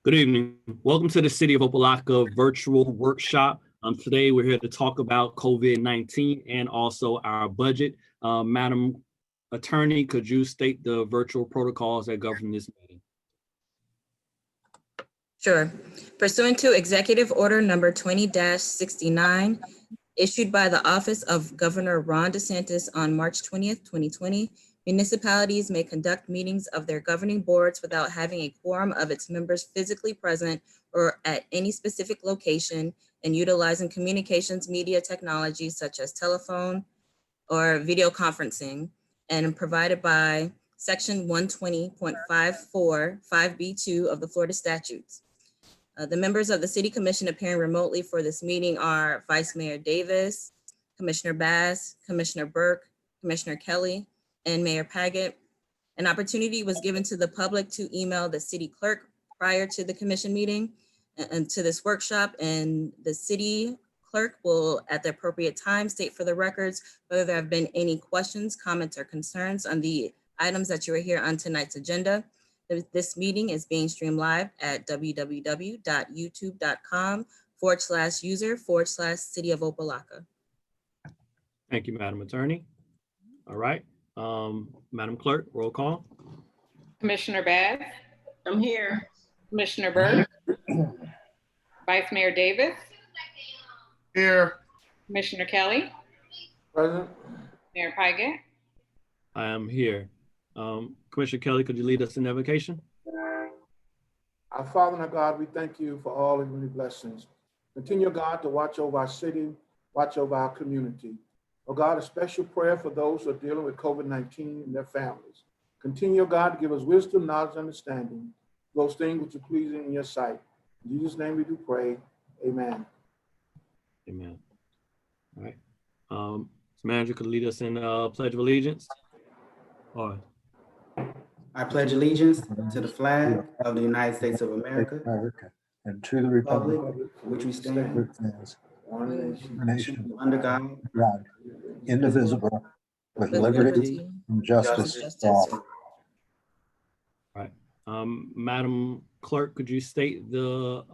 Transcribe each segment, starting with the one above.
Good evening. Welcome to the City of Opa-locka virtual workshop. Today we're here to talk about COVID-19 and also our budget. Madam Attorney, could you state the virtual protocols that govern this meeting? Sure. Pursuant to Executive Order number 20-69, issued by the Office of Governor Ron DeSantis on March 20th, 2020, municipalities may conduct meetings of their governing boards without having a quorum of its members physically present or at any specific location, and utilizing communications media technologies such as telephone or video conferencing, and provided by Section 120.54 5B2 of the Florida statutes. The members of the City Commission appearing remotely for this meeting are Vice Mayor Davis, Commissioner Bass, Commissioner Burke, Commissioner Kelly, and Mayor Paget. An opportunity was given to the public to email the city clerk prior to the commission meeting and to this workshop, and the city clerk will at the appropriate time state for the records whether there have been any questions, comments, or concerns on the items that you are here on tonight's agenda. This meeting is being streamed live at www.youtube.com/user/City of Opa-locka. Thank you, Madam Attorney. All right, Madam Clerk, roll call. Commissioner Bass? I'm here. Commissioner Burke? Vice Mayor Davis? Here. Commissioner Kelly? Present. Mayor Paget? I am here. Commissioner Kelly, could you lead us in invocation? Our Father and our God, we thank you for all of your many blessings. Continue, God, to watch over our city, watch over our community. Oh God, a special prayer for those who are dealing with COVID-19 and their families. Continue, God, to give us wisdom, knowledge, understanding, those things which are pleasing in your sight. In Jesus' name we do pray. Amen. Amen. All right. Mr. Manager, could lead us in Pledge of Allegiance? All right. I pledge allegiance to the flag of the United States of America and to the republic for which we stand, One nation under God, God, indivisible, with liberty and justice for all. All right. Madam Clerk, could you state the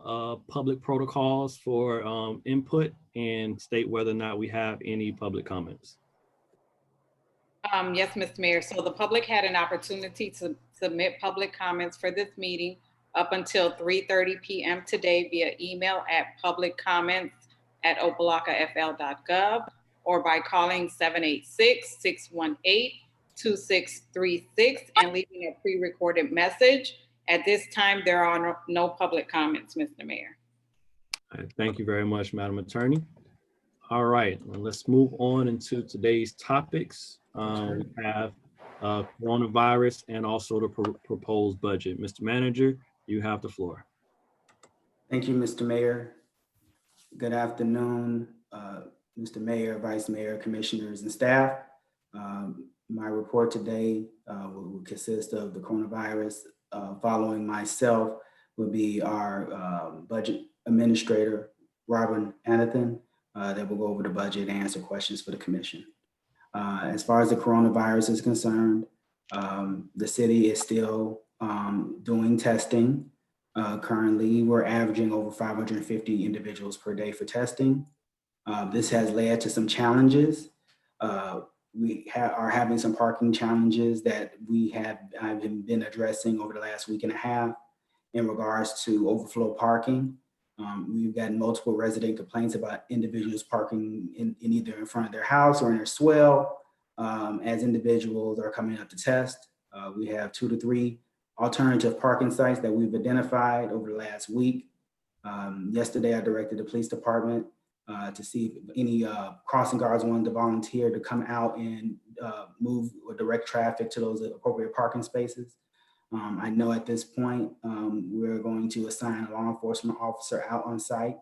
public protocols for input and state whether or not we have any public comments? Yes, Mr. Mayor. So the public had an opportunity to submit public comments for this meeting up until 3:30 p.m. today via email at publiccomments@opalockafl.gov or by calling 786-618-2636 and leaving a pre-recorded message. At this time, there are no public comments, Mr. Mayor. All right, thank you very much, Madam Attorney. All right, well, let's move on into today's topics. We have coronavirus and also the proposed budget. Mr. Manager, you have the floor. Thank you, Mr. Mayor. Good afternoon, Mr. Mayor, Vice Mayor, Commissioners, and staff. My report today will consist of the coronavirus. Following myself will be our budget administrator, Robin Anathan, that will go over the budget and answer questions for the commission. As far as the coronavirus is concerned, the city is still doing testing. Currently, we're averaging over 550 individuals per day for testing. This has led to some challenges. We are having some parking challenges that I've been addressing over the last week and a half in regards to overflow parking. We've gotten multiple resident complaints about individuals parking in either in front of their house or in their swell as individuals are coming up to test. We have 2 to 3 alternative parking sites that we've identified over the last week. Yesterday, I directed the police department to see if any crossing guards wanted to volunteer to come out and move or direct traffic to those appropriate parking spaces. I know at this point, we're going to assign a law enforcement officer out on site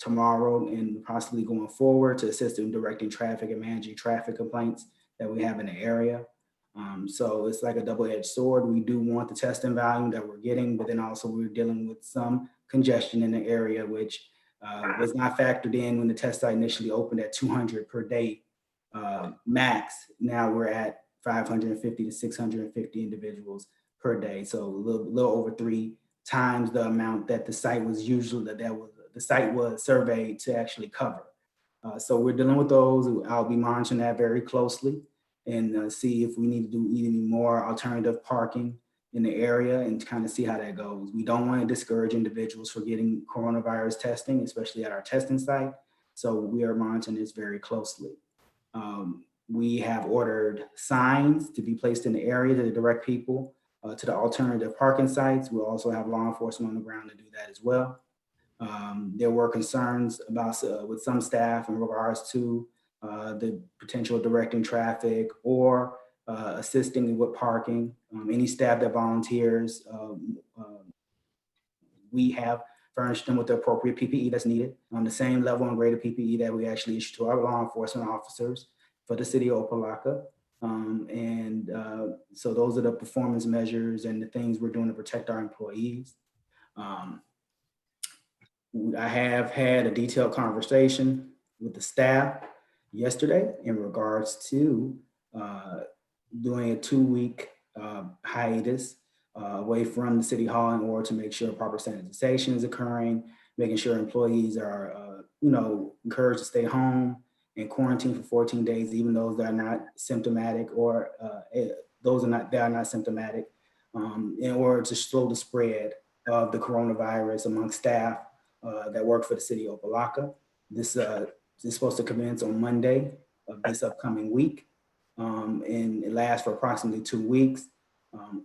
tomorrow and possibly going forward to assist in directing traffic and managing traffic complaints that we have in the area. So it's like a double-edged sword. We do want the testing volume that we're getting, but then also we're dealing with some congestion in the area, which was not factored in when the test site initially opened at 200 per day max. Now we're at 550 to 650 individuals per day. So a little over 3 times the amount that the site was usually, the site was surveyed to actually cover. So we're dealing with those. I'll be monitoring that very closely and see if we need to do any more alternative parking in the area and kind of see how that goes. We don't want to discourage individuals for getting coronavirus testing, especially at our testing site. So we are monitoring this very closely. We have ordered signs to be placed in the area to direct people to the alternative parking sites. We'll also have law enforcement on the ground to do that as well. There were concerns about with some staff in regards to the potential directing traffic or assisting with parking. Any staff that volunteers, we have furnished them with the appropriate PPE that's needed on the same level and grade of PPE that we actually issue to our law enforcement officers for the city of Opa-locka. So those are the performance measures and the things we're doing to protect our employees. I have had a detailed conversation with the staff yesterday in regards to doing a 2-week hiatus away from the city hall in order to make sure proper sanitization is occurring, making sure employees are, encouraged to stay home and quarantine for 14 days, even those that are not symptomatic or those that are not symptomatic, in order to slow the spread of the coronavirus among staff that work for the city of Opa-locka. This is supposed to commence on Monday of this upcoming week, and it lasts for approximately 2 weeks.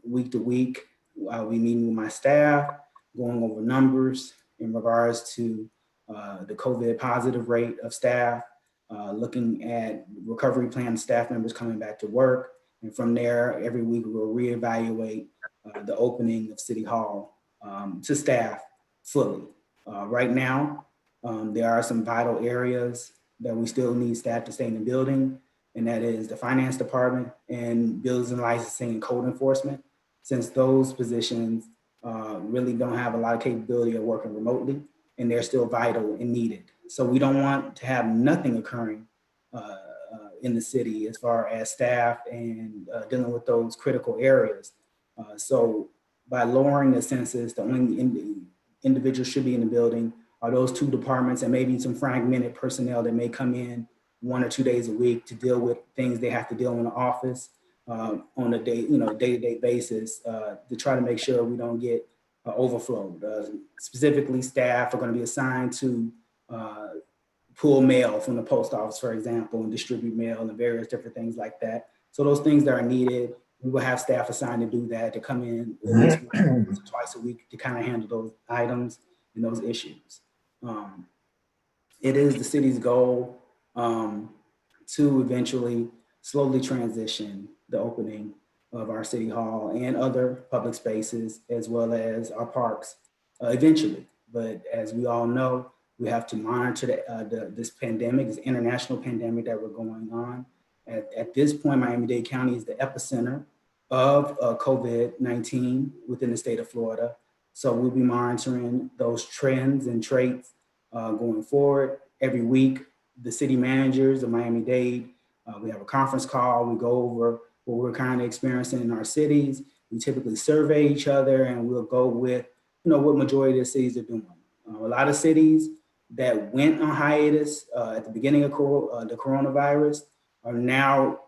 Week to week, I'll be meeting with my staff, going over numbers in regards to the COVID positive rate of staff, looking at recovery plan staff members coming back to work. And from there, every week we'll reevaluate the opening of City Hall to staff fully. Right now, there are some vital areas that we still need staff to stay in the building, and that is the finance department and buildings and licensing and code enforcement, since those positions really don't have a lot of capability of working remotely, and they're still vital and needed. So we don't want to have nothing occurring in the city as far as staff and dealing with those critical areas. So by lowering the census, the only individuals should be in the building are those 2 departments and maybe some fragmented personnel that may come in 1 or 2 days a week to deal with things they have to deal in the office on a day-to-day basis to try to make sure we don't get overflowed. Specifically, staff are going to be assigned to pull mail from the post office, for example, and distribute mail and various different things like that. So those things that are needed, we will have staff assigned to do that, to come in at least once or twice a week to kind of handle those items and those issues. It is the city's goal to eventually slowly transition the opening of our city hall and other public spaces, as well as our parks eventually. But as we all know, we have to monitor this pandemic, this international pandemic that we're going on. At this point, Miami-Dade County is the epicenter of COVID-19 within the state of Florida. So we'll be monitoring those trends and traits going forward. Every week, the city managers of Miami-Dade, we have a conference call. We go over what we're kind of experiencing in our cities. We typically survey each other, and we'll go with, what majority of the cities are doing. A lot of cities that went on hiatus at the beginning of the coronavirus are now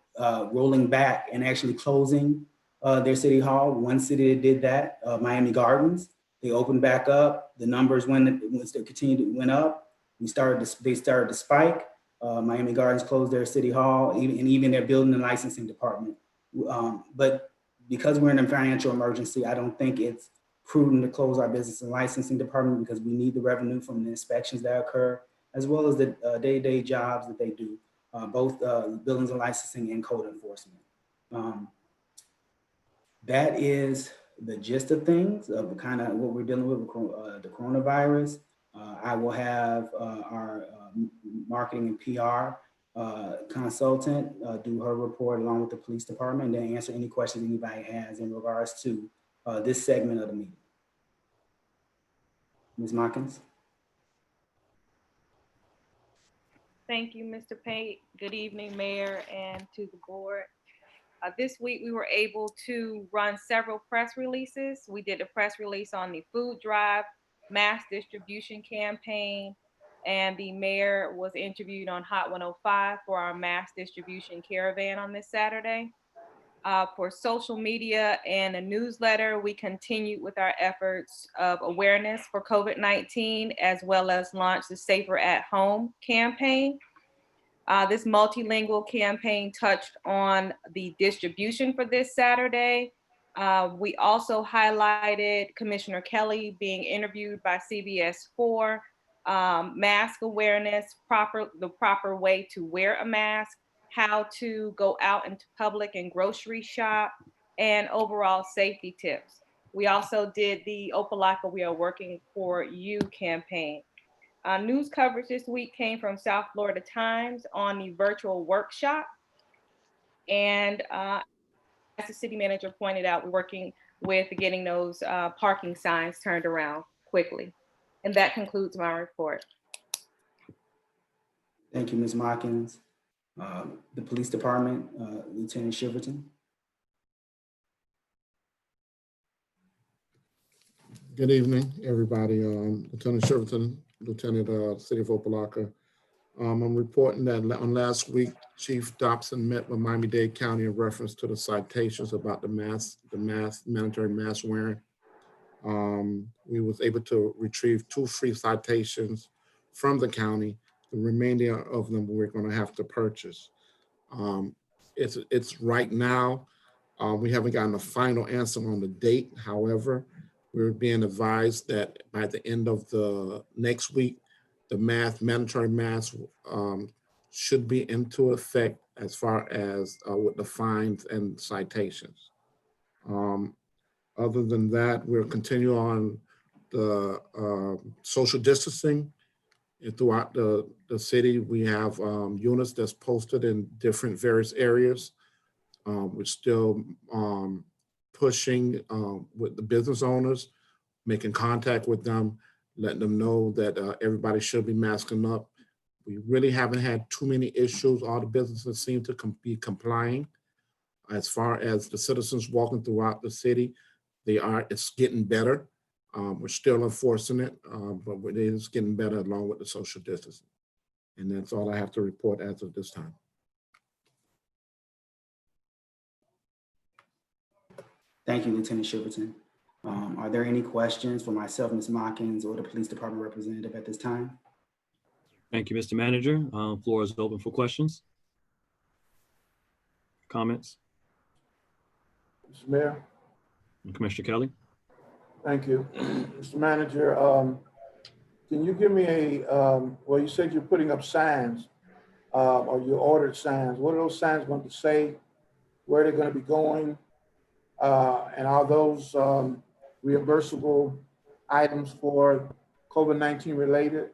rolling back and actually closing their city hall. One city that did that, Miami Gardens, they opened back up. The numbers went up. They started to spike. Miami Gardens closed their city hall, and even their building and licensing department. But because we're in a financial emergency, I don't think it's prudent to close our business and licensing department, because we need the revenue from the inspections that occur, as well as the day-to-day jobs that they do, both buildings and licensing and code enforcement. That is the gist of things, of kind of what we're dealing with the coronavirus. I will have our marketing and PR consultant do her report along with the police department, and then answer any questions anybody has in regards to this segment of the meeting. Ms. Markins? Thank you, Mr. Pate. Good evening, Mayor, and to the board. This week, we were able to run several press releases. We did a press release on the food drive, mass distribution campaign, and the mayor was interviewed on Hot 105 for our mass distribution caravan on this Saturday. For social media and a newsletter, we continued with our efforts of awareness for COVID-19, as well as launched the Safer at Home campaign. This multilingual campaign touched on the distribution for this Saturday. We also highlighted Commissioner Kelly being interviewed by CBS 4, mask awareness, the proper way to wear a mask, how to go out into public and grocery shop, and overall safety tips. We also did the Opa-locka We Are Working For You campaign. News coverage this week came from South Florida Times on the virtual workshop. And as the city manager pointed out, we're working with getting those parking signs turned around quickly. And that concludes my report. Thank you, Ms. Mockins. The police department, Lieutenant Shiverton. Good evening, everybody. Lieutenant Shiverton, Lieutenant City of Opa-locka. I'm reporting that on last week, Chief Dobson met with Miami-Dade County in reference to the citations about the mandatory mask wearing. We was able to retrieve 2 free citations from the county. The remainder of them we're going to have to purchase. It's right now, we haven't gotten a final answer on the date. However, we're being advised that by the end of the next week, the mandatory mask should be into effect as far as with the fines and citations. Other than that, we'll continue on the social distancing. Throughout the city, we have units that's posted in different various areas. We're still pushing with the business owners, making contact with them, letting them know that everybody should be masking up. We really haven't had too many issues. All the businesses seem to be complying. As far as the citizens walking throughout the city, it's getting better. We're still enforcing it, but it is getting better along with the social distancing. And that's all I have to report as of this time. Thank you, Lieutenant Shiverton. Are there any questions for myself, Ms. Mockins, or the police department representative at this time? Thank you, Mr. Manager. Floor is open for questions. Comments? Mr. Mayor. Commissioner Kelly. Thank you. Mr. Manager, can you give me well, you said you're putting up signs, or you ordered signs. What are those signs going to say? Where they're going to be going? And are those reimbursable items for COVID-19 related?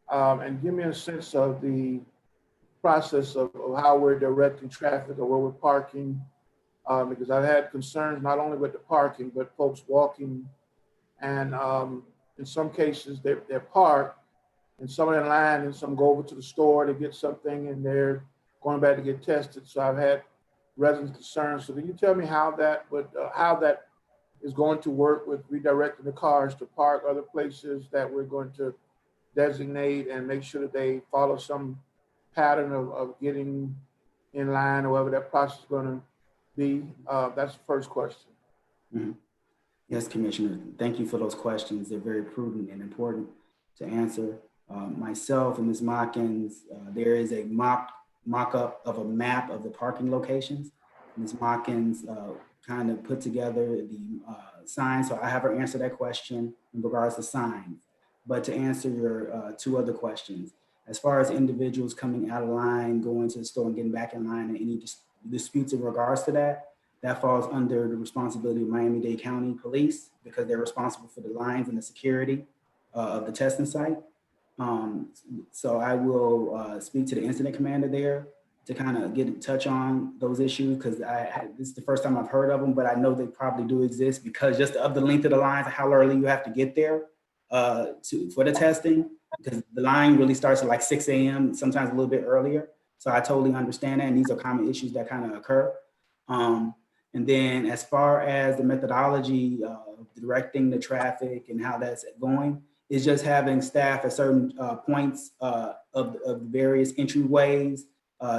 And give me a sense of the process of how we're directing traffic or where we're parking. Because I've had concerns not only with the parking, but folks walking. And in some cases, they're parked and some are in line and some go over to the store to get something and they're going back to get tested. So I've had residents concerns. So can you tell me how that is going to work with redirecting the cars to park other places that we're going to designate and make sure that they follow some pattern of getting in line or whatever that process is going to be? That's the first question. Mm-hmm. Yes, Commissioner. Thank you for those questions. They're very prudent and important to answer. Myself and Ms. Mockins, there is a mock-up of a map of the parking locations. Ms. Mockins kind of put together the signs, so I have her answer that question in regards to signs. But to answer your 2 other questions, as far as individuals coming out of line, going to the store and getting back in line, and any disputes in regards to that, that falls under the responsibility of Miami-Dade County Police because they're responsible for the lines and the security of the testing site. So I will speak to the incident commander there to kind of get in touch on those issues because this is the first time I've heard of them, but I know they probably do exist because just of the length of the lines, how early you have to get there for the testing, because the line really starts at like 6 a.m., sometimes a little bit earlier. So I totally understand that. And these are common issues that kind of occur. And then as far as the methodology of directing the traffic and how that's going, is just having staff at certain points of the various entryways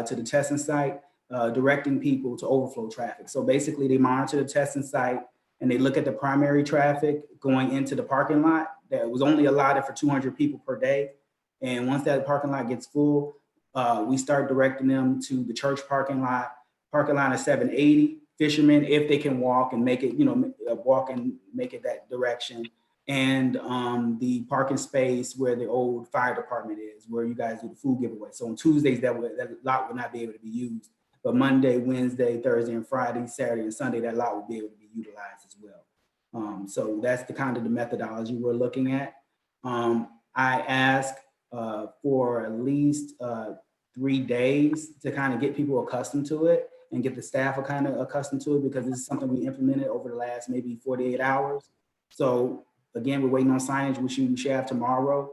to the testing site, directing people to overflow traffic. So basically they monitor the testing site and they look at the primary traffic going into the parking lot that was only allotted for 200 people per day. And once that parking lot gets full, we start directing them to the church parking lot at 780, fishermen, if they can walk and make it, walk and make it that direction. And the parking space where the old fire department is, where you guys do the food giveaway. So on Tuesdays, that lot would not be able to be used. But Monday, Wednesday, Thursday, and Friday, Saturday, and Sunday, that lot will be able to be utilized as well. So that's the kind of the methodology we're looking at. I ask for at least 3 days to kind of get people accustomed to it and get the staff kind of accustomed to it, because this is something we implemented over the last maybe 48 hours. So again, we're waiting on signage, which we should have tomorrow.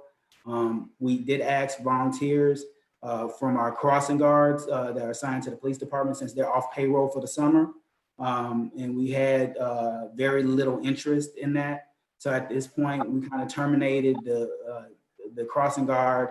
We did ask volunteers from our crossing guards that are assigned to the police department, since they're off payroll for the summer. And we had very little interest in that. So at this point, we kind of terminated the crossing guard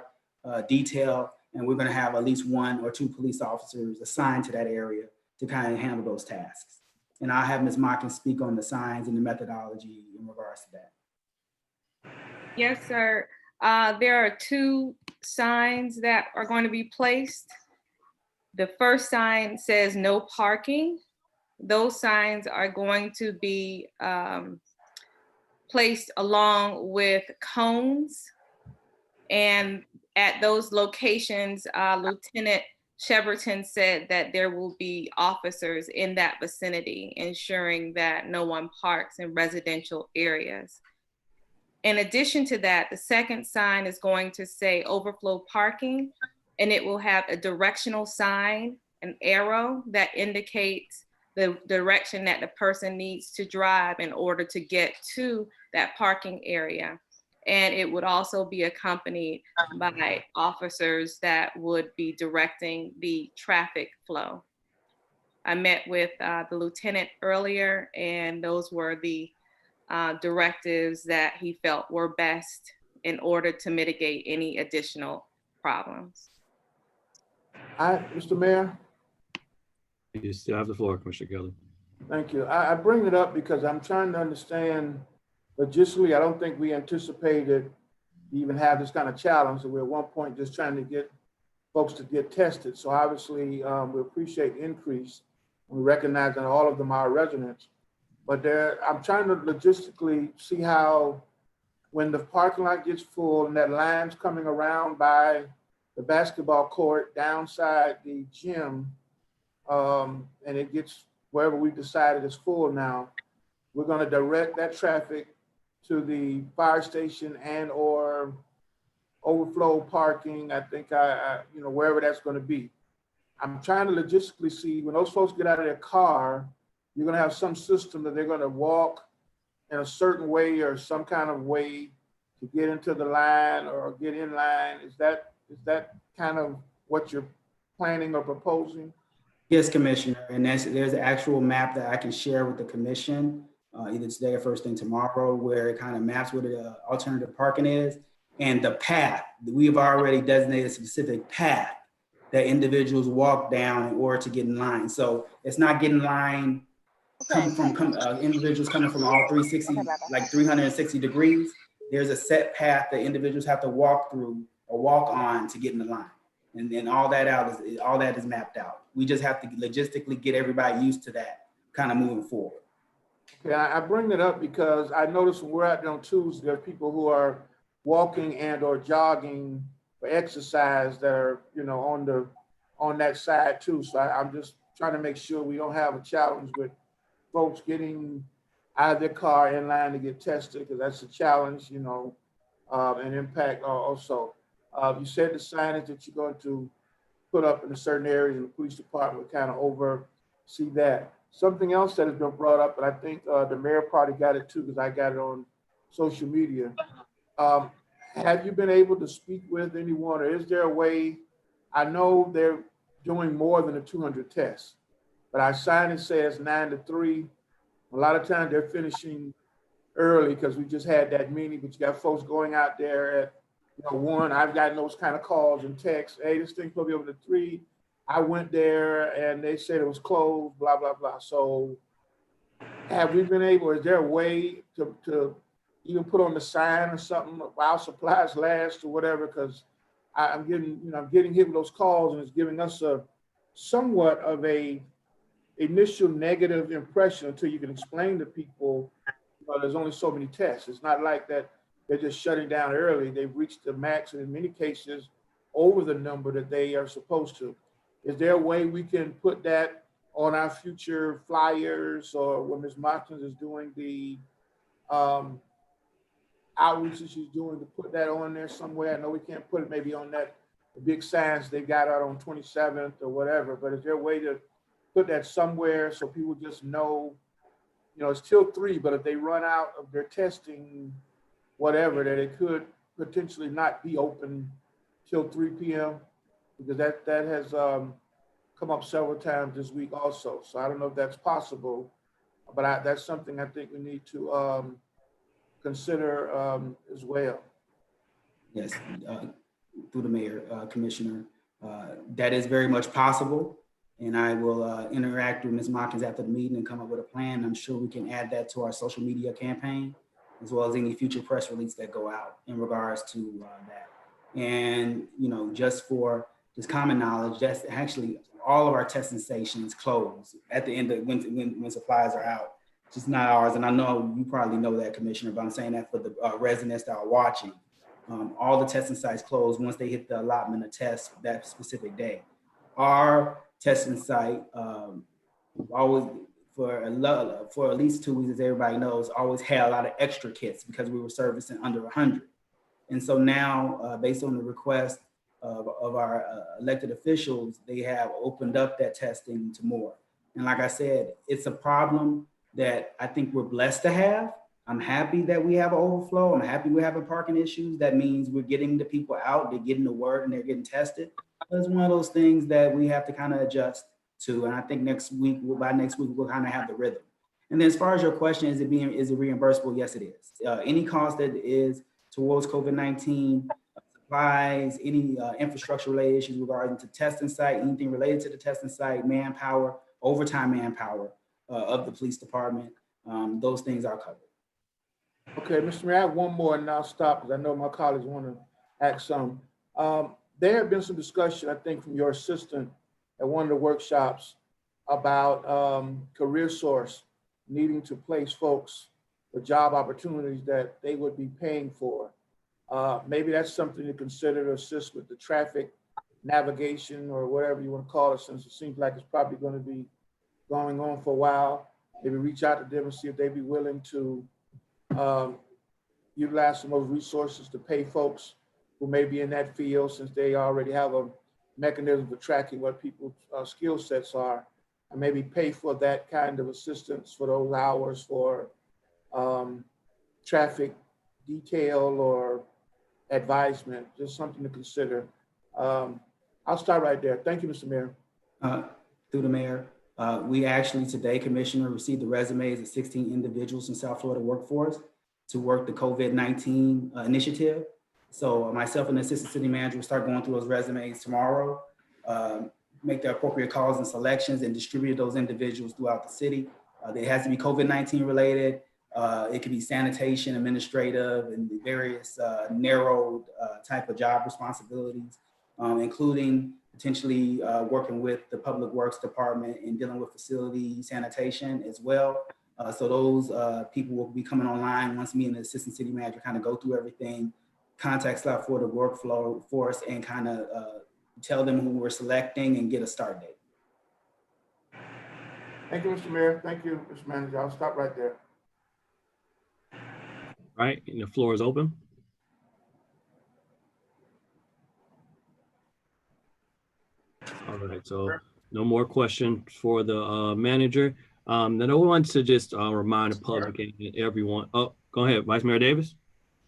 detail, and we're gonna have at least 1 or 2 police officers assigned to that area to kind of handle those tasks. And I'll have Ms. Mockin speak on the signs and the methodology in regards to that. Yes, sir. There are 2 signs that are going to be placed. The first sign says no parking. Those signs are going to be placed along with cones. And at those locations, Lieutenant Cheverton said that there will be officers in that vicinity, ensuring that no one parks in residential areas. In addition to that, the second sign is going to say overflow parking, and it will have a directional sign, an arrow that indicates the direction that the person needs to drive in order to get to that parking area. And it would also be accompanied by officers that would be directing the traffic flow. I met with the lieutenant earlier, and those were the directives that he felt were best in order to mitigate any additional problems. Mr. Mayor. You still have the floor, Commissioner Kelly. Thank you. I bring it up because I'm trying to understand logistically. I don't think we anticipated to even have this kind of challenge. So we're at one point just trying to get folks to get tested. So obviously we appreciate the increase. We recognize that all of them are residents, but I'm trying to logistically see how, when the parking lot gets full and that line's coming around by the basketball court, downside the gym, and it gets wherever we decided is full now, we're going to direct that traffic to the fire station and or overflow parking. I think wherever that's going to be. I'm trying to logistically see, when those folks get out of their car, you're going to have some system that they're going to walk in a certain way or some kind of way to get into the line or get in line. Is that kind of what you're planning or proposing? Yes, Commissioner, and there's an actual map that I can share with the commission either today or first thing tomorrow, where it kind of maps where the alternative parking is, and the path. We have already designated a specific path that individuals walk down in order to get in line. So it's not getting in line coming from individuals coming from all 360 degrees. There's a set path that individuals have to walk through or walk on to get in the line. And then all that is mapped out. We just have to logistically get everybody used to that kind of moving forward. Okay, I bring that up because I noticed when we're out there on Tuesday, there are people who are walking and or jogging for exercise that are, on that side too. So I'm just trying to make sure we don't have a challenge with folks getting out of their car in line to get tested, because that's a challenge, and impact also. You said the signage that you're going to put up in a certain areas, and the police department would kind of oversee that. Something else that has been brought up, and I think the mayor probably got it too, because I got it on social media. Have you been able to speak with anyone, or is there a way? I know doing more than the 200 tests. But our sign says 9 to 3. A lot of times they're finishing early because we just had that many, but you got folks going out there at 1. I've gotten those kind of calls and texts. Hey, this thing's supposed to be over to 3. I went there and they said it was closed, blah, blah, blah. So have we been able, is there a way to even put on the sign or something while supplies last or whatever? Because I'm getting hit with those calls and it's giving us a somewhat of a initial negative impression until you can explain to people, there's only so many tests. It's not like that they're just shutting down early. They've reached the max and in many cases over the number that they are supposed to. Is there a way we can put that on our future flyers or when Ms. Martins is doing the outreach that she's doing, to put that on there somewhere? I know we can't put it maybe on that the big signs they got out on 27th or whatever, but is there a way to put that somewhere so people just know, it's till 3, but if they run out of their testing, whatever, that it could potentially not be open till 3 p.m. because that has come up several times this week also. So I don't know if that's possible, but that's something I think we need to consider as well. Yes, through the mayor, Commissioner, that is very much possible. And I will interact with Ms. Martins after the meeting and come up with a plan. I'm sure we can add that to our social media campaign, as well as any future press release that go out in regards to that. And, just for just common knowledge, that's actually all of our testing stations close at the end of when supplies are out, just not ours. And I know you probably know that, Commissioner, but I'm saying that for the residents that are watching. All the testing sites close once they hit the allotment of tests that specific day. Our testing site always, for at least 2 weeks, as everybody knows, always had a lot of extra kits because we were servicing under 100. And so now, based on the request of our elected officials, they have opened up that testing to more. And like I said, it's a problem that I think we're blessed to have. I'm happy that we have an overflow. I'm happy we're having parking issues. That means we're getting the people out, they're getting the word, and they're getting tested. But it's one of those things that we have to kind of adjust to. And I think by next week, we'll kind of have the rhythm. And then as far as your question, is it reimbursable? Yes, it is. Any cost that is towards COVID-19, supplies, any infrastructure related issues regarding to testing site, anything related to the testing site, manpower, overtime manpower of the police department, those things are covered. Okay, Mr. Mayor, I have one more and I'll stop because I know my colleagues want to ask some. There have been some discussion, I think, from your assistant at one of the workshops about career source needing to place folks for job opportunities that they would be paying for. Maybe that's something to consider to assist with the traffic navigation or whatever you want to call it, since it seems like it's probably going to be going on for a while. Maybe reach out to them and see if they'd be willing to utilize some of those resources to pay folks who may be in that field, since they already have a mechanism for tracking what people's skill sets are, and maybe pay for that kind of assistance for those hours for traffic detail or advisement, just something to consider. I'll start right there. Thank you, Mr. Mayor. Through the mayor, we actually today, Commissioner, received the resumes of 16 individuals in South Florida workforce to work the COVID-19 initiative. So myself and the assistant city manager will start going through those resumes tomorrow, make the appropriate calls and selections, and distribute those individuals throughout the city. It has to be COVID-19 related. It could be sanitation, administrative, and various narrowed type of job responsibilities, including potentially working with the Public Works Department and dealing with facility sanitation as well. So those people will be coming online once me and the assistant city manager kind of go through everything, contact South Florida workflow force, and kind of tell them who we're selecting and get a start date. Thank you, Mr. Mayor. Thank you, Mr. Manager. I'll stop right there. All right, and the floor is open. All right, so no more questions for the manager. Then I want to just remind the public and everyone. Oh, go ahead, Vice Mayor Davis.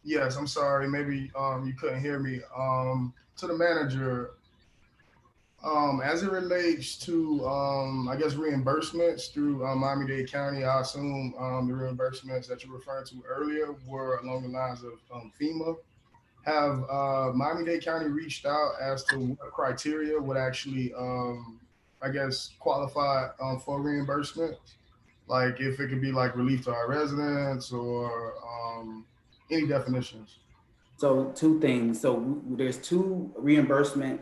Yes, I'm sorry. Maybe you couldn't hear me. To the manager, As it relates to, I guess, reimbursements through Miami-Dade County, I assume the reimbursements that you referred to earlier were along the lines of FEMA. Have Miami-Dade County reached out as to what criteria would actually, I guess, qualify for reimbursement? Like if it could be like relief to our residents or any definitions? So two things. So there's two reimbursement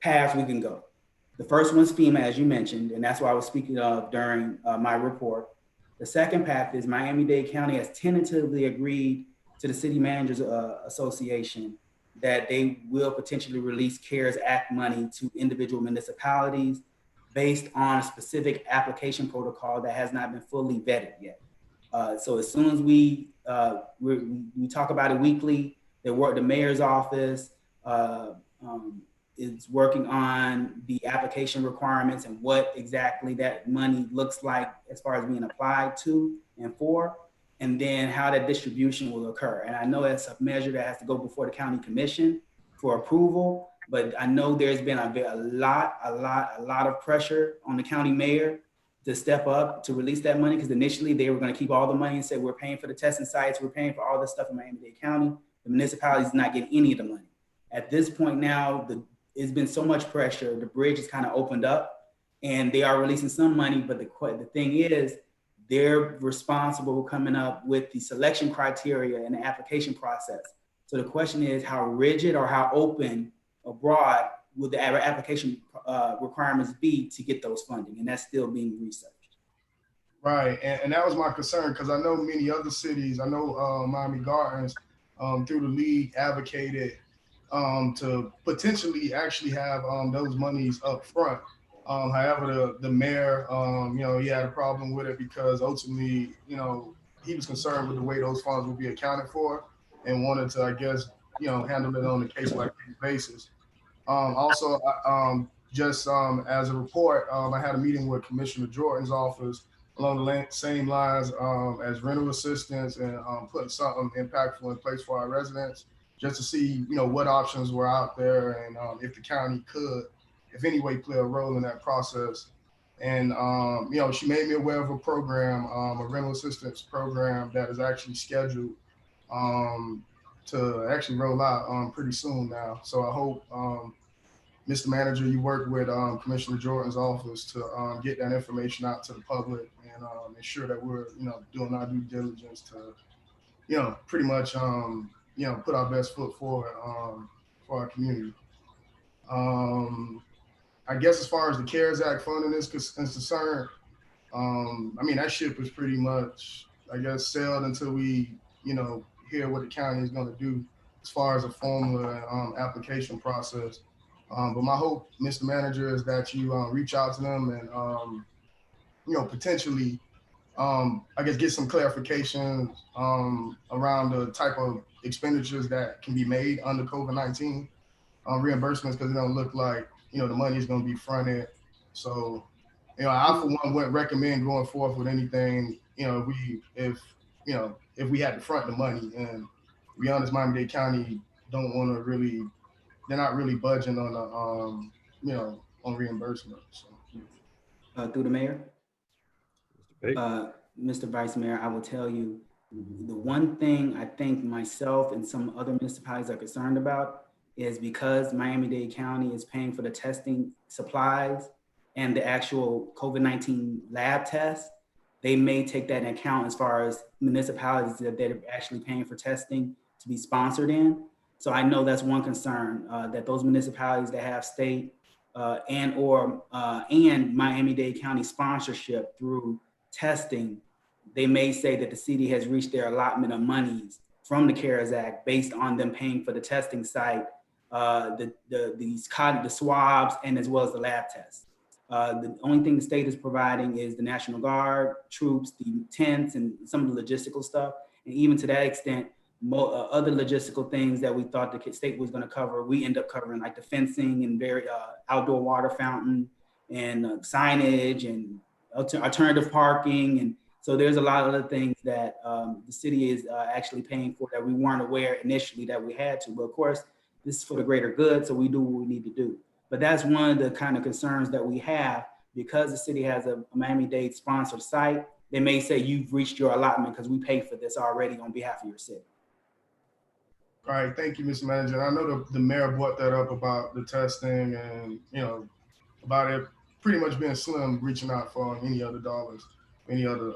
paths we can go. The first one's FEMA, as you mentioned, and that's what I was speaking of during my report. The second path is Miami-Dade County has tentatively agreed to the City Managers Association that they will potentially release CARES Act money to individual municipalities based on a specific application protocol that has not been fully vetted yet. So as soon as we talk about it weekly, the mayor's office is working on the application requirements and what exactly that money looks like as far as being applied to and for, and then how that distribution will occur. And I know that's a measure that has to go before the county commission for approval, but I know there's been a lot of pressure on the county mayor to step up to release that money, because initially they were going to keep all the money and say, we're paying for the testing sites, we're paying for all this stuff in Miami-Dade County. The municipalities not getting any of the money. At this point now, it's been so much pressure, the bridge is kind of opened up and they are releasing some money, but the thing is, they're responsible coming up with the selection criteria and the application process. So the question is, how rigid or how open or broad will the application requirements be to get those funding? And that's still being researched. Right, and that was my concern, because I know many other cities, I know Miami Gardens through the league advocated to potentially actually have those monies up front. However, the mayor, he had a problem with it because ultimately, he was concerned with the way those funds would be accounted for and wanted to, I guess, handle it on a case-by-case basis. Also, as a report, I had a meeting with Commissioner Jordan's office along the same lines as rental assistance and putting something impactful in place for our residents, just to see, what options were out there and if the county could, if any way, play a role in that process. And, she made me aware of a program, a rental assistance program that is actually scheduled to actually roll out pretty soon now. So I hope, Mr. Manager, you work with Commissioner Jordan's office to get that information out to the public and ensure that we're, doing our due diligence to, pretty much, put our best foot forward for our community. I guess as far as the CARES Act funding is concerned, that ship is pretty much, I guess, sailed until we, hear what the county is going to do as far as a formula and application process. But my hope, Mr. Manager, is that you reach out to them and, potentially, I guess, get some clarification around the type of expenditures that can be made under COVID-19 reimbursements, because it don't look like, the money is going to be fronted. So, I for one wouldn't recommend going forth with anything, if we had to front the money. And to be honest, Miami-Dade County don't want to really, they're not really budging on the, on reimbursement. So. Through the mayor. Mr. Vice Mayor, I will tell you, the one thing I think myself and some other municipalities are concerned about is because Miami-Dade County is paying for the testing supplies and the actual COVID-19 lab tests, they may take that into account as far as municipalities that they're actually paying for testing to be sponsored in. So I know that's one concern, that those municipalities that have state and Miami-Dade County sponsorship through testing, they may say that the city has reached their allotment of monies from the CARES Act based on them paying for the testing site, the swabs, and as well as the lab tests. The only thing the state is providing is the National Guard troops, the tents, and some of the logistical stuff. And even to that extent, other logistical things that we thought the state was going to cover, we end up covering, like the fencing and very outdoor water fountain and signage and alternative parking. And so there's a lot of other things that the city is actually paying for that we weren't aware initially that we had to. But of course, this is for the greater good, so we do what we need to do. But that's one of the kind of concerns that we have, because the city has a Miami-Dade sponsored site. They may say you've reached your allotment because we paid for this already on behalf of your city. All right, thank you, Mr. Manager. I know the mayor brought that up about the testing and, you know, about it pretty much being slim, reaching out for any other dollars, any other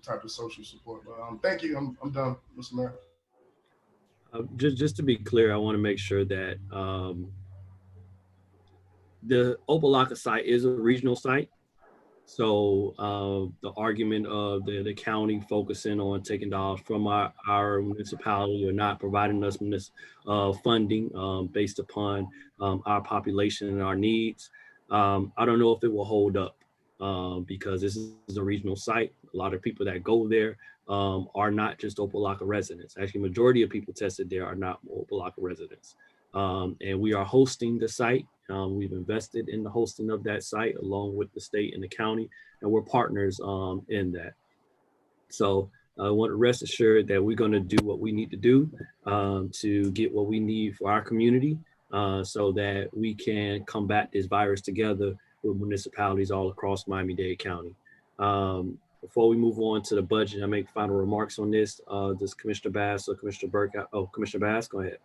type of social support. But thank you. I'm done, Mr. Mayor. Just to be clear, I want to make sure that the Opa-locka site is a regional site. So the argument of the county focusing on taking dollars from our municipality or not providing us funding based upon our population and our needs, I don't know if it will hold up because this is a regional site. A lot of people that go there are not just Opa-locka residents. Actually, majority of people tested there are not Opa-locka residents. And we are hosting the site. We've invested in the hosting of that site along with the state and the county, and we're partners in that. So I want to rest assured that we're going to do what we need to do to get what we need for our community so that we can combat this virus together with municipalities all across Miami-Dade County. Before we move on to the budget, I make final remarks on this. Does Commissioner Bass or Commissioner Burke? Commissioner Bass, go ahead.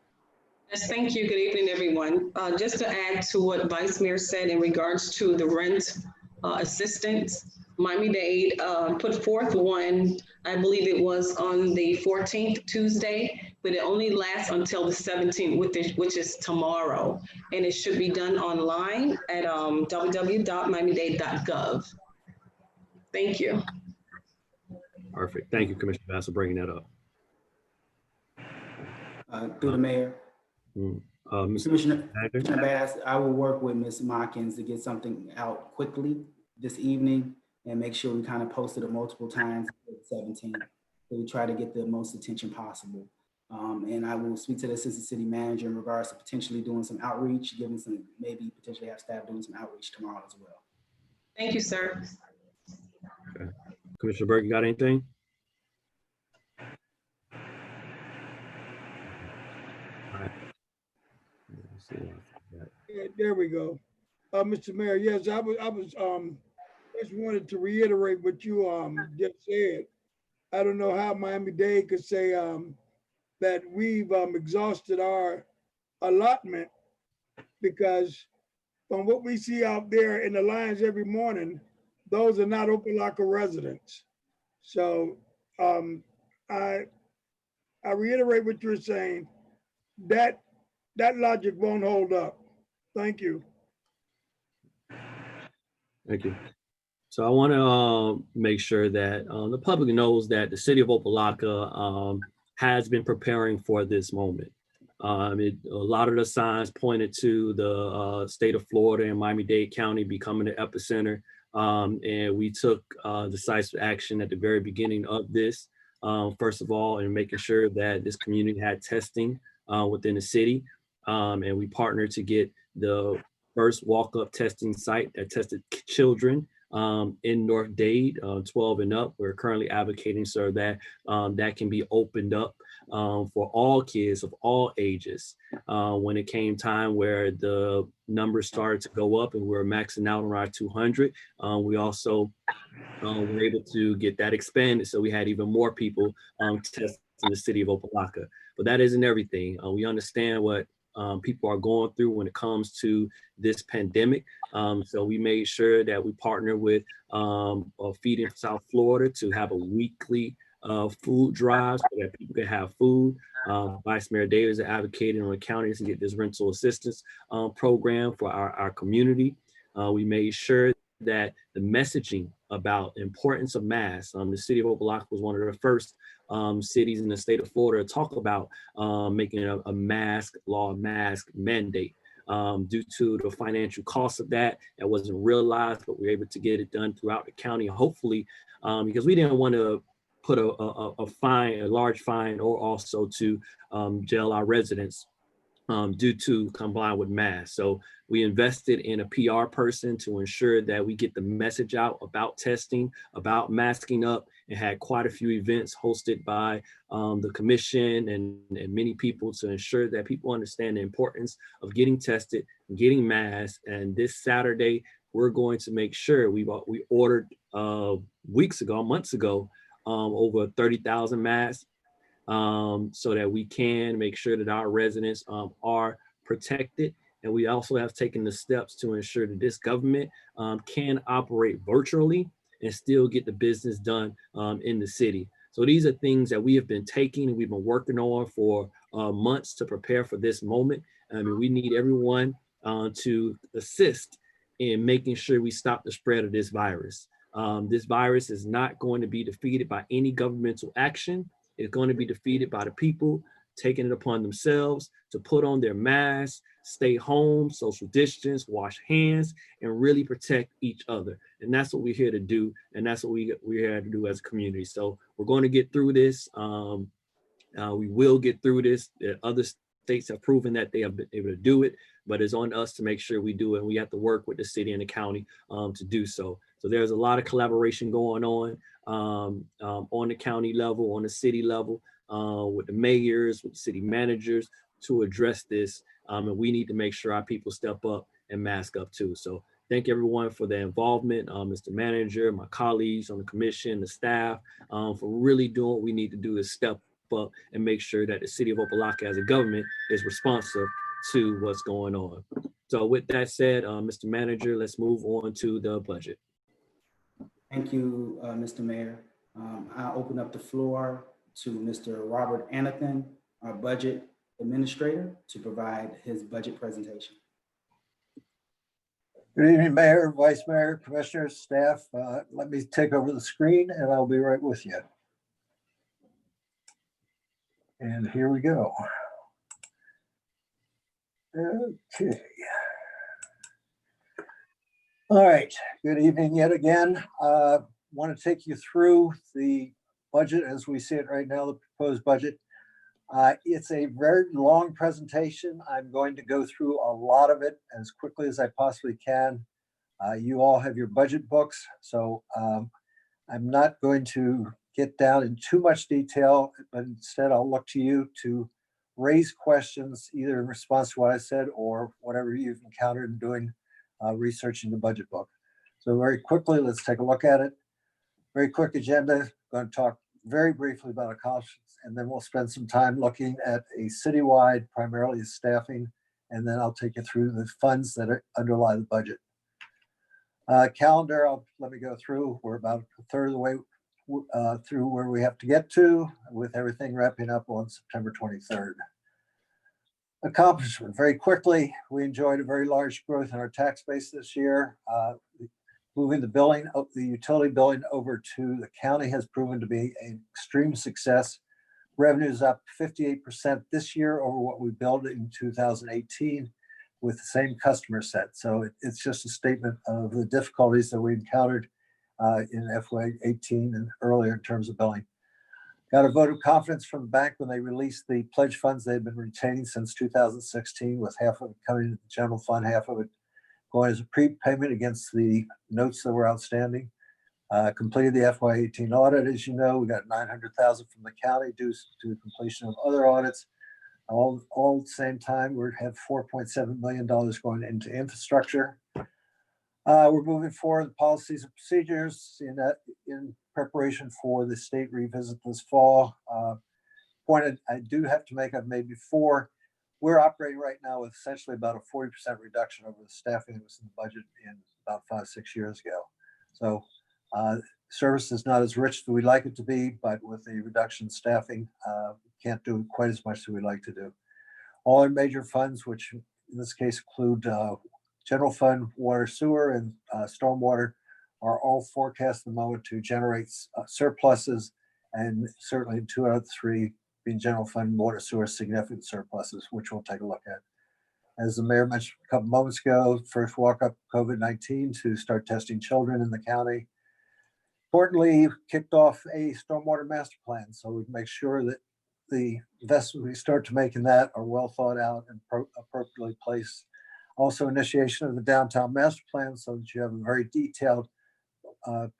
Yes, thank you. Good evening, everyone. Just to add to what Vice Mayor said in regards to the rent assistance, Miami-Dade put forth one, I believe it was on the 14th Tuesday, but it only lasts until the 17th, which is tomorrow. And it should be done online at www.miamidade.gov. Thank you. Perfect. Thank you, Commissioner Bass, for bringing that up. Through the mayor. Commissioner Bass, I will work with Ms. Mockins to get something out quickly this evening and make sure we kind of posted it multiple times at 17. So we try to get the most attention possible. And I will speak to the assistant city manager in regards to potentially doing some outreach, giving some, maybe potentially have staff doing some outreach tomorrow as well. Thank you, sir. Okay. Commissioner Burke, you got anything? All right. Yeah, there we go. Mr. Mayor, yes, I was just wanted to reiterate what you just said. I don't know how Miami-Dade could say that we've exhausted our allotment, because from what we see out there in the lines every morning, those are not Opa-locka residents. So I reiterate what you're saying, that logic won't hold up. Thank you. Thank you. So I want to make sure that the public knows that the city of Opa-locka has been preparing for this moment. A lot of the signs pointed to the state of Florida and Miami-Dade County becoming the epicenter. And we took decisive action at the very beginning of this. First of all, in making sure that this community had testing within the city. And we partnered to get the first walk-up testing site that tested children in North Dade, 12 and up. We're currently advocating so that that can be opened up for all kids of all ages. When it came time where the numbers started to go up and we were maxing out on our 200, we also were able to get that expanded. So we had even more people test in the city of Opa-locka. But that isn't everything. We understand what people are going through when it comes to this pandemic. So we made sure that we partner with Feeding South Florida to have a weekly food drive so that people can have food. Vice Mayor Davis is advocating on the counties to get this rental assistance program for our community. We made sure that the messaging about the importance of masks, the city of Opa-locka was one of the first cities in the state of Florida to talk about making a mask law, mask mandate. Due to the financial cost of that wasn't realized, but we were able to get it done throughout the county, hopefully, because we didn't want to put a large fine, or also to jail our residents due to complying with masks. So we invested in a PR person to ensure that we get the message out about testing, about masking up, and had quite a few events hosted by the commission and many people to ensure that people understand the importance of getting tested, getting masked. And this Saturday, we're going to make sure we ordered months ago, over 30,000 masks, so that we can make sure that our residents are protected. And we also have taken the steps to ensure that this government can operate virtually and still get the business done in the city. So these are things that we have been taking and we've been working on for months to prepare for this moment. I mean, we need everyone to assist in making sure we stop the spread of this virus. This virus is not going to be defeated by any governmental action. It's going to be defeated by the people taking it upon themselves to put on their masks, stay home, social distance, wash hands, and really protect each other. And that's what we're here to do. And that's what we're here to do as a community. So we're going to get through this. We will get through this. Other states have proven that they have been able to do it, but it's on us to make sure we do it. And we have to work with the city and the county to do so. So there's a lot of collaboration going on the county level, on the city level, with the mayors, with the city managers to address this. And we need to make sure our people step up and mask up too. So thank everyone for their involvement, Mr. Manager, my colleagues on the commission, the staff, for really doing what we need to do to step up and make sure that the city of Opa-locka as a government is responsive to what's going on. So with that said, Mr. Manager, let's move on to the budget. Thank you, Mr. Mayor. I'll open up the floor to Mr. Robert Anathan, our budget administrator, to provide his budget presentation. Good evening, Mayor, Vice Mayor, Commissioners, staff. Let me take over the screen and I'll be right with you. And here we go. Okay. All right, good evening yet again. Want to take you through the budget as we see it right now, the proposed budget. It's a very long presentation. I'm going to go through a lot of it as quickly as I possibly can. You all have your budget books, so I'm not going to get down in too much detail, but instead I'll look to you to raise questions either in response to what I said or whatever you've encountered in doing researching the budget book. So very quickly, let's take a look at it. Very quick agenda. Going to talk very briefly about accomplishments, and then we'll spend some time looking at a citywide, primarily staffing, and then I'll take you through the funds that underlie the budget. Calendar, let me go through. We're about a third of the way through where we have to get to, with everything wrapping up on September 23rd. Accomplishment, very quickly, we enjoyed a very large growth in our tax base this year. Moving the utility billing over to the county has proven to be an extreme success. Revenue is up 58% this year over what we billed in 2018 with the same customer set. So it's just a statement of the difficulties that we encountered in FY18 and earlier in terms of billing. Got a vote of confidence from the bank when they released the pledge funds they've been retaining since 2016, with half of it coming into the general fund, half of it going as a prepayment against the notes that were outstanding. Completed the FY18 audit. As you know, we got $900,000 from the county due to the completion of other audits. All at the same time, we have $4.7 million going into infrastructure. We're moving forward the policies and procedures in preparation for the state revisit this fall. Point I do have to make, I've made before, we're operating right now with essentially about a 40% reduction over the staffing that was in the budget in about 5-6 years ago. So service is not as rich as we'd like it to be, but with the reduction in staffing, can't do quite as much as we'd like to do. All our major funds, which in this case include general fund, water, sewer, and stormwater, are all forecast at the moment to generate surpluses, and certainly 2 out of 3 being general fund, water, sewer, significant surpluses, which we'll take a look at. As the mayor mentioned a couple moments ago, first walk up COVID-19 to start testing children in the county. Importantly, kicked off a stormwater master plan, so we can make sure that the investments we start to make in that are well thought out and appropriately placed. Also, initiation of the downtown master plan so that you have a very detailed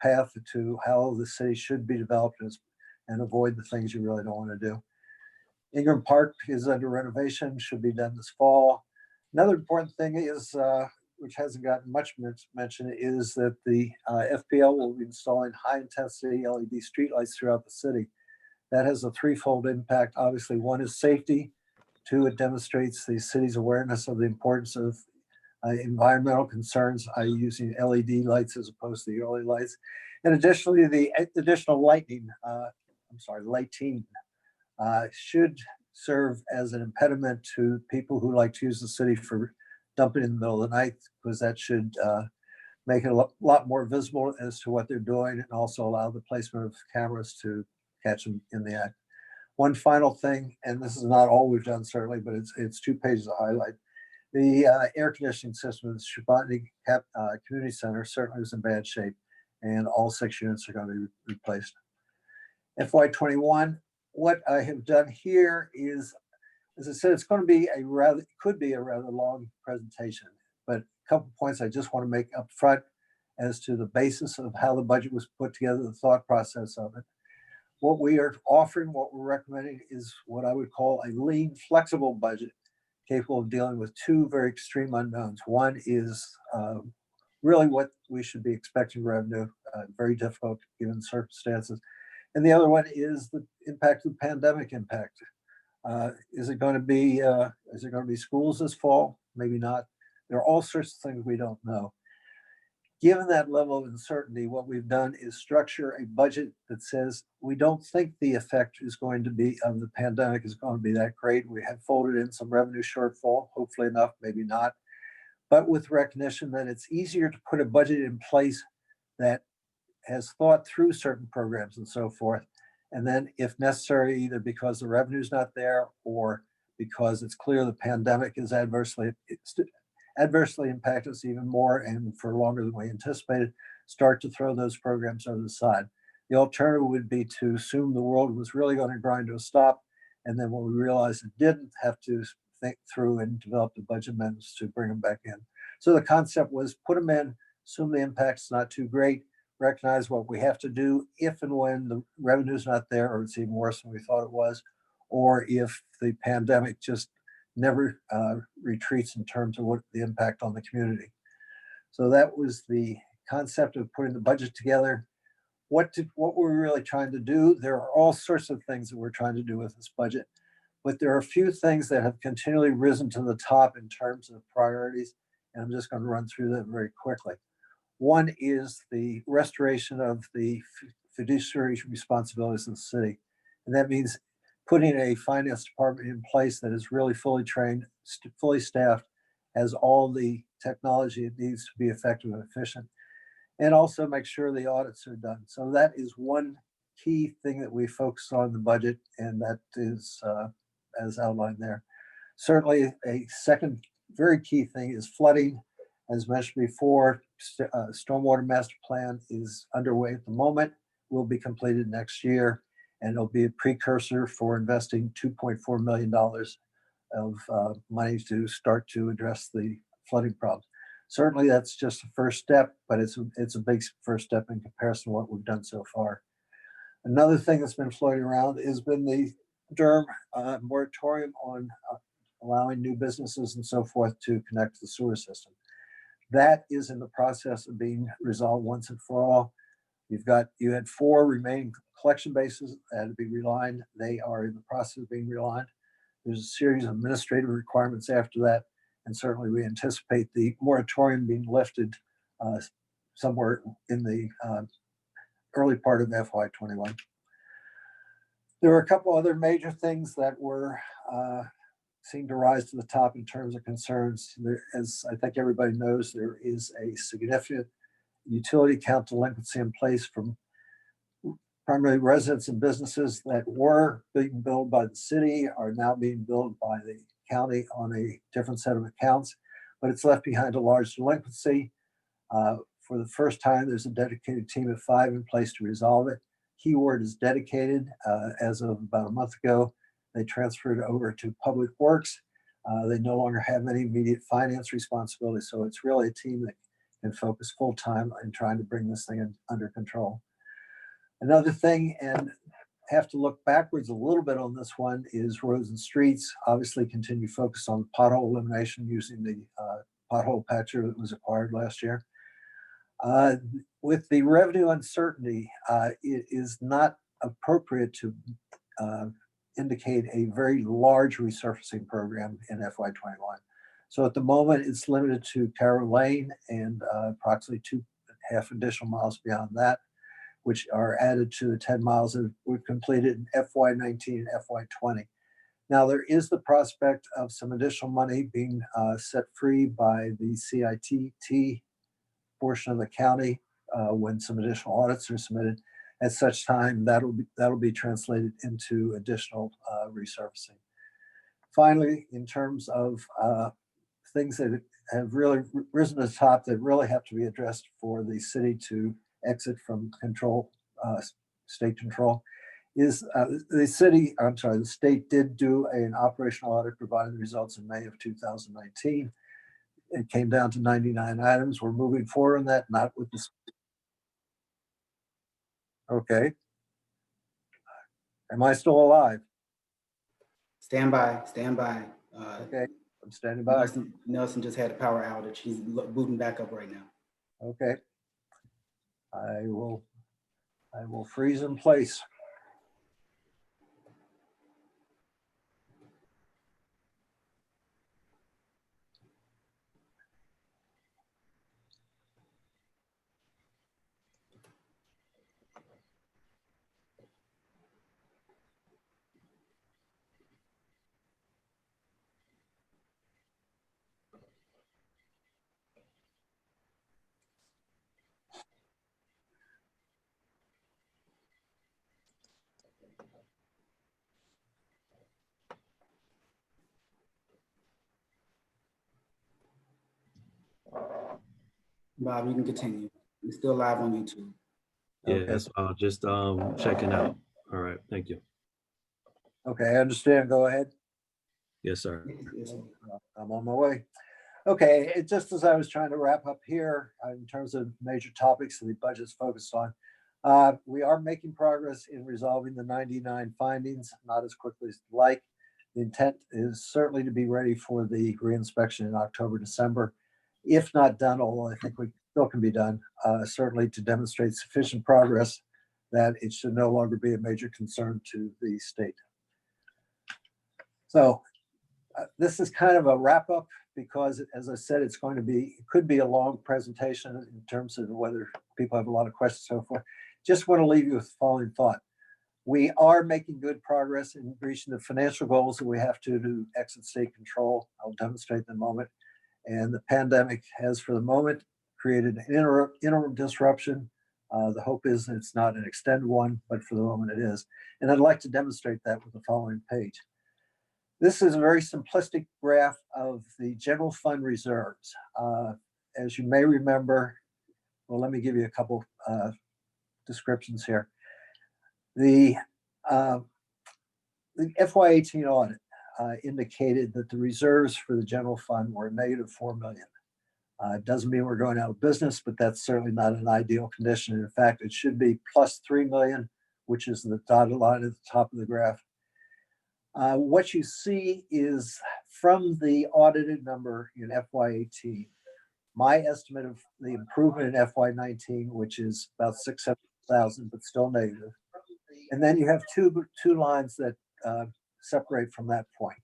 path to how the city should be developed and avoid the things you really don't want to do. Ingram Park is under renovation, should be done this fall. Another important thing is, which hasn't gotten much mention, is that the FPL will be installing high-intensity LED streetlights throughout the city. That has a threefold impact. Obviously, one is safety. Two, it demonstrates the city's awareness of the importance of environmental concerns, using LED lights as opposed to the early lights. And additionally, the additional lighting should serve as an impediment to people who like to use the city for dumping in the middle of the night, because that should make it a lot more visible as to what they're doing, and also allow the placement of cameras to catch them in the act. One final thing, and this is not all we've done certainly, but it's 2 pages of highlight. The air conditioning system at the Shabbatnik Community Center certainly was in bad shape, and all 6 units are going to be replaced. FY21, what I have done here is, as I said, it's going to be could be a rather long presentation, but a couple points I just want to make up front as to the basis of how the budget was put together, the thought process of it. What we are offering, what we're recommending, is what I would call a lean, flexible budget capable of dealing with 2 very extreme unknowns. One is really what we should be expecting revenue, very difficult given circumstances. And the other one is the impact of the pandemic impact. Is it going to be schools this fall? Maybe not. There are all sorts of things we don't know. Given that level of uncertainty, what we've done is structure a budget that says we don't think the effect is going to be of the pandemic is going to be that great. We have folded in some revenue shortfall, hopefully enough, maybe not, but with recognition that it's easier to put a budget in place that has thought through certain programs and so forth. And then if necessary, either because the revenue's not there or because it's clear the pandemic is adversely impact us even more and for longer than we anticipated, start to throw those programs over the side. The alternative would be to assume the world was really going to grind to a stop, and then when we realized it didn't, have to think through and develop the budget amendments to bring them back in. So the concept was put them in, assume the impact's not too great, recognize what we have to do if and when the revenue's not there, or it's even worse than we thought it was, or if the pandemic just never retreats in terms of what the impact on the community. So that was the concept of putting the budget together. What we're really trying to do, there are all sorts of things that we're trying to do with this budget, but there are a few things that have continually risen to the top in terms of priorities, and I'm just going to run through them very quickly. One is the restoration of the fiduciary responsibilities of the city, and that means putting a finance department in place that is really fully trained, fully staffed, has all the technology it needs to be effective and efficient, and also make sure the audits are done. So that is one key thing that we focus on in the budget, and that is as outlined there. Certainly a second very key thing is flooding. As mentioned before, stormwater master plan is underway at the moment, will be completed next year, and it'll be a precursor for investing $2.4 million of money to start to address the flooding problems. Certainly that's just the first step, but it's a big first step in comparison to what we've done so far. Another thing that's been floating around has been the Durham moratorium on allowing new businesses and so forth to connect to the sewer system. That is in the process of being resolved once and for all. You had 4 remaining collection bases that had to be relined. They are in the process of being relined. There's a series of administrative requirements after that, and certainly we anticipate the moratorium being lifted somewhere in the early part of FY21. There are a couple other major things that were seem to rise to the top in terms of concerns. As I think everybody knows, there is a significant utility account delinquency in place from primarily residents and businesses that were being billed by the city are now being billed by the county on a different set of accounts, but it's left behind a large delinquency. For the first time, there's a dedicated team of 5 in place to resolve it. Keyword is dedicated as of about a month ago, They transferred over to Public Works. They no longer have any immediate finance responsibility. So it's really a team that can focus full time in trying to bring this thing under control. Another thing, and have to look backwards a little bit on this one, is roads and streets. Obviously continue focus on pothole elimination using the pothole patcher that was acquired last year. With the revenue uncertainty, it is not appropriate to indicate a very large resurfacing program in FY21. So at the moment, it's limited to Carroll Lane and approximately 2.5 additional miles beyond that, which are added to the 10 miles that we've completed in FY19 and FY20. Now, there is the prospect of some additional money being set free by the CIT portion of the county when some additional audits are submitted. At such time, that'll be translated into additional resurfacing. Finally, in terms of things that have really risen to the top that really have to be addressed for the city to exit from control, state control, is the state did do an operational audit, provided the results in May of 2019. It came down to 99 items. We're moving forward on that, not with this. Okay. Am I still alive? Stand by, stand by. Okay, I'm standing by. Nelson just had a power outage. He's booting back up right now. Okay. I will freeze in place. Bob, you can continue. We're still live on YouTube. Yeah, Okay. that's just checking out. All right, thank you. Okay, I understand. Go ahead. Yes, sir. I'm on my way. Okay, just as I was trying to wrap up here in terms of major topics that the budget's focused on, we are making progress in resolving the 99 findings, not as quickly as we'd like. The intent is certainly to be ready for the reinspection in October, December. If not done, although I think we still can be done, certainly to demonstrate sufficient progress that it should no longer be a major concern to the state. So this is kind of a wrap up because, as I said, it could be a long presentation in terms of whether people have a lot of questions and so forth. Just want to leave you with the following thought. We are making good progress in reaching the financial goals that we have to exit state control. I'll demonstrate in a moment. And the pandemic has, for the moment, created an interim disruption. The hope is that it's not an extended one, but for the moment it is. And I'd like to demonstrate that with the following page. This is a very simplistic graph of the general fund reserves. As you may remember, well, let me give you a couple descriptions here. The FY18 audit indicated that the reserves for the general fund were -$4 million. It doesn't mean we're going out of business, but that's certainly not an ideal condition. In fact, it should be +$3 million, which is the dotted line at the top of the graph. What you see is from the audited number in FY18, my estimate of the improvement in FY19, which is about 600,000, but still negative. And then you have two lines that separate from that point.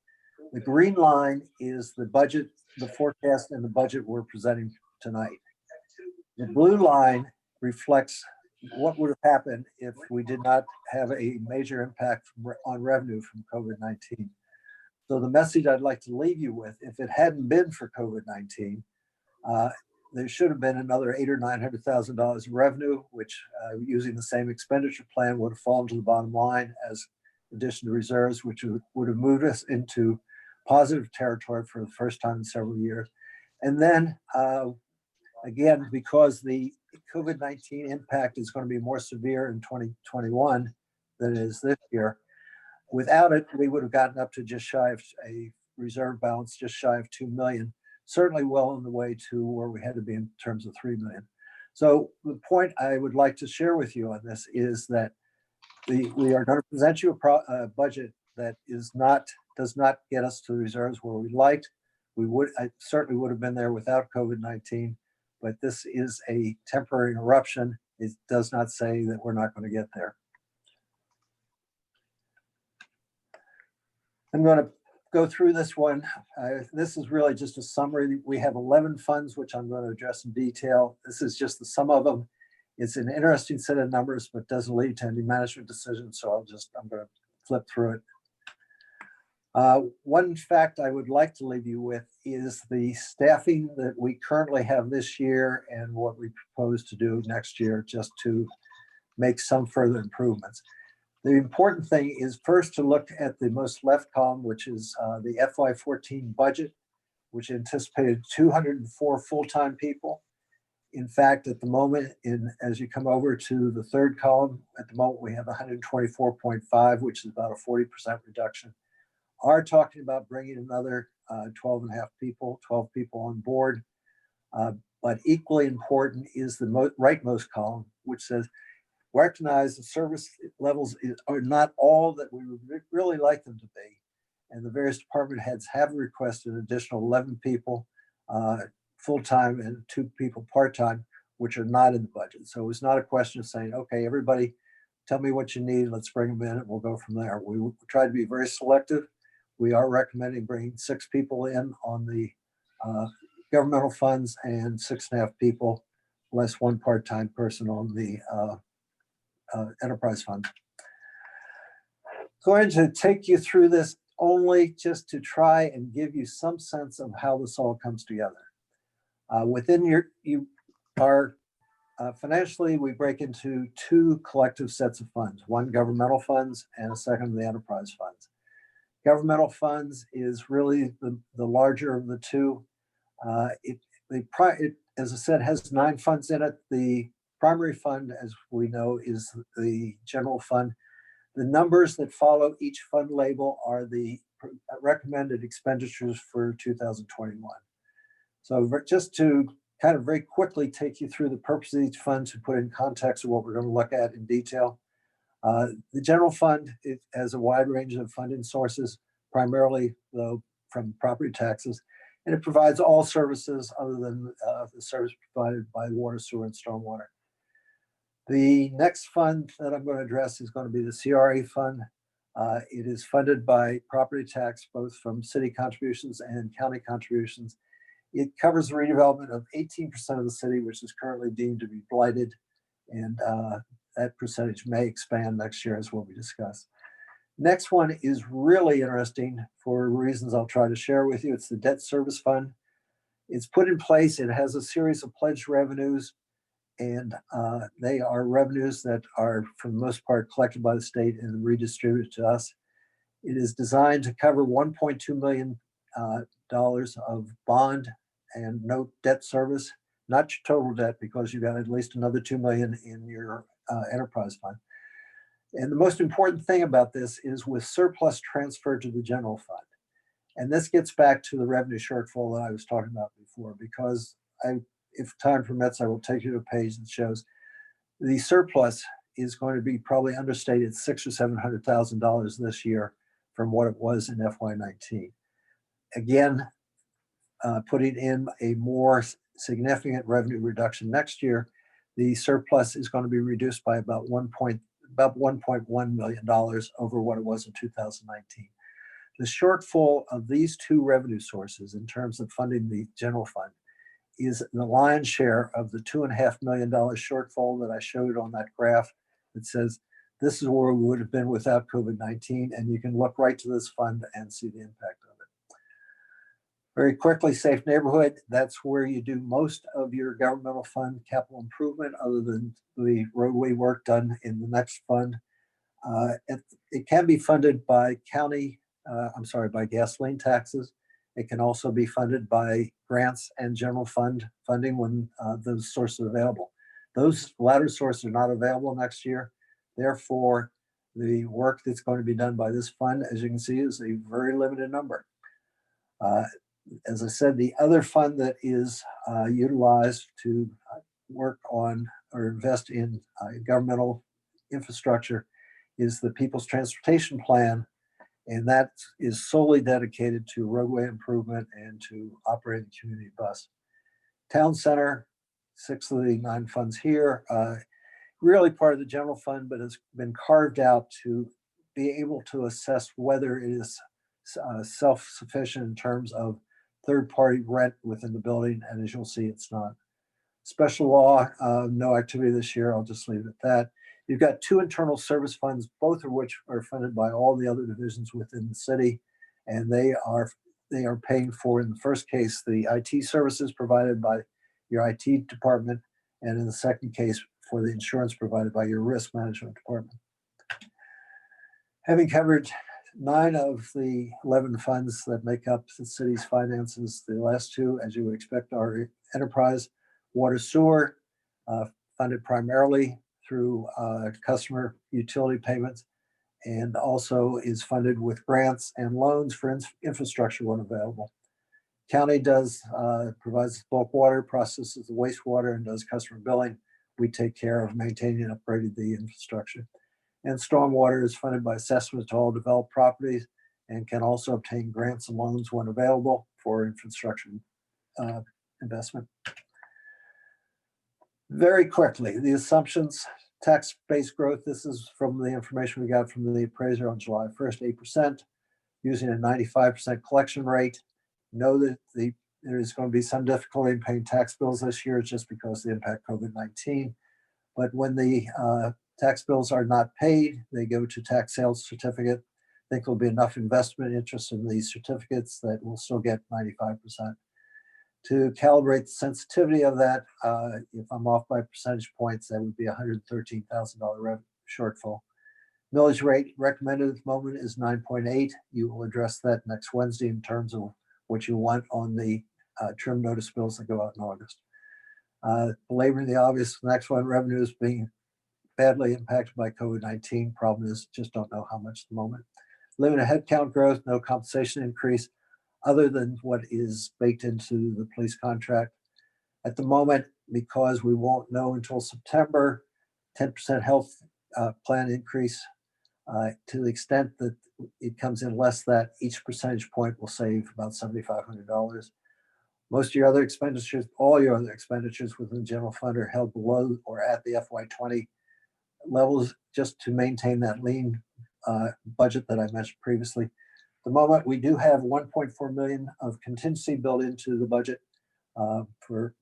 The green line is the budget, the forecast and the budget we're presenting tonight. The blue line reflects what would have happened if we did not have a major impact on revenue from COVID-19. So the message I'd like to leave you with, if it hadn't been for COVID-19, there should have been another $800,000 or $900,000 in revenue, which using the same expenditure plan would have fallen to the bottom line as addition to reserves, which would have moved us into positive territory for the first time in several years. And then again, because the COVID-19 impact is going to be more severe in 2021 than it is this year, Without it, we would have gotten up to just shy of a reserve balance, just shy of 2 million, certainly well on the way to where we had to be in terms of 3 million. So the point I would like to share with you on this is that we are going to present you a budget that does not get us to the reserves where we liked. I certainly would have been there without COVID-19, but this is a temporary interruption. It does not say that we're not going to get there. I'm going to go through this one. This is really just a summary. We have 11 funds, which I'm going to address in detail. This is just the sum of them. It's an interesting set of numbers, but doesn't lead to any management decisions. So I'm going to flip through it. One fact I would like to leave you with is the staffing that we currently have this year and what we propose to do next year, just to make some further improvements. The important thing is first to look at the most left column, which is the FY14 budget, which anticipated 204 full-time people. In fact, at the moment, as you come over to the third column, at the moment we have 124.5, which is about a 40% reduction. Are talking about bringing another 12 people on board. But equally important is the rightmost column, which says, recognize the service levels are not all that we would really like them to be. And the various department heads have requested an additional 11 people full-time and 2 people part-time, which are not in the budget. So it's not a question of saying, okay, everybody tell me what you need, let's bring them in and we'll go from there. We try to be very selective. We are recommending bringing 6 people in on the governmental funds and 6.5 people, less 1 part-time person on the enterprise fund. Going to take you through this only just to try and give you some sense of how this all comes together. Within financially, we break into 2 collective sets of funds, one governmental funds and a second the enterprise funds. Governmental funds is really the larger of the 2. As I said, has 9 funds in it. The primary fund, as we know, is the general fund. The numbers that follow each fund label are the recommended expenditures for 2021. So just to kind of very quickly take you through the purpose of each fund to put in context of what we're going to look at in detail. The general fund, it has a wide range of funding sources, primarily though from property taxes, and it provides all services other than the service provided by water, sewer, and stormwater. The next fund that I'm going to address is going to be the CRA fund. It is funded by property tax, both from city contributions and county contributions. It covers the redevelopment of 18% of the city, which is currently deemed to be blighted. And that percentage may expand next year, as will be discussed. Next one is really interesting for reasons I'll try to share with you. It's the debt service fund. It's put in place. It has a series of pledged revenues, and they are revenues that are, for the most part, collected by the state and redistributed to us. It is designed to cover $1.2 million of bond and note debt service, not your total debt, because you've got at least another $2 million in your enterprise fund. And the most important thing about this is with surplus transferred to the general fund. And this gets back to the revenue shortfall that I was talking about before, because if time permits, I will take you to a page that shows the surplus is going to be probably understated $600,000 or $700,000 this year from what it was in FY19. Again, putting in a more significant revenue reduction next year, the surplus is going to be reduced by about $1.1 million over what it was in 2019. The shortfall of these 2 revenue sources in terms of funding the general fund is the lion's share of the $2.5 million shortfall that I showed on that graph that says this is where we would have been without COVID-19, and you can look right to this fund and see the impact of it. Very quickly, safe neighborhood, that's where you do most of your governmental fund capital improvement, other than the roadway work done in the next fund. It can be funded by by gasoline taxes. It can also be funded by grants and general fund funding when those sources are available. Those latter sources are not available next year. Therefore, The work that's going to be done by this fund, as you can see, is a very limited number. As I said, the other fund that is utilized to work on or invest in governmental infrastructure is the People's Transportation Plan, and that is solely dedicated to roadway improvement and to operating community bus. Town Center, 6 of the 9 funds here, really part of the general fund, but has been carved out to be able to assess whether it is self-sufficient in terms of third-party rent within the building, and as you'll see, it's not. Special law, no activity this year, I'll just leave it at that. You've got 2 internal service funds, both of which are funded by all the other divisions within the city, and they are paying for, in the first case, the IT services provided by your IT department, and in the second case, for the insurance provided by your risk management department. Having covered 9 of the 11 funds that make up the city's finances, the last 2, as you would expect, are enterprise, water, sewer, funded primarily through customer utility payments, and also is funded with grants and loans for infrastructure when available. County provides bulk water, processes the wastewater, and does customer billing. We take care of maintaining and upgrading the infrastructure. And stormwater is funded by assessments to all developed properties and can also obtain grants and loans when available for infrastructure investment. Very quickly, the assumptions, tax-based growth. This is from the information we got from the appraiser on July 1st, 8%, using a 95% collection rate. Know that there is going to be some difficulty in paying tax bills this year just because of the impact of COVID-19. But when the tax bills are not paid, they go to tax sales certificate. I think there'll be enough investment interest in these certificates that we'll still get 95%. To calibrate the sensitivity of that, if I'm off by percentage points, that would be $113,000 shortfall. Millage rate recommended at the moment is 9.8. You will address that next Wednesday in terms of what you want on the trim notice bills that go out in August. Belaboring the obvious, the next one, revenues being badly impacted by COVID-19. Problem is, just don't know how much at the moment. Limited headcount growth, no compensation increase, other than what is baked into the police contract. At the moment, because we won't know until September, 10% health plan increase. To the extent that it comes in less, that each percentage point will save about $7,500. Most of your other expenditures, all your other expenditures within the general fund are held below or at the FY20 levels just to maintain that lean budget that I mentioned previously. At the moment, we do have 1.4 million of contingency built into the budget for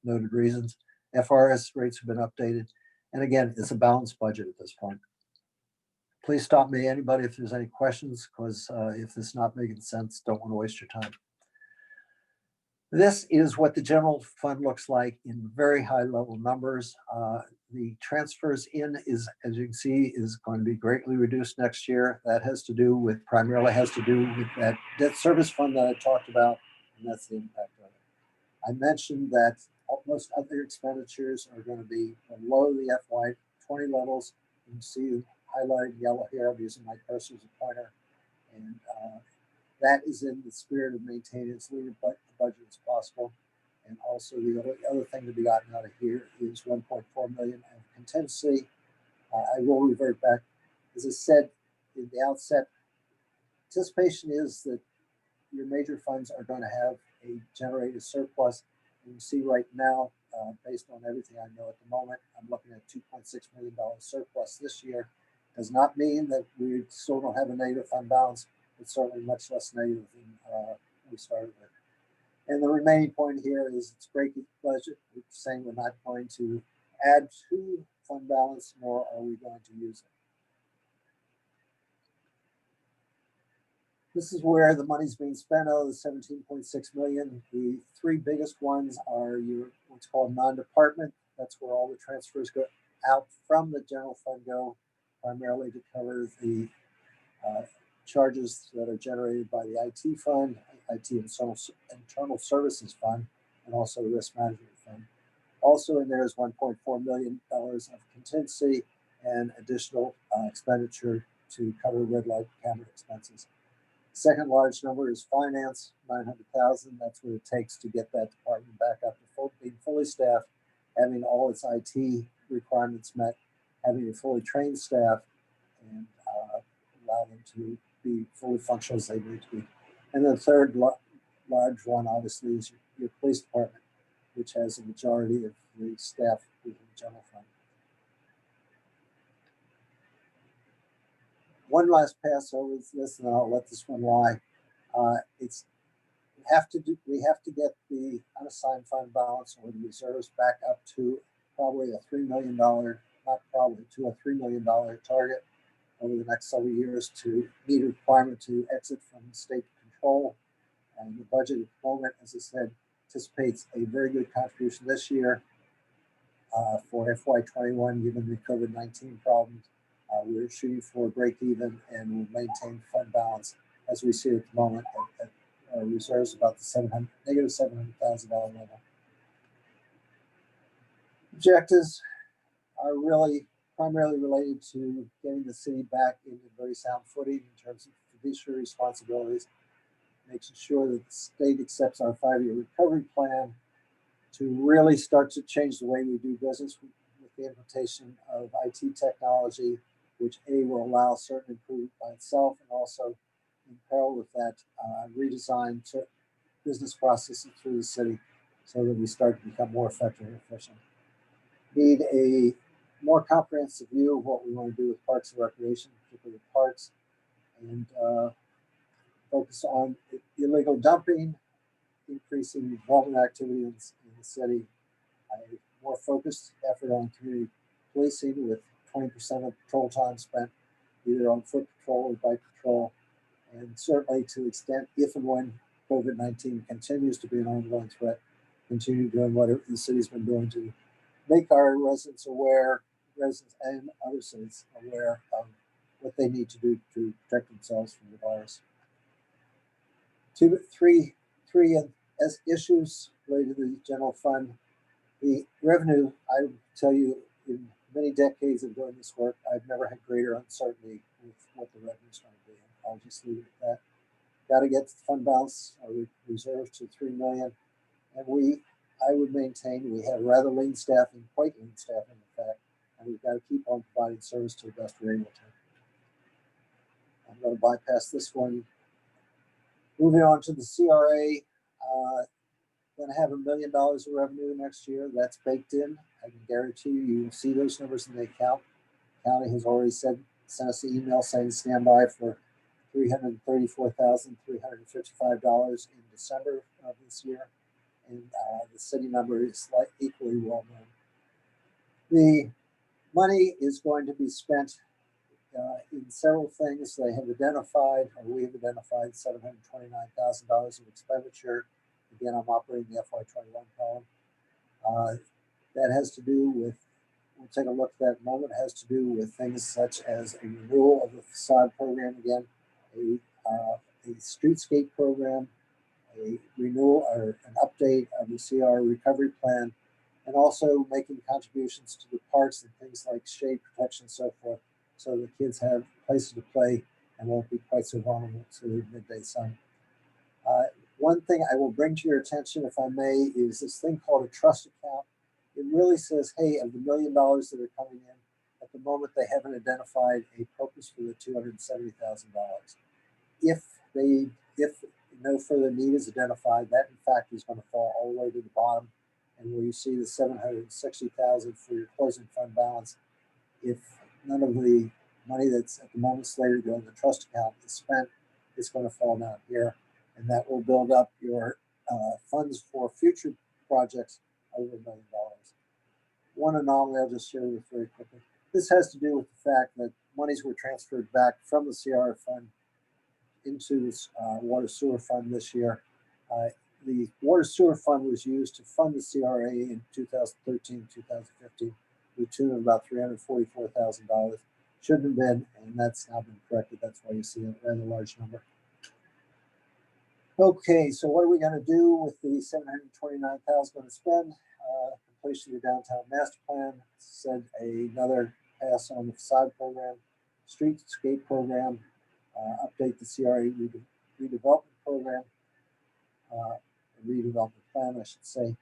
noted reasons. FRS rates have been updated. And again, it's a balanced budget at this point. Please stop me, anybody, if there's any questions, because if it's not making sense, don't want to waste your time. This is what the general fund looks like in very high level numbers. The transfers in is, as you can see, is going to be greatly reduced next year. That has to do with, primarily has to do with that debt service fund that I talked about, and that's the impact of it. I mentioned that most other expenditures are going to be below the FY20 levels. You can see highlighted yellow here. I'm using my cursor as a pointer, and that is in the spirit of maintaining as lean a budget as possible. And also the other thing to be gotten out of here is 1.4 million of contingency. I will revert back. As I said in the outset, anticipation is that your major funds are going to have a generated surplus. You can see right now, based on everything I know at the moment, I'm looking at $2.6 million surplus this year. Does not mean that we still don't have a negative fund balance. It's certainly much less negative than we started with. And the remaining point here is it's breaking budget. We're saying we're not going to add to fund balance, nor are we going to use it. This is where the money's being spent out of the 17.6 million. The 3 biggest ones are your what's called non-department. That's where all the transfers go out from the general fund go, primarily to cover the charges that are generated by the IT fund, IT internal services fund, and also the risk management fund. Also in there is $1.4 million of contingency, and additional expenditure to cover red light camera expenses. Second large number is finance, 900,000. That's what it takes to get that department back up to being fully staffed, having all its IT requirements met, having a fully trained staff, and allow them to be fully functional as they need to be. And the third large one, obviously, is your police department, which has a majority of the staff within the general fund. One last pass over this, and I'll let this one lie. We have to get the unassigned fund balance or the reserves back up to probably a $3 million, not probably, to a $3 million target over the next several years to meet a requirement to exit from state control. And the budget at the moment, as I said, anticipates a very good contribution this year for FY21, given the COVID-19 problems. We're shooting for a break even and we'll maintain fund balance as we see it at the moment at reserves about the negative $700,000 level. Objectives are really primarily related to getting the city back into very sound footing in terms of fiduciary responsibilities, making sure that the state accepts our 5-year recovery plan to really start to change the way we do business with the implementation of IT technology, which will allow certain improvement by itself, and also in parallel with that, redesign business processes through the city so that we start to become more effective and efficient. Need a more comprehensive view of what we want to do with parks and recreation, particularly parks, and focus on illegal dumping, increasing involvement activity in the city, a more focused effort on community policing with 20% of patrol time spent either on foot patrol or bike patrol, and certainly to the extent if and when COVID-19 continues to be an ongoing threat, continue doing what the city's been doing to make our residents and other cities aware of what they need to do to protect themselves from the virus. Three as issues related to the general fund. The revenue, I will tell you, in many decades of doing this work, I've never had greater uncertainty with what the revenue is going to be. I'll just leave it at that. Got to get the fund balance, our reserves to $3 million. And I would maintain we have rather lean staffing, quite lean staffing in fact, and we've got to keep on providing service to the best we're able to. I'm going to bypass this one. Moving on to the CRA, going to have $1 million of revenue next year. That's baked in. I can guarantee you will see those numbers in the account. The county has already sent us an email saying stand by for $334,355 in December of this year. And the city number is equally well known. The money is going to be spent in several things. They have identified, or we have identified, $729,000 of expenditure. Again, I'm operating the FY21 column. That has to do with, we'll take a look at that in a moment, has to do with things such as a renewal of the facade program again, a streetscape program, a renewal or an update of the CR recovery plan, and also making contributions to the parks and things like shade protection and so forth, so the kids have places to play and won't be quite so vulnerable to the midday sun. One thing I will bring to your attention, if I may, is this thing called a trust account. It really says, hey, of the $1 million that are coming in, at the moment they haven't identified a purpose for the $270,000. If no further need is identified, that in fact is going to fall all the way to the bottom, and where you see the $760,000 for your closing fund balance, if none of the money that's at the moment slated to go in the trust account is spent, it's going to fall down here, and that will build up your funds for future projects over $1 million. One anomaly I'll just share with you very quickly. This has to do with the fact that monies were transferred back from the CR fund into this water sewer fund this year. The water sewer fund was used to fund the CRA in 2013, 2015, to the tune of about $344,000. Shouldn't have been, and that's now been corrected. That's why you see a rather large number. Okay, so what are we going to do with the $729,000 going to spend? Completion of the downtown master plan, said another pass on the facade program, streetscape program, update the CRA redevelopment program, redevelopment plan, I should say.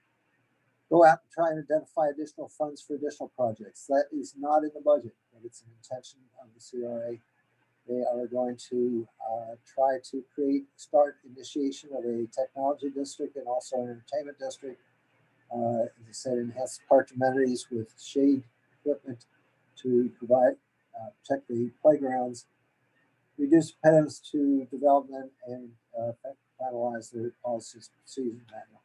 Go out and try and identify additional funds for additional projects. That is not in the budget, but it's an intention of the CRA. They are going to try to start initiation of a technology district and also an entertainment district. As I said, enhance park amenities with shade equipment to provide, protect the playgrounds, reduce impediments to development, and finalize their policies and procedures manual.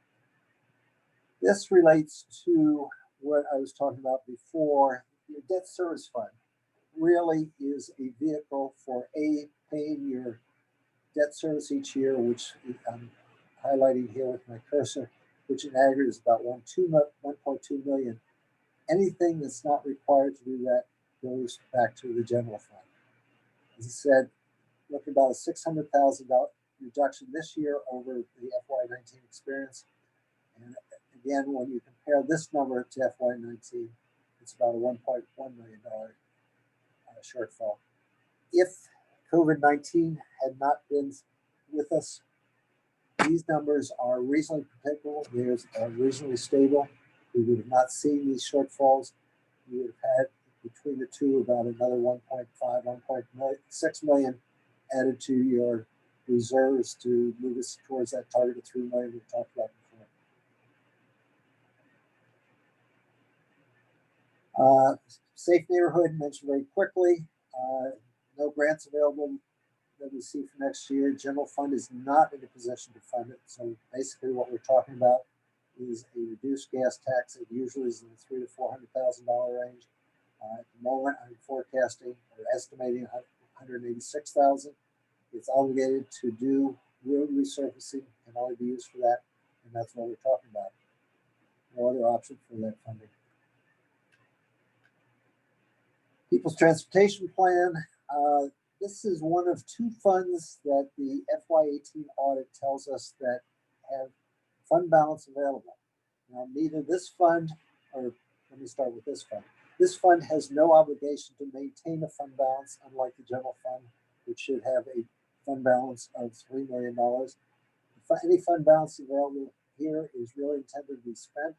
This relates to what I was talking about before. Your debt service fund really is a vehicle for paying your debt service each year, which I'm highlighting here with my cursor, which in aggregate is about 1.2 million. Anything that's not required to do that goes back to the general fund. As I said, look about a $600,000 reduction this year over the FY19 experience. And again, when you compare this number to FY19, it's about a $1.1 million shortfall. If COVID-19 had not been with us, these numbers are reasonably predictable. They're reasonably stable. We would have not seen these shortfalls. We would have had between the two about another 1.5, 1.6 million added to your reserves to move us towards that target of 3 million we talked about before. Safe neighborhood, mentioned very quickly. No grants available that we see for next year. General fund is not in a position to fund it. So basically what we're talking about is a reduced gas tax that usually is in the $300,000 to $400,000 range. At the moment, I'm forecasting or estimating 186,000. It's obligated to do road resurfacing and only be used for that. And that's what we're talking about. No other option for that funding. People's Transportation Plan. This is one of two funds that the FY18 audit tells us that have fund balance available. Now, neither this fund, or let me start with this fund. This fund has no obligation to maintain a fund balance, unlike the general fund, which should have a fund balance of $3 million. Any fund balance available here is really intended to be spent.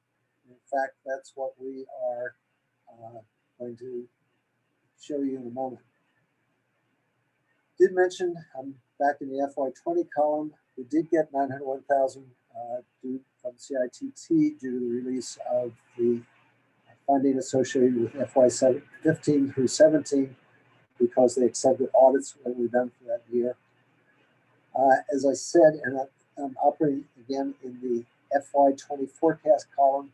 In fact, that's what we are going to show you in a moment. Did mention, back in the FY20 column, we did get 901,000 due from CITT due to the release of the funding associated with FY15 through 17 because they accepted audits that were done for that year. As I said, and I'm operating again in the FY20 forecast column,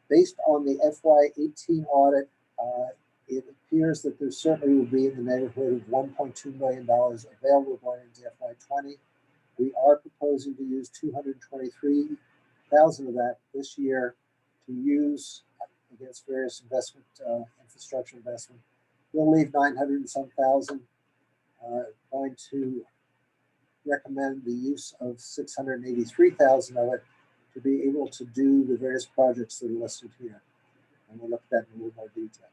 based on the FY18 audit, it appears that there certainly will be in the neighborhood of $1.2 million available going into FY20. We are proposing to use 223,000 of that this year to use against various investment, infrastructure investment. We'll leave 900 and some thousand. Going to recommend the use of 683,000 of it to be able to do the various projects that are listed here. And we'll look at that in a little more detail.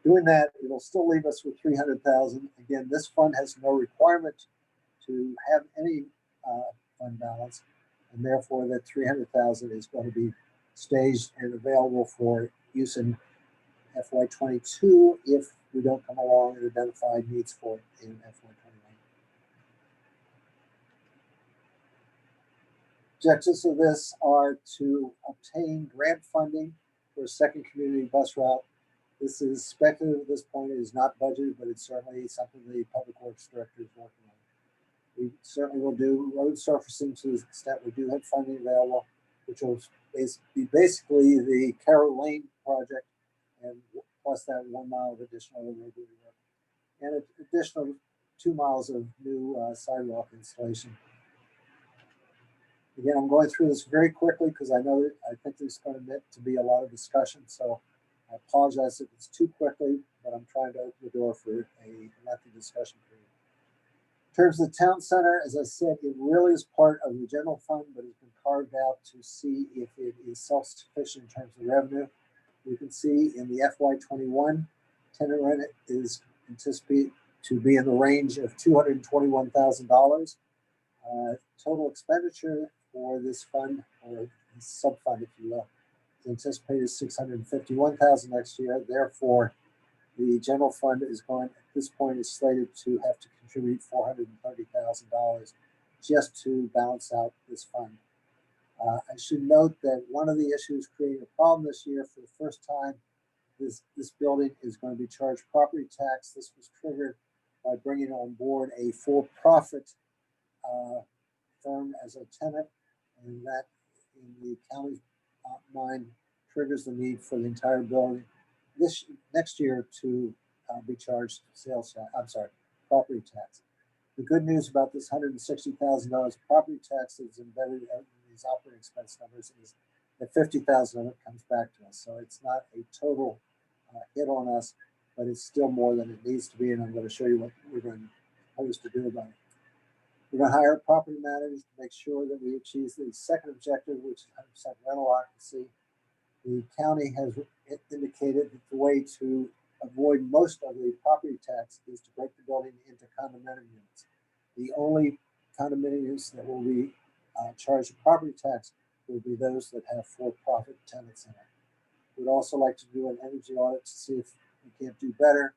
Doing that, it'll still leave us with 300,000. Again, this fund has no requirement to have any fund balance, and therefore that 300,000 is going to be staged and available for use in FY22 if we don't come along and identify needs for it in FY21. Objectives of this are to obtain grant funding for a second community bus route. This is speculative at this point. It is not budgeted, but it's certainly something the Public Works Director is working on. We certainly will do road surfacing to the extent we do have funding available, which will be basically the Carroll Lane project, and plus that 1 mile of additional road work, and an additional 2 miles of new sidewalk installation. Again, I'm going through this very quickly because I think there's going to be a lot of discussion. So I apologize if it's too quickly, but I'm trying to open the door for a lengthy discussion period. In terms of the town center, as I said, it really is part of the general fund, but it's been carved out to see if it is self-sufficient in terms of revenue. You can see in the FY21 Tenant rent is anticipated to be in the range of $221,000. Total expenditure for this fund, or this sub-fund, if you will, is anticipated $651,000 next year. Therefore, the general fund is going, at this point, is slated to have to contribute $430,000 just to balance out this fund. I should note that one of the issues creating a problem this year, for the first time, this building is going to be charged property tax. This was triggered by bringing on board a for-profit firm as a tenant, and that, in the county's mind, triggers the need for the entire building next year to be charged property tax. The good news about this $160,000 property tax that's embedded in these operating expense numbers is that $50,000 of it comes back to us. So it's not a total hit on us, but it's still more than it needs to be. And I'm going to show you what we're going to propose to do about it. We're going to hire a property manager to make sure that we achieve the second objective, which is 100% rental occupancy. The county has indicated that the way to avoid most of the property tax is to break the building into condominium units. The only condominium units that will be charged a property tax will be those that have for-profit tenants in it. We'd also like to do an energy audit to see if we can't do better,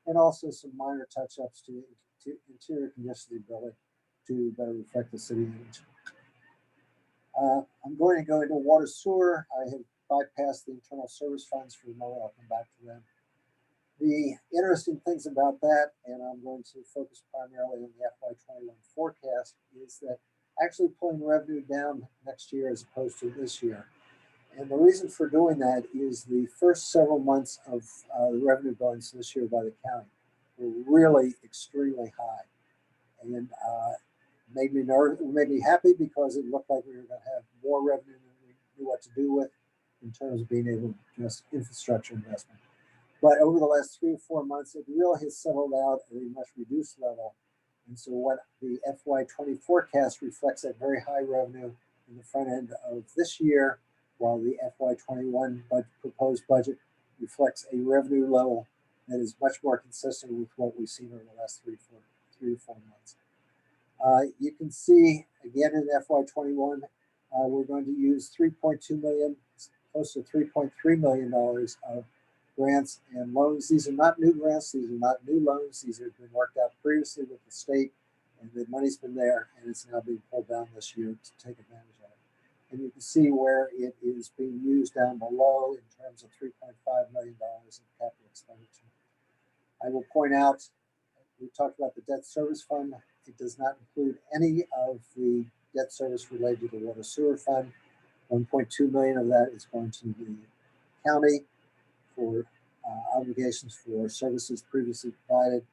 and also some minor touch-ups to interior condition of the building to better reflect the city image. I'm going to go into water sewer. I have bypassed the internal service funds for the moment. I'll come back to them. The interesting things about that, and I'm going to focus primarily on the FY21 forecast, is that actually pulling revenue down next year as opposed to this year. And the reason for doing that is the first several months of the revenue billings this year by the county were really extremely high. And made me happy because it looked like we were going to have more revenue than we knew what to do with in terms of being able to address infrastructure investment. But over the last 3 or 4 months, it really has settled out at a much reduced level. And so what the FY20 forecast reflects that very high revenue in the front end of this year, while the FY21 proposed budget reflects a revenue level that is much more consistent with what we've seen over the last 3 to 4 months. You can see, again, in FY21, we're going to use $3.2 million, close to $3.3 million of grants and loans. These are not new grants. These are not new loans. These have been worked out previously with the state, and the money's been there, and it's now being pulled down this year to take advantage of it. And you can see where it is being used down below in terms of $3.5 million in capital expenditure. I will point out, we talked about the debt service fund. It does not include any of the debt service related to the water sewer fund. 1.2 million of that is going to the county for obligations for services previously provided,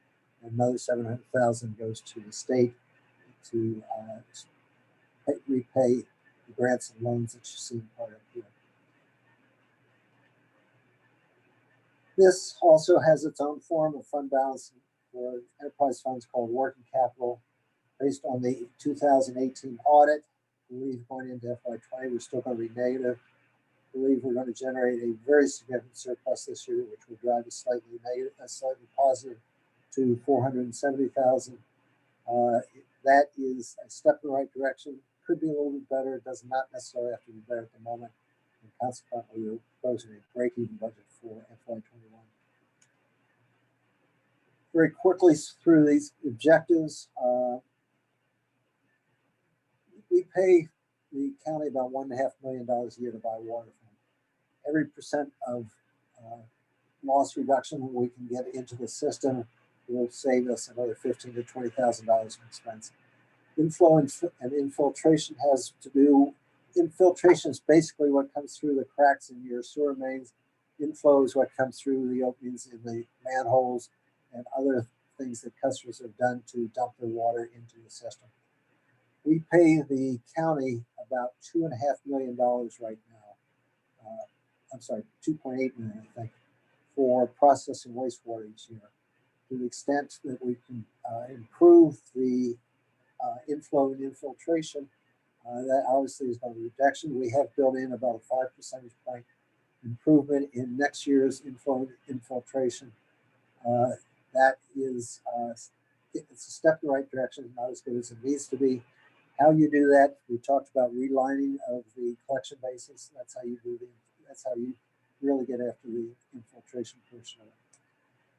and another 700,000 goes to the state to repay the grants and loans that you see part of here. This also has its own form of fund balance for enterprise funds called working capital. Based on the 2018 audit, I believe going into FY20, we're still going to be negative. I believe we're going to generate a very significant surplus this year, which will drive a slightly positive to 470,000. That is a step in the right direction. Could be a little bit better. It does not necessarily have to be better at the moment. And consequently, we're proposing a break-even budget for FY21. Very quickly through these objectives, we pay the county about $1.5 million a year to buy water from. Every percent of loss reduction we can get into the system will save us another $15,000 to $20,000 in expense. Inflow and infiltration has to do, infiltration is basically what comes through the cracks in your sewer mains. Inflow is what comes through the openings in the manholes and other things that customers have done to dump their water into the system. We pay the county about $2.5 million right now. I'm sorry, 2.8 million, I think, for processing wastewater each year. To the extent that we can improve the inflow and infiltration, that obviously is going to be a reduction. We have built in about a 5 percentage point improvement in next year's inflow and infiltration. That is, it's a step in the right direction, not as good as it needs to be. How you do that, we talked about relining of the collection bases. That's how you do that's how you really get after the infiltration portion of it.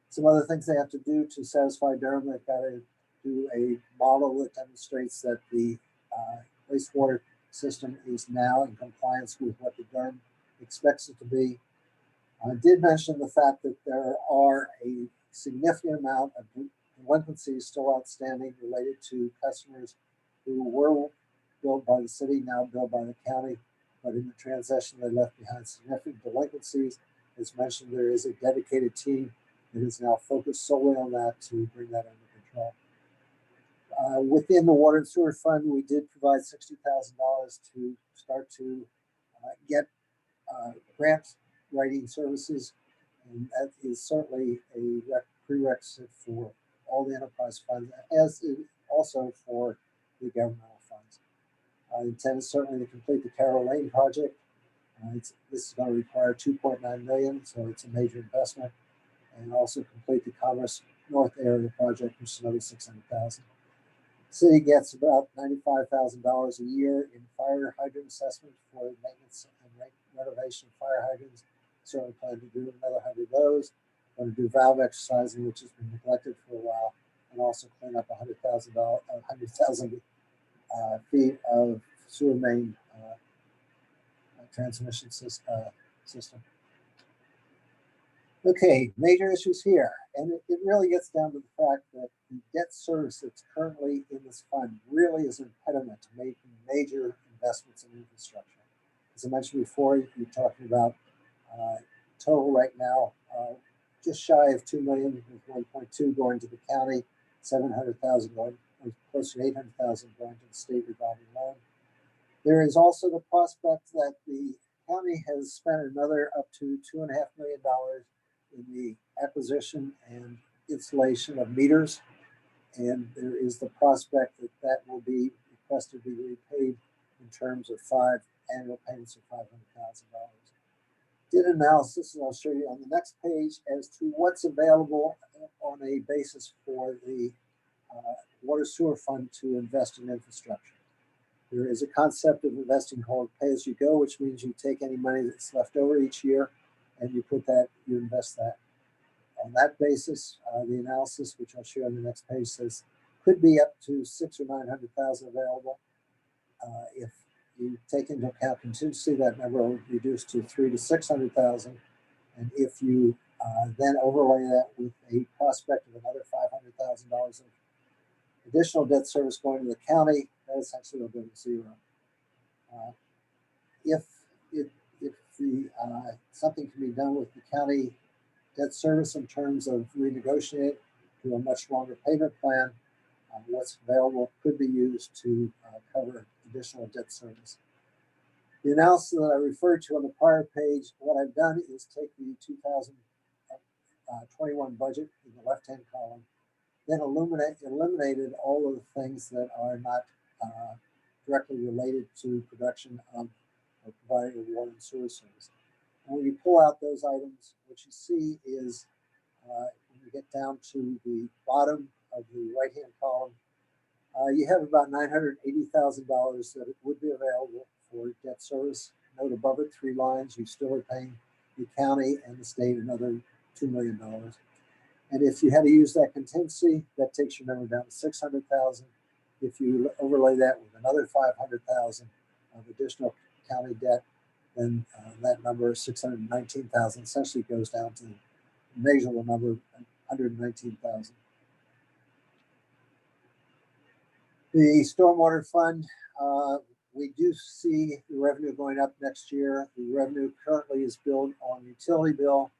Some other things they have to do to satisfy Durham, they've got to do a model that demonstrates that the wastewater system is now in compliance with what the Durham expects it to be. I did mention the fact that there are a significant amount of delinquencies still outstanding related to customers who were billed by the city, now billed by the county, but in the transition they left behind significant delinquencies. As mentioned, there is a dedicated team that is now focused solely on that to bring that under control. Within the Water and Sewer Fund, we did provide $60,000 to start to get grant writing services, and that is certainly a prerequisite for all the enterprise funds, as also for the governmental funds. Intent is certainly to complete the Carroll Lane project. This is going to require $2.9 million, so it's a major investment, and also complete the Commerce North area project, which is another $600,000. City gets about $95,000 a year in fire hydrant assessment for maintenance and renovation of fire hydrants. Certainly plan to do another 100 of those. Going to do valve exercising, which has been neglected for a while, and also clean up 100,000 feet of sewer main transmission system. Okay, major issues here. And it really gets down to the fact that the debt service that's currently in this fund really is an impediment to making major investments in infrastructure. As I mentioned before, you're talking about total right now, just shy of 2 million, with 1.2 going to the county, 700,000 going, or close to 800,000 going to the state revolving loan. There is also the prospect that the county has spent another up to $2.5 million in the acquisition and installation of meters, and there is the prospect that that will be requested to be repaid in terms of 5 annual payments of $500,000. Did analysis, and I'll show you on the next page, as to what's available on a basis for the Water Sewer Fund to invest in infrastructure. There is a concept of investing called pay-as-you-go, which means you take any money that's left over each year and you invest that. On that basis, the analysis, which I'll show you on the next page, says could be up to 600,000 or 900,000 available. If you take into account contingency, that number will reduce to 300,000 to 600,000. And if you then overlay that with a prospect of another $500,000 of additional debt service going to the county, that essentially will go to zero. If something can be done with the county debt service in terms of renegotiating to a much longer payment plan, what's available could be used to cover additional debt service. The analysis that I referred to on the prior page, what I've done is take the 2021 budget in the left-hand column, then eliminated all of the things that are not directly related to production of or providing a water and sewer service. And when you pull out those items, what you see is when you get down to the bottom of the right-hand column, you have about $980,000 that would be available for debt service. Note above it, 3 lines, you still are paying the county and the state another $2 million. And if you had to use that contingency, that takes your number down to 600,000. If you overlay that with another 500,000 of additional county debt, then that number, 619,000, essentially goes down to a measurable number, 119,000. The stormwater fund, we do see the revenue going up next year. The revenue currently is billed on utility bill.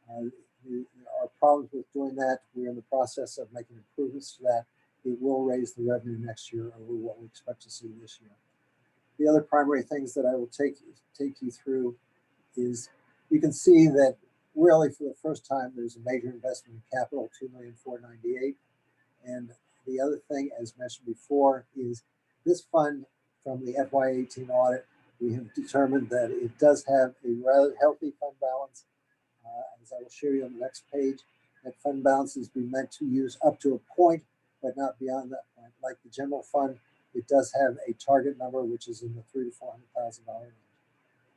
There are problems with doing that. We're in the process of making improvements to that. It will raise the revenue next year over what we expect to see this year. The other primary things that I will take you through is you can see that really for the first time there's a major investment in capital, $2,498,000. And the other thing, as mentioned before, is this fund from the FY18 audit, we have determined that it does have a rather healthy fund balance. As I will show you on the next page, that fund balances be meant to use up to a point, but not beyond that point. Like the general fund, it does have a target number, which is in the $300,000 to $400,000 range.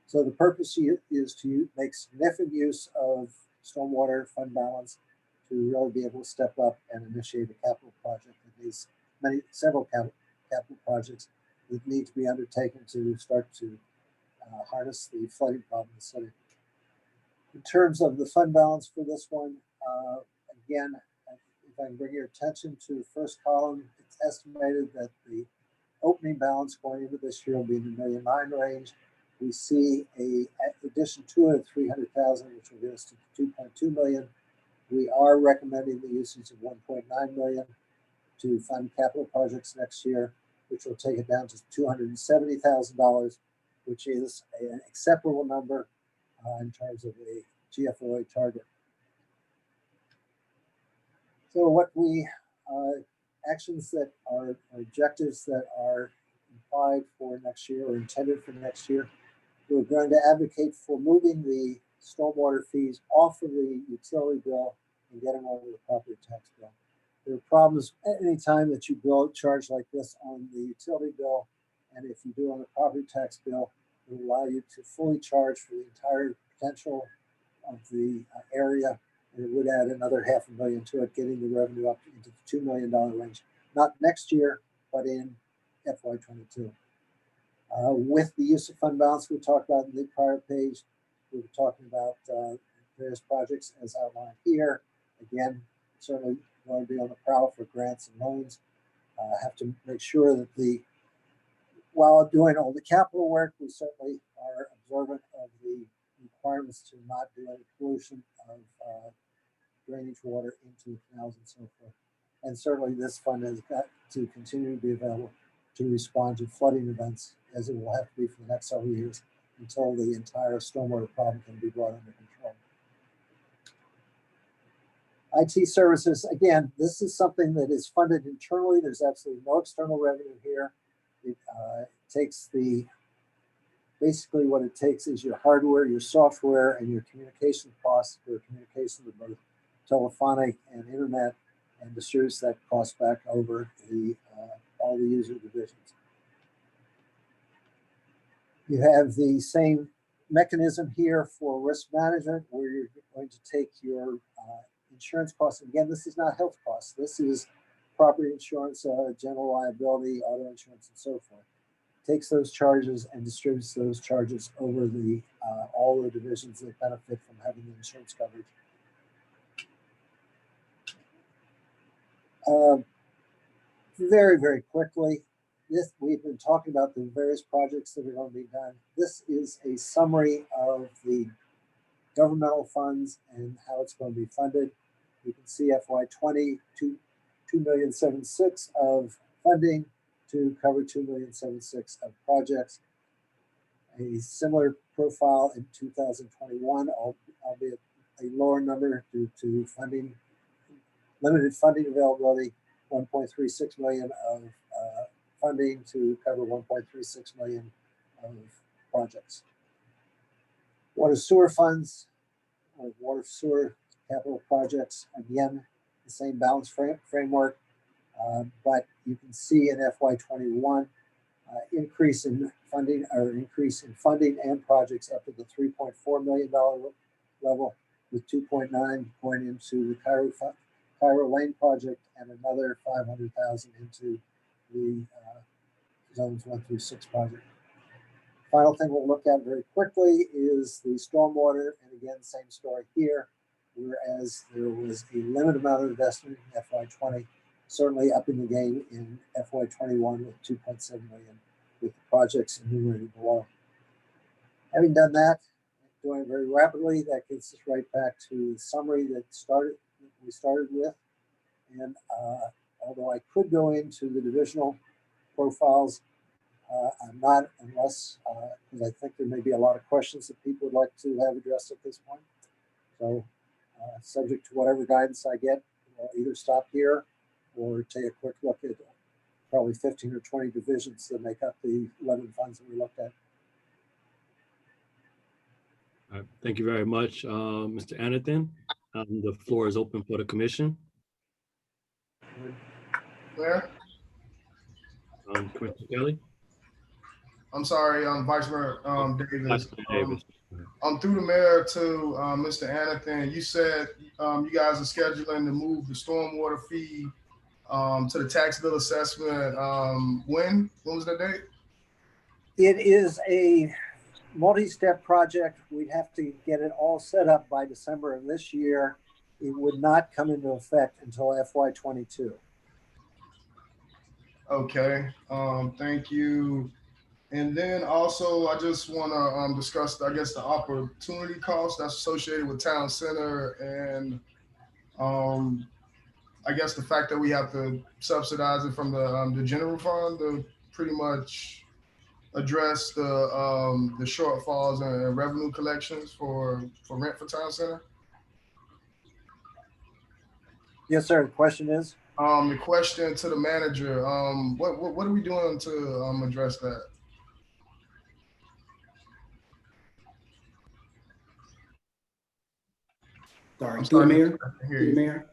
So the purpose here is to make significant use of stormwater fund balance to really be able to step up and initiate a capital project. These several capital projects that need to be undertaken to start to harness the flooding problem in the city. In terms of the fund balance for this one, again, if I can bring your attention to the first column, it's estimated that the opening balance going into this year will be in the $1.9 million range. We see a addition to it of 300,000, which will get us to 2.2 million. We are recommending the usage of 1.9 million to fund capital projects next year, which will take it down to $270,000, which is an acceptable number in terms of a GFOA target. So what we, actions that are objectives that are implied for next year or intended for next year, we're going to advocate for moving the stormwater fees off of the utility bill and get them over the property tax bill. There are problems anytime that you bill a charge like this on the utility bill, and if you do on the property tax bill, it will allow you to fully charge for the entire potential of the area, and it would add another $500,000 to it, getting the revenue up into the $2 million range. Not next year, but in FY22. With the use of fund balance we talked about in the prior page, we were talking about various projects as outlined here. Again, certainly want to be on the prowl for grants and loans. Have to make sure that while doing all the capital work, we certainly are observant of the requirements to not do any pollution of drainage water into canals and so forth. And certainly this fund has got to continue to be available to respond to flooding events, as it will have to be for the next several years until the entire stormwater problem can be brought under control. IT services, again, this is something that is funded internally. There's absolutely no external revenue here. It takes basically what it takes is your hardware, your software, and your communication costs for communication with both telephonic and internet, and distributes that cost back over all the user divisions. You have the same mechanism here for risk management, where you're going to take your insurance costs. Again, this is not health costs. This is property insurance, general liability, auto insurance, and so forth. Takes those charges and distributes those charges over all the divisions that benefit from having the insurance coverage. Very, very quickly, we've been talking about the various projects that are going to be done. This is a summary of the governmental funds and how it's going to be funded. You can see FY20, $2,760,000 of funding to cover $2,760,000 of projects. A similar profile in 2021, albeit a lower number due to limited funding availability, 1.36 million of funding to cover 1.36 million of projects. Water sewer funds, water sewer capital projects, again, the same balance framework, but you can see in FY21 increase in funding and projects up to the $3.4 million level, with 2.9 going into the Cairo Lane project and another 500,000 into the zones 1 through 6 project. Final thing we'll look at very quickly is the stormwater, and again, same story here. Whereas there was a limited amount of investment in FY20, certainly up in the game in FY21 with 2.7 million, with the projects enumerated below. Having done that, doing it very rapidly, that gets us right back to the summary that we started with. And although I could go into the divisional profiles, I'm not, unless, because I think there may be a lot of questions that people would like to have addressed at this point. So subject to whatever guidance I get, I'll either stop here or take a quick look at probably 15 or 20 divisions that make up the 11 funds that we looked at. All right, thank you very much, Mr. Anathan. The floor is open for the commission. Mayor? Commissioner Kelly? I'm sorry, Vice Mayor Davis. Vice Mayor Davis. Through the mayor to Mr. Anathan, you said you guys are scheduling to move the stormwater fee to the tax bill assessment. When was that date? It is a multi-step project. We'd have to get it all set up by December of this year. It would not come into effect until FY22. Okay, thank you. And then also, I just want to discuss, I guess, the opportunity cost that's associated with town center, and I guess the fact that we have to subsidize it from the general fund to pretty much address the shortfalls and revenue collections for rent for town center. Yes, sir. The question is? The question to the manager, what are we doing to address that? Sorry, I'm through the sorry, mayor, I hear through the you. mayor,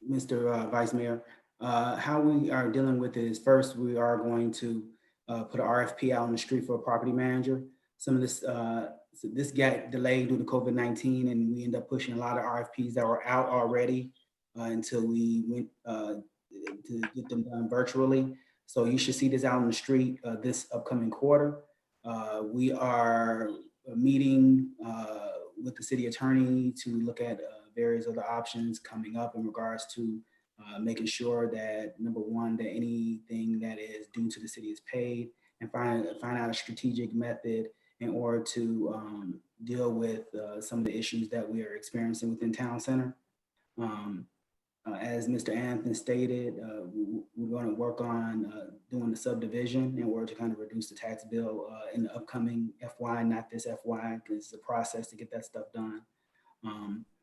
Mr. Vice Mayor. How we are dealing with it is, first, we are going to put an RFP out on the street for a property manager. Some of this got delayed due to COVID-19, and we end up pushing a lot of RFPs that were out already until we went to get them done virtually. So you should see this out on the street this upcoming quarter. We are meeting with the city attorney to look at various other options coming up in regards to making sure that, number one, that anything that is due to the city is paid, and find out a strategic method in order to deal with some of the issues that we are experiencing within town center. As Mr. Anthony stated, we're going to work on doing the subdivision in order to kind of reduce the tax bill in the upcoming FY, not this FY, because it's a process to get that stuff done.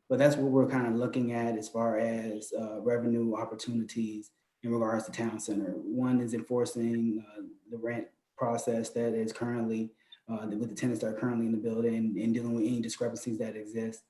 But that's what we're kind of looking at as far as revenue opportunities in regards to town center. One is enforcing the rent process that is currently with the tenants that are currently in the building and dealing with any discrepancies that exist.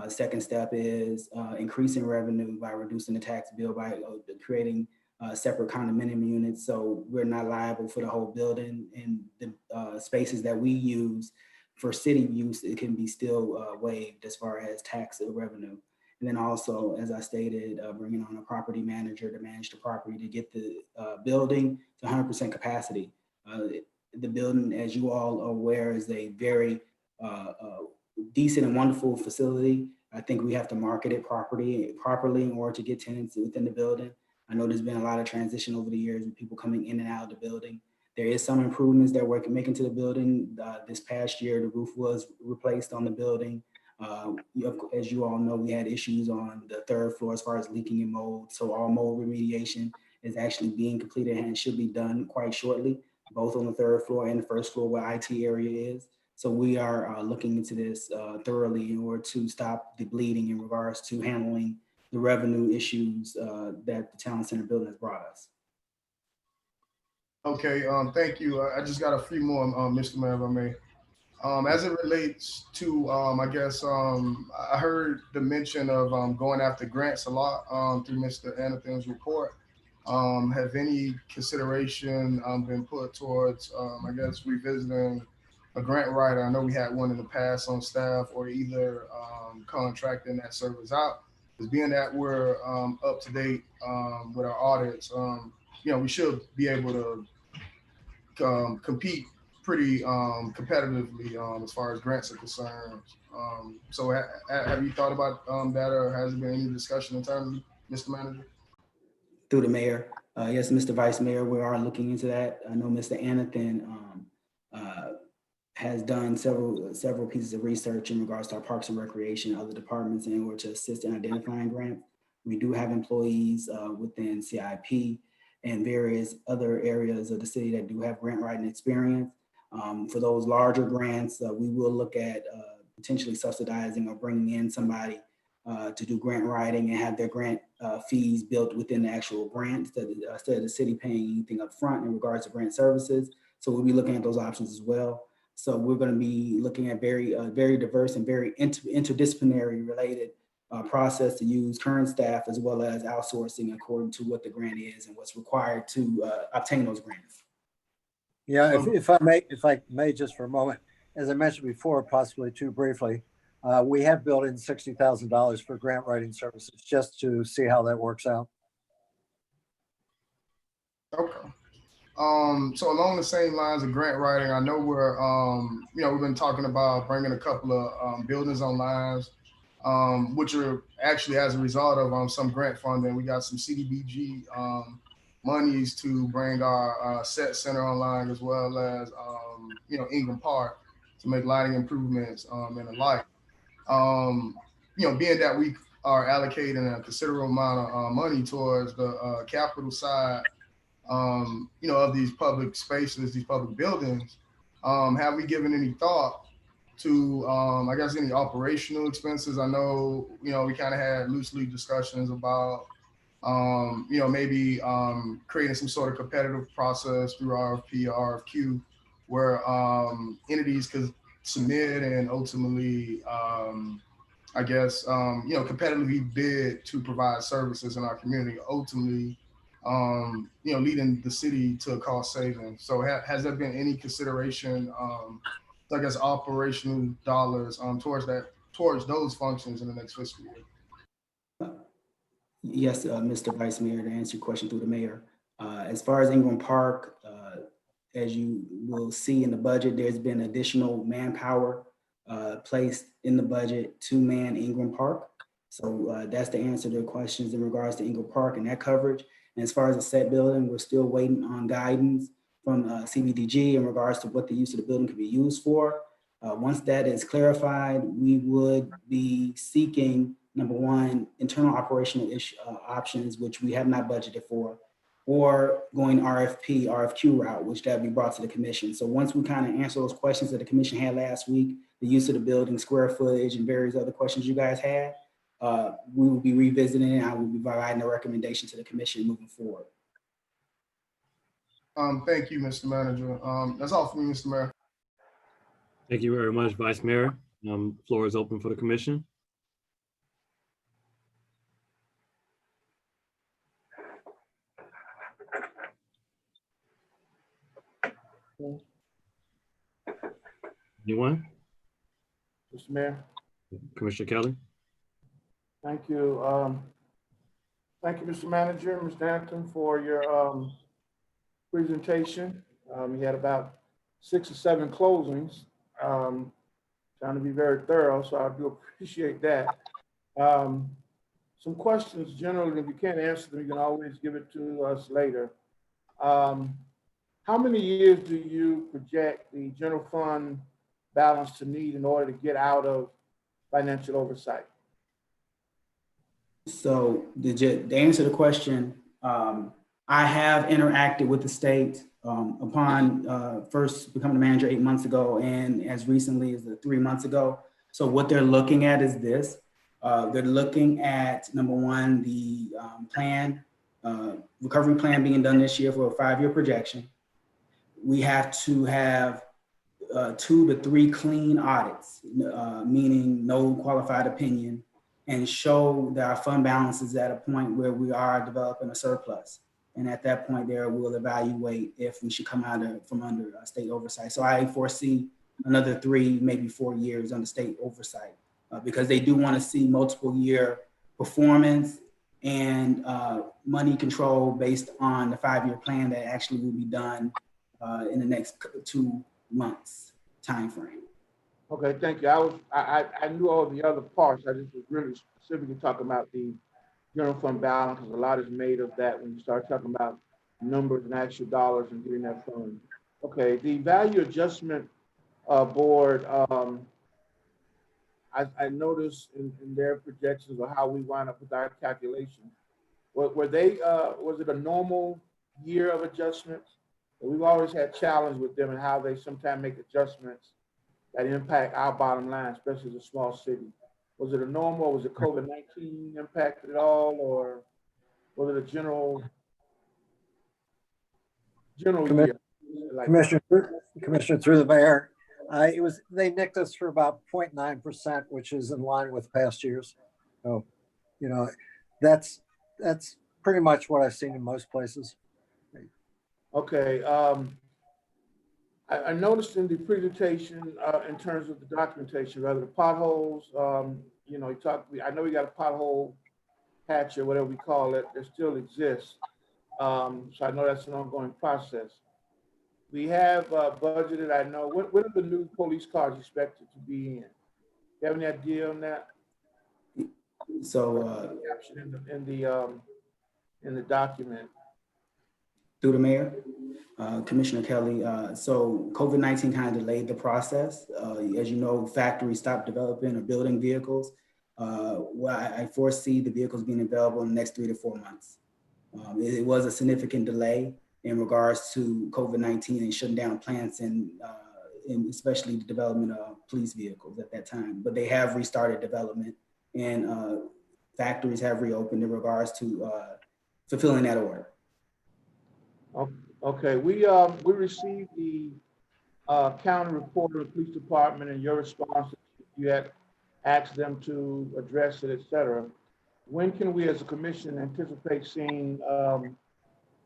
Second step is increasing revenue by reducing the tax bill by creating separate condominium units, so we're not liable for the whole building, and the spaces that we use for city use, it can be still waived as far as tax revenue. And then also, as I stated, bringing on a property manager to manage the property to get the building to 100% capacity. The building, as you all are aware, is a very decent and wonderful facility. I think we have to market it properly in order to get tenants within the building. I know there's been a lot of transition over the years with people coming in and out of the building. There is some improvements that we're making to the building. This past year, the roof was replaced on the building. As you all know, we had issues on the third floor as far as leaking and mold. So all mold remediation is actually being completed and should be done quite shortly, both on the third floor and the first floor where IT area is. So we are looking into this thoroughly in order to stop the bleeding in regards to handling the revenue issues that the town center building has brought us. Okay, thank you. I just got a few more, Mr. Mayor, if I may. As it relates to, I guess, I heard the mention of going after grants a lot through Mr. Anathan's report. Have any consideration been put towards, I guess, revisiting a grant writer? I know we had one in the past on staff, or either contracting that service out. Because being that we're up to date with our audits, we should be able to compete pretty competitively as far as grants are concerned. So have you thought about that, or has there been any discussion internally, Mr. Manager? Through the mayor. Yes, Mr. Vice Mayor, we are looking into that. I know Mr. Anathan has done several pieces of research in regards to our Parks and Recreation and other departments in order to assist in identifying grants. We do have employees within CIP and various other areas of the city that do have grant writing experience. For those larger grants, we will look at potentially subsidizing or bringing in somebody to do grant writing and have their grant fees built within the actual grant instead of the city paying anything up front in regards to grant services. So we'll be looking at those options as well. So we're going to be looking at very diverse and very interdisciplinary related process to use current staff as well as outsourcing according to what the grant is and what's required to obtain those grants. Yeah, if I may just for a moment, as I mentioned before, possibly too briefly, we have built in $60,000 for grant writing services just to see how that works out. Okay. So along the same lines of grant writing, I know we're, we've been talking about bringing a couple of buildings online, which are actually as a result of some grant funding. We got some CDBG monies to bring our set center online, as well as, Ingram Park to make lighting improvements and the like. Being that we are allocating a considerable amount of money towards the capital side, of these public spaces, these public buildings, have we given any thought to, I guess, any operational expenses? I know, we kind of had loosely discussions about, maybe creating some sort of competitive process through RFP or RFQ where entities could submit and ultimately, I guess, competitively bid to provide services in our community, ultimately, leading the city to a cost saving. So has there been any consideration, I guess, operational dollars towards those functions in the next fiscal year? Yes, Mr. Vice Mayor, to answer your question through the mayor. As far as Ingram Park, as you will see in the budget, there's been additional manpower placed in the budget to man Ingram Park. So that's the answer to the questions in regards to Ingram Park and that coverage. And as far as the set building, we're still waiting on guidance from CBDG in regards to what the use of the building could be used for. Once that is clarified, we would be seeking, number one, internal operational options, which we have not budgeted for, or going RFP, RFQ route, which that would be brought to the commission. So once we kind of answer those questions that the commission had last week, the use of the building, square footage, and various other questions you guys had, we will be revisiting it. I will be providing a recommendation to the commission moving forward. Thank you, Mr. Manager. That's all for me, Mr. Mayor. Thank you very much, Vice Mayor. Floor is open for the commission. Anyone? Mr. Mayor. Commissioner Kelly? Thank you. Thank you, Mr. Manager, Mr. Hampton, for your presentation. We had about 6 or 7 closings, trying to be very thorough, so I do appreciate that. Some questions generally, if you can't answer them, you can always give it to us later. How many years do you project the general fund balance to need in order to get out of financial oversight? So to answer the question, I have interacted with the state upon first becoming a manager 8 months ago, and as recently as 3 months ago. So what they're looking at is this. They're looking at, number one, the recovery plan being done this year for a 5-year projection. We have to have 2 to 3 clean audits, meaning no qualified opinion, and show that our fund balance is at a point where we are developing a surplus. And at that point there, we'll evaluate if we should come out from under state oversight. So I foresee another 3, maybe 4 years under state oversight because they do want to see multiple year performance and money control based on the 5-year plan that actually will be done in the next 2 months timeframe. Okay, thank you. I knew all the other parts. I just was really specifically talking about the general fund balance, because a lot is made of that when you start talking about numbers and actual dollars and getting that fund. Okay, the value adjustment board, I noticed in their projections of how we wind up with our calculations. Were they, was it a normal year of adjustments? We've always had challenge with them and how they sometimes make adjustments that impact our bottom line, especially as a small city. Was it a normal, was it COVID-19 impacted at all, or was it a general year? Commissioner, through the mayor, They nicked us for about 0.9%, which is in line with past years. So, you know, that's pretty much what I've seen in most places. Okay. I noticed in the presentation, in terms of the documentation, rather the potholes, you know, I know we got a pothole patch or whatever we call it, that still exists. So I know that's an ongoing process. We have budgeted, I know, what are the new police cars expected to be in? Do you have any idea on that? So Captured in the document. through the mayor, Commissioner Kelly. So COVID-19 kind of delayed the process. As you know, factories stopped developing or building vehicles. Well, I foresee the vehicles being available in the next 3 to 4 months. It was a significant delay in regards to COVID-19 and shutting down plants and especially the development of police vehicles at that time. But they have restarted development and factories have reopened in regards to fulfilling that order. Okay, we received the county report of the police department and your response. You had asked them to address it, et cetera. When can we as a commission anticipate seeing,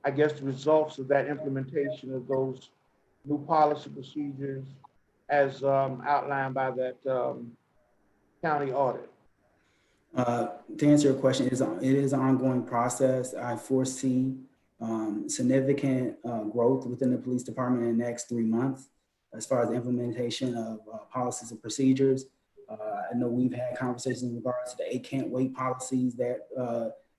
I guess, the results of that implementation of those new policy procedures as outlined by that county audit? To answer your question, it is an ongoing process. I foresee significant growth within the police department in the next 3 months as far as the implementation of policies and procedures. I know we've had conversations in regards to the 8 can't wait policies that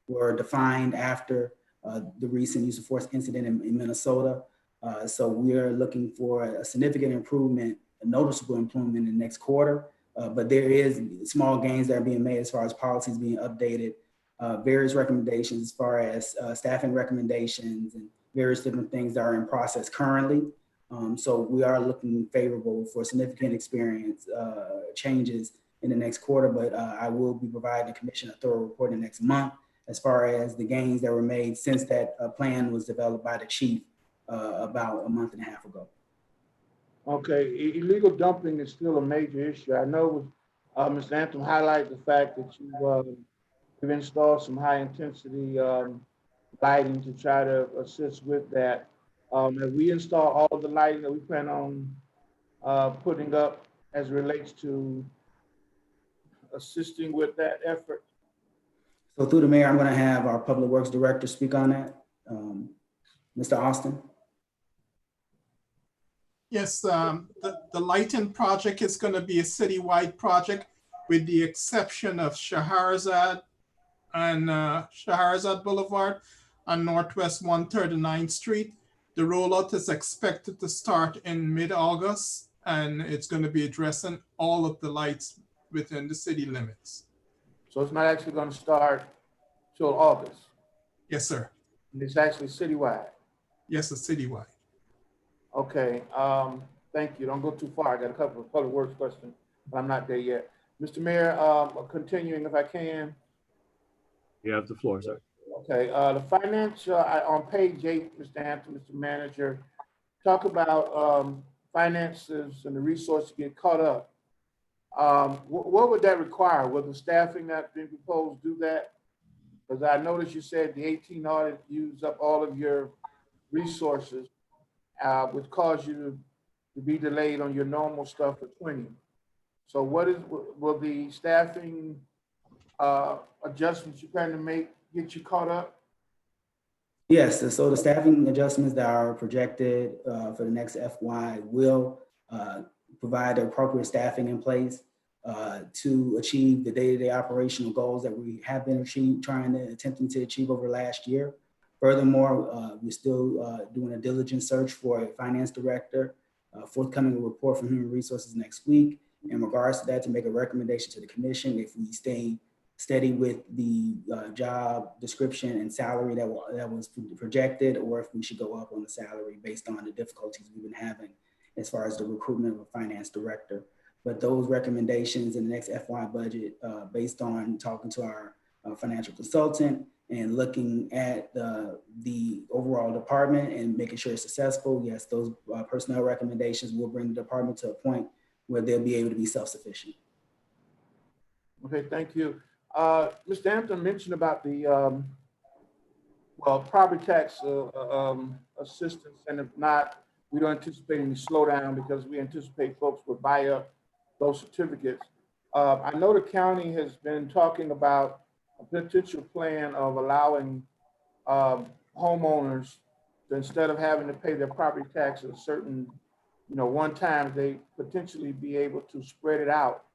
were defined after the recent use of force incident in Minnesota. So we are looking for a significant improvement, a noticeable improvement in the next quarter. But there is small gains that are being made as far as policies being updated, various recommendations as far as staffing recommendations and various different things that are in process currently. So we are looking favorable for significant experience changes in the next quarter, but I will be providing the commission a thorough report in the next month as far as the gains that were made since that plan was developed by the chief about a month and a half ago. Okay, illegal dumping is still a major issue. I know Mr. Anthem highlighted the fact that you've installed some high intensity lighting to try to assist with that. Have we installed all of the lighting that we plan on putting up as it relates to assisting with that effort? So through the mayor, I'm going to have our public works director speak on that. Mr. Austin. Yes, the lighting project is going to be a citywide project with the exception of Shahrazad and Shahrazad Boulevard on Northwest 139th Street. The rollout is expected to start in mid-August, and it's going to be addressing all of the lights within the city limits. So it's not actually going to start till August? Yes, sir. And it's actually citywide? Yes, it's citywide. Okay, thank you. Don't go too far. I got a couple of public works questions, but I'm not there yet. Mr. Mayor, continuing if I can. You have the floor, sir. Okay, the finance on page 8, Mr. Hampton, Mr. Manager, talk about finances and the resources get caught up. What would that require? Will the staffing that's been proposed do that? Because I noticed you said the 18 audit used up all of your resources, which caused you to be delayed on your normal stuff for 20. So will the staffing adjustments you plan to make get you caught up? Yes, so the staffing adjustments that are projected for the next FY will provide the appropriate staffing in place to achieve the day-to-day operational goals that we have been attempting to achieve over last year. Furthermore, we're still doing a diligent search for a finance director, forthcoming a report from Human Resources next week in regards to that to make a recommendation to the commission if we stay steady with the job description and salary that was projected, or if we should go up on the salary based on the difficulties we've been having as far as the recruitment of a finance director. But those recommendations in the next FY budget, based on talking to our financial consultant and looking at the overall department and making sure it's successful. Yes, those personnel recommendations will bring the department to a point where they'll be able to be self-sufficient. Okay, thank you. Mr. Hampton mentioned about the property tax assistance, and if not, we don't anticipate any slowdown because we anticipate folks will buy up those certificates. I know the county has been talking about a potential plan of allowing homeowners to, instead of having to pay their property tax at a certain, one time, they potentially be able to spread it out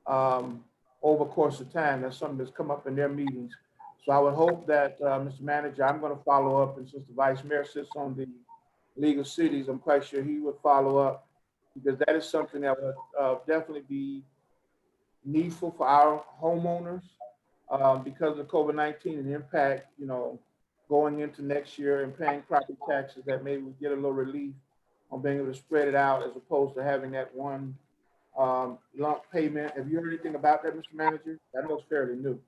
over the course of time. That's something that's come up in their meetings. So I would hope that, Mr. Manager, I'm going to follow up, and since the Vice Mayor sits on the League of Cities, I'm quite sure he would follow up, because that is something that would definitely be needful for our homeowners because of COVID-19 and the impact, going into next year and paying property taxes, that maybe we get a little relief on being able to spread it out as opposed to having that one lump payment. Have you heard anything about that, Mr. Manager? That looks fairly new.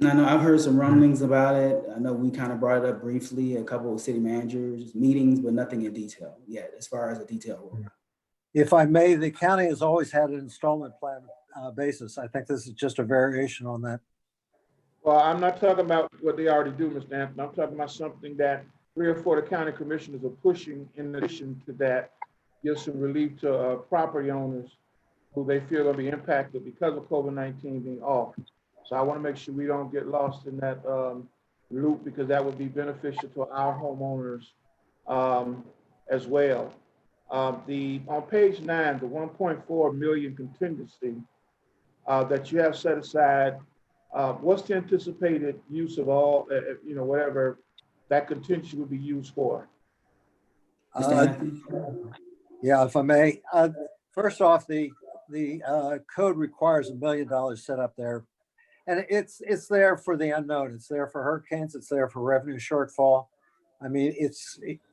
No, I've heard some rumblings about it. I know we kind of brought it up briefly, a couple of city managers meetings, but nothing in detail yet, as far as a detail. If I may, the county has always had an installment plan basis. I think this is just a variation on that. Well, I'm not talking about what they already do, Mr. Hampton. I'm talking about something that 3 or 4 of the county commissioners are pushing in addition to that, give some relief to property owners who they feel will be impacted because of COVID-19 being off. So I want to make sure we don't get lost in that loop, because that would be beneficial to our homeowners as well. On page 9, the 1.4 million contingency that you have set aside, what's the anticipated use of all, whatever that contingency would be used for? Yeah, if I may. First off, the code requires $1 million set up there. And it's there for the unknown. It's there for hurricanes. It's there for revenue shortfall. I mean,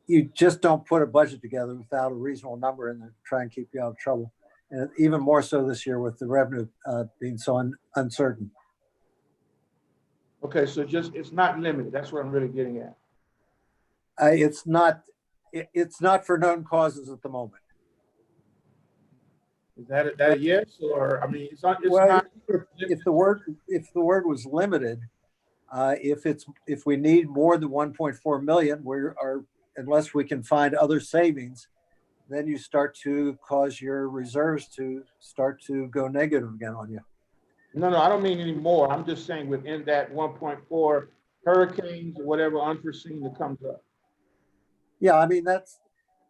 you just don't put a budget together without a reasonable number in there to try and keep you out of trouble. And even more so this year with the revenue being so uncertain. Okay, so it's not limited. That's what I'm really getting at. It's not for known causes at the moment. Is that a yes, or I mean, it's not. If the word was limited, if we need more than 1.4 million, unless we can find other savings, then you start to cause your reserves to start to go negative again on you. No, I don't mean any more. I'm just saying within that 1.4 hurricanes or whatever unforeseen that comes up. Yeah, I mean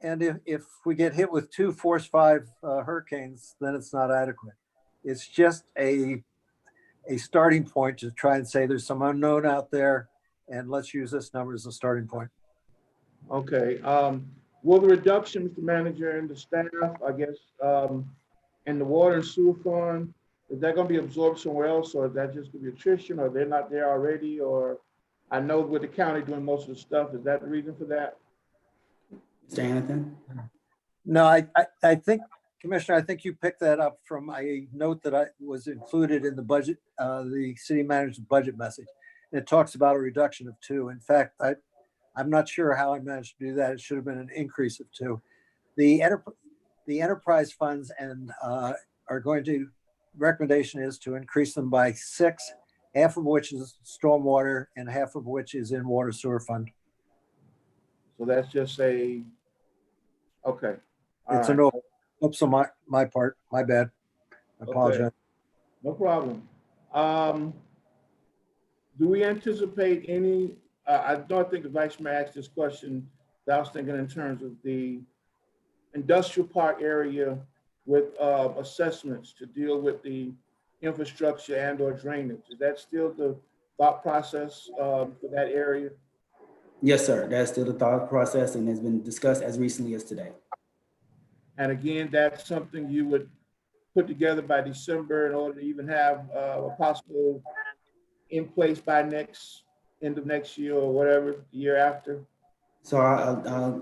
and if we get hit with 2 Force 5 hurricanes, then it's not adequate. It's just a starting point to try and say there's some unknown out there, and let's use this number as a starting point. Okay. Will the reduction, Mr. Manager, and the staff, I guess, in the water and sewer fund, is that going to be absorbed somewhere else, or is that just going to be attrition, or they're not there already? Or I know with the county doing most of the stuff, is that the reason for that? Mr. Anathan? No, I think, Commissioner, I think you picked that up from a note that was included in the budget, the city manager's budget message. It talks about a reduction of 2. In fact, I'm not sure how I managed to do that. It should have been an increase of 2. The enterprise funds recommendation is to increase them by 6, half of which is stormwater and half of which is in water sewer fund. So that's just okay. It's an oops on my part, my bad. I apologize. Okay. No problem. Do we anticipate any, I don't think the Vice Mayor asked this question, that I was thinking in terms of the industrial park area with assessments to deal with the infrastructure and or drainage. Is that still the thought process for that area? Yes, sir. That's still the thought process and has been discussed as recently as today. And again, that's something you would put together by December in order to even have a possible in place by end of next year or whatever, the year after? So I'll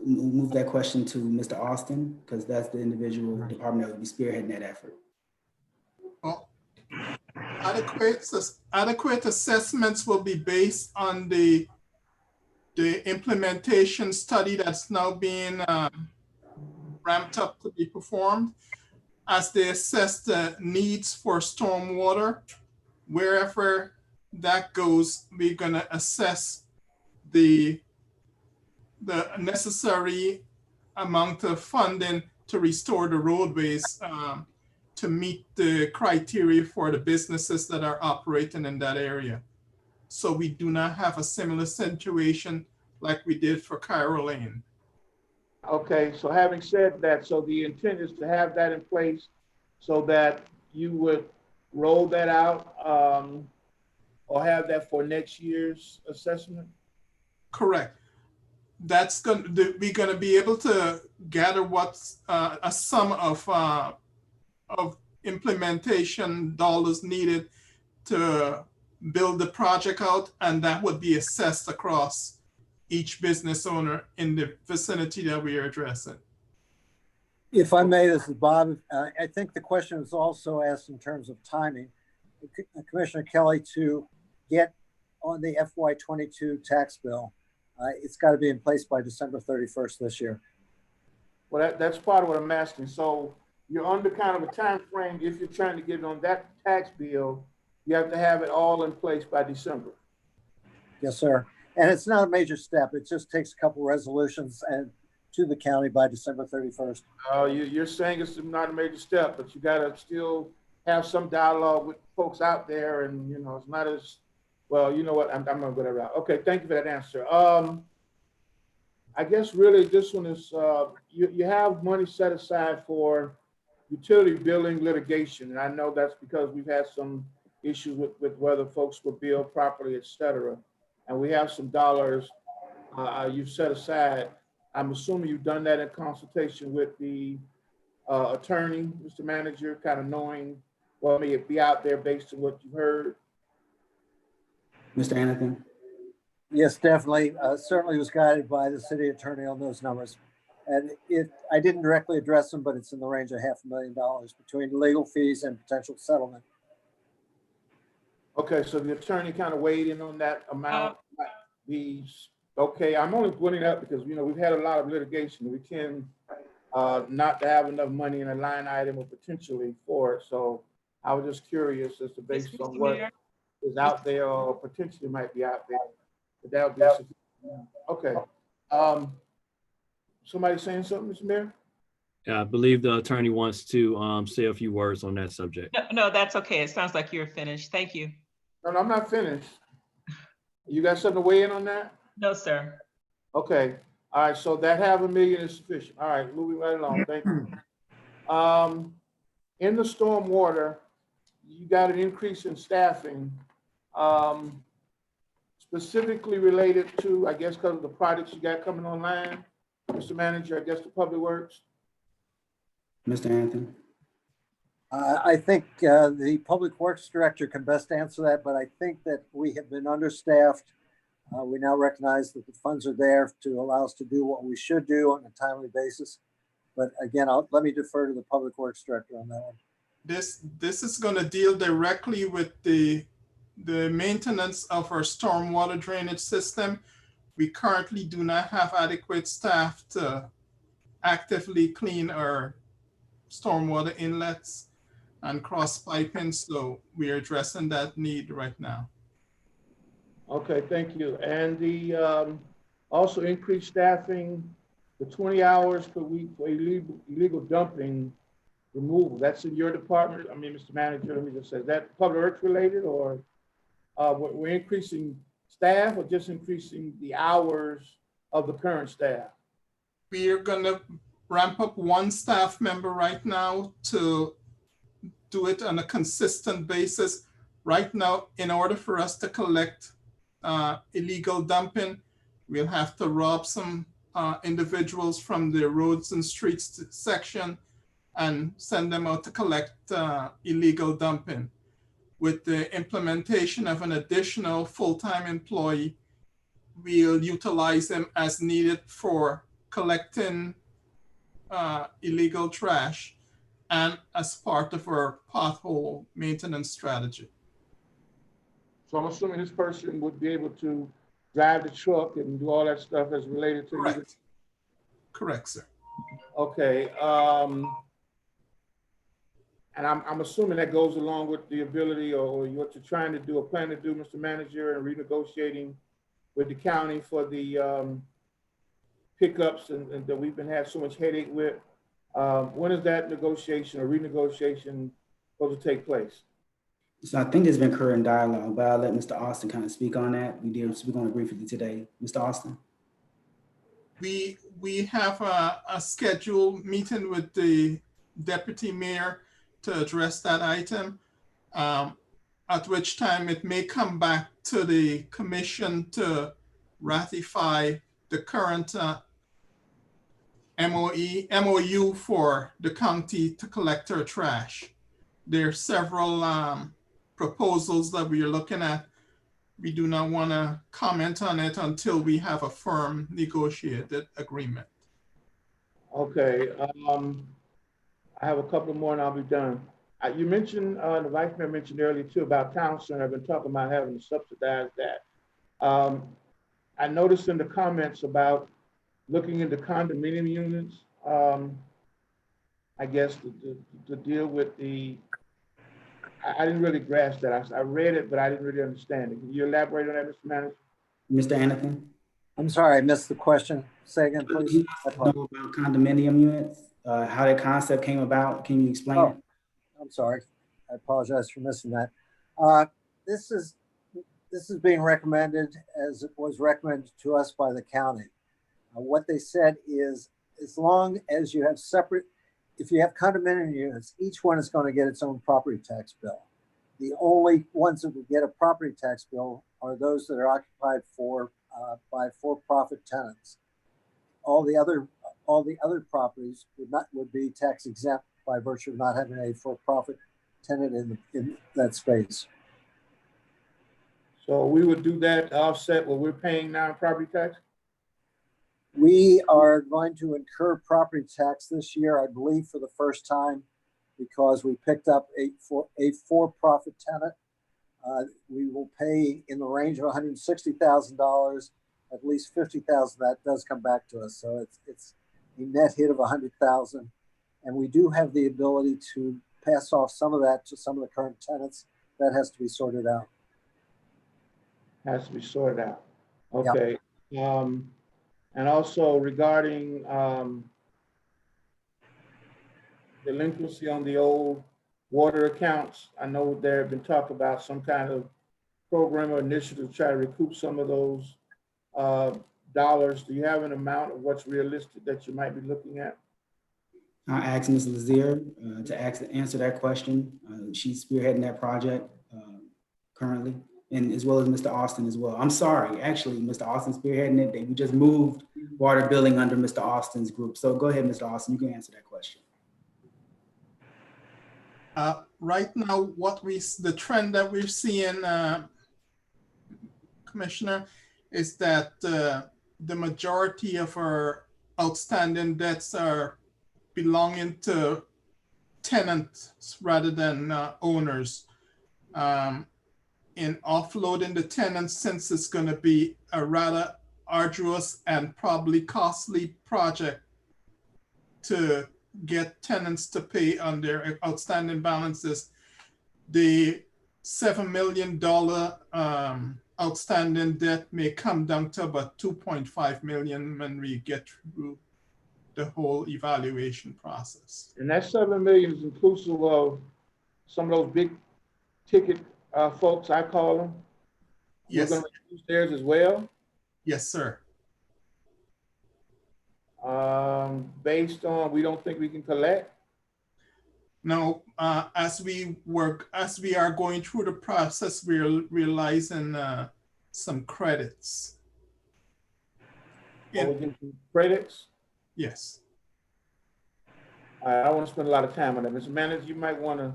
move that question to Mr. Austin, because that's the individual department that will be spearheading that effort. Well, Adequate assessments will be based on the implementation study that's now being ramped up to be performed. As they assess the needs for stormwater, wherever that goes, we're gonna assess the necessary amount of funding to restore the roadways to meet the criteria for the businesses that are operating in that area. So we do not have a similar situation like we did for Cairo Lane. Okay, so having said that, so the intent is to have that in place so that you would roll that out or have that for next year's assessment? Correct. That's going to, we're going to be able to gather what's a sum of implementation dollars needed to build the project out, and that would be assessed across each business owner in the vicinity that we are addressing. If I may, this is Bob. I think the question was also asked in terms of timing. Commissioner Kelly, to get on the FY22 tax bill, it's got to be in place by December 31st this year. Well, that's part of what I'm asking. So you're under kind of a time frame. If you're trying to get it on that tax bill, you have to have it all in place by December. Yes, sir. And it's not a major step. It just takes a couple resolutions and to the county by December 31st. You're saying it's not a major step, but you got to still have some dialogue with folks out there, and you know it's not as well. You know what? I'm gonna go that route. Okay, thank you for that answer. I guess really this one is you have money set aside for utility billing litigation, and I know that's because we've had some issues with whether folks were billed properly, et cetera, and we have some dollars you've set aside. I'm assuming you've done that in consultation with the attorney, Mr. Manager, kind of knowing what may be out there based on what you've heard. Mr. Anathan? Yes, definitely. Certainly was guided by the city attorney on those numbers. And I didn't directly address them, but it's in the range of $500,000 between legal fees and potential settlement. Okay, so the attorney kind of weighed in on that amount. Okay, I'm only putting it up because, you know, we've had a lot of litigation. We tend not to have enough money in a line item or potentially for it. So I was just curious as to based on what is out there or potentially might be out there. But that would be sufficient. Okay. Somebody saying something, Mr. Mayor? Yeah, I believe the attorney wants to say a few words on that subject. No, that's okay. It sounds like you're finished. Thank you. No, I'm not finished. You got something to weigh in on that? No, sir. Okay. All right. So that $500,000 is sufficient. All right. Moving right along. Thank you. In the stormwater, you got an increase in staffing, specifically related to, I guess, because of the projects you got coming online, Mr. Manager, I guess the Public Works. Mr. Anthony? I think the Public Works Director can best answer that, but I think that we have been understaffed. We now recognize that the funds are there to allow us to do what we should do on a timely basis. But again, let me defer to the Public Works Director on that one. This is going to deal directly with the maintenance of our stormwater drainage system. We currently do not have adequate staff to actively clean our stormwater inlets and cross piping, so we are addressing that need right now. Okay, thank you. And the also increased staffing, the 20 hours per week for illegal dumping removal. That's in your department. I mean, Mr. Manager, let me just say, is that Public Works related, or we're increasing staff or just increasing the hours of the current staff? We are going to ramp up one staff member right now to do it on a consistent basis. Right now, in order for us to collect illegal dumping, we'll have to rob some individuals from the roads and streets section and send them out to collect illegal dumping. With the implementation of an additional full-time employee, we'll utilize them as needed for collecting illegal trash. and as part of our pothole maintenance strategy. So I'm assuming this person would be able to drive the truck and do all that stuff as related to. Correct. Correct, sir. Okay. And I'm assuming that goes along with the ability or what you're trying to do or plan to do, Mr. Manager, and renegotiating with the county for the pickups and that we've been having so much headache with. When is that negotiation or renegotiation supposed to take place? So I think there's been current dialogue, but I'll let Mr. Austin kind of speak on that. We did speak on it briefly today. Mr. Austin? We have a scheduled meeting with the deputy mayor to address that item, at which time it may come back to the commission to ratify the current MOU for the county to collect our trash. There are several proposals that we are looking at. We do not want to comment on it until we have a firm negotiated agreement. Okay. I have a couple more and I'll be done. You mentioned, the Vice Mayor mentioned earlier too about town center. I've been talking about having to subsidize that. I noticed in the comments about looking into condominium units, I guess to deal with the, I didn't really grasp that. I read it, but I didn't really understand it. Can you elaborate on that, Mr. Manager? Mr. Anderson? I'm sorry, I missed the question. Say again, please. He wants to know about condominium units, how the concept came about. Can you explain it? I'm sorry. I apologize for missing that. This is being recommended as it was recommended to us by the county. What they said is, as long as you have separate, if you have condominium units, each one is going to get its own property tax bill. The only ones that would get a property tax bill are those that are occupied by for-profit tenants. All the other properties would be tax exempt by virtue of not having a for-profit tenant in that space. So we would do that offset what we're paying now in property tax? We are going to incur property tax this year, I believe, for the first time, because we picked up a for-profit tenant. We will pay in the range of $160,000. At least $50,000 that does come back to us, so it's a net hit of $100,000, and we do have the ability to pass off some of that to some of the current tenants. That has to be sorted out. Has to be sorted out. Okay. Yep. And also regarding delinquency on the old water accounts, I know there have been talk about some kind of program or initiative to try to recoup some of those dollars. Do you have an amount of what's realistic that you might be looking at? I'll ask Ms. Lazier to answer that question. She's spearheading that project currently, and as well as Mr. Austin as well. I'm sorry, actually, Mr. Austin's spearheading it. We just moved water billing under Mr. Austin's group. So go ahead, Mr. Austin, you can answer that question. Right now, the trend that we're seeing, Commissioner, is that the majority of our outstanding debts are belonging to tenants rather than owners. In offloading the tenants, since it's going to be a rather arduous and probably costly project to get tenants to pay on their outstanding balances, the $7 million outstanding debt may come down to about 2.5 million when we get through the whole evaluation process. And that 7 million is inclusive of some of those big ticket folks, I call them. Yes. We're going to use theirs as well? Yes, sir. Based on we don't think we can collect? No, as we are going through the process, we're realizing some credits. We get some credits? Yes. I don't want to spend a lot of time on that. Mr. Manager, you might want to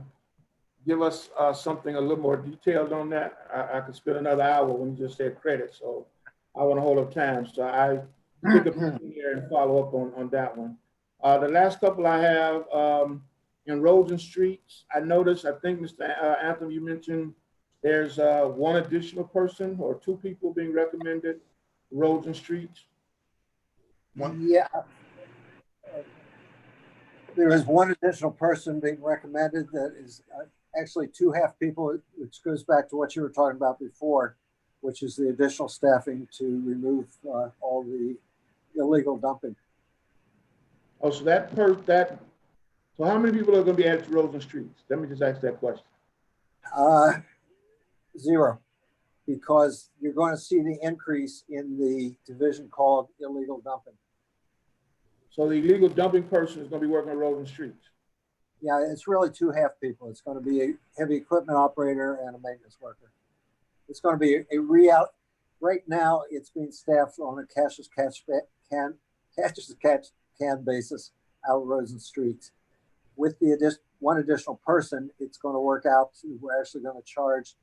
give us something a little more detailed on that. I could spend another hour when you just said credit, so I want to hold up time. So I pick up here and follow up on that one. The last couple I have, in roads and streets. I noticed, I think Mr. Anthem, you mentioned there's one additional person or two people being recommended, roads and streets. Yeah. There is one additional person being recommended that is actually two half people, which goes back to what you were talking about before, which is the additional staffing to remove all the illegal dumping. Oh, so so how many people are going to be added to roads and streets? Let me just ask that question. 0, because you're going to see the increase in the division called illegal dumping. So the illegal dumping person is going to be working on roads and streets. Yeah, it's really two half people. It's going to be a heavy equipment operator and a maintenance worker. It's going to be a right now it's being staffed on a catch as catch can basis out of roads and streets. With the one additional person, it's going to work out to, we're actually going to charge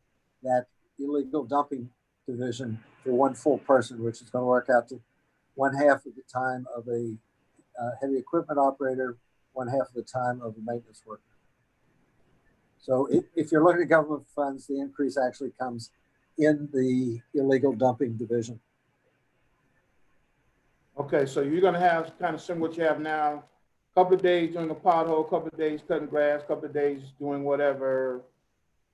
that illegal dumping division for one full person, which is going to work out to 1/2 of the time of a heavy equipment operator, 1/2 of the time of a maintenance worker. So if you're looking at government funds, the increase actually comes in the illegal dumping division. Okay, so you're going to have kind of similar what you have now, a couple of days doing a pothole, a couple of days cutting grass, a couple of days doing whatever,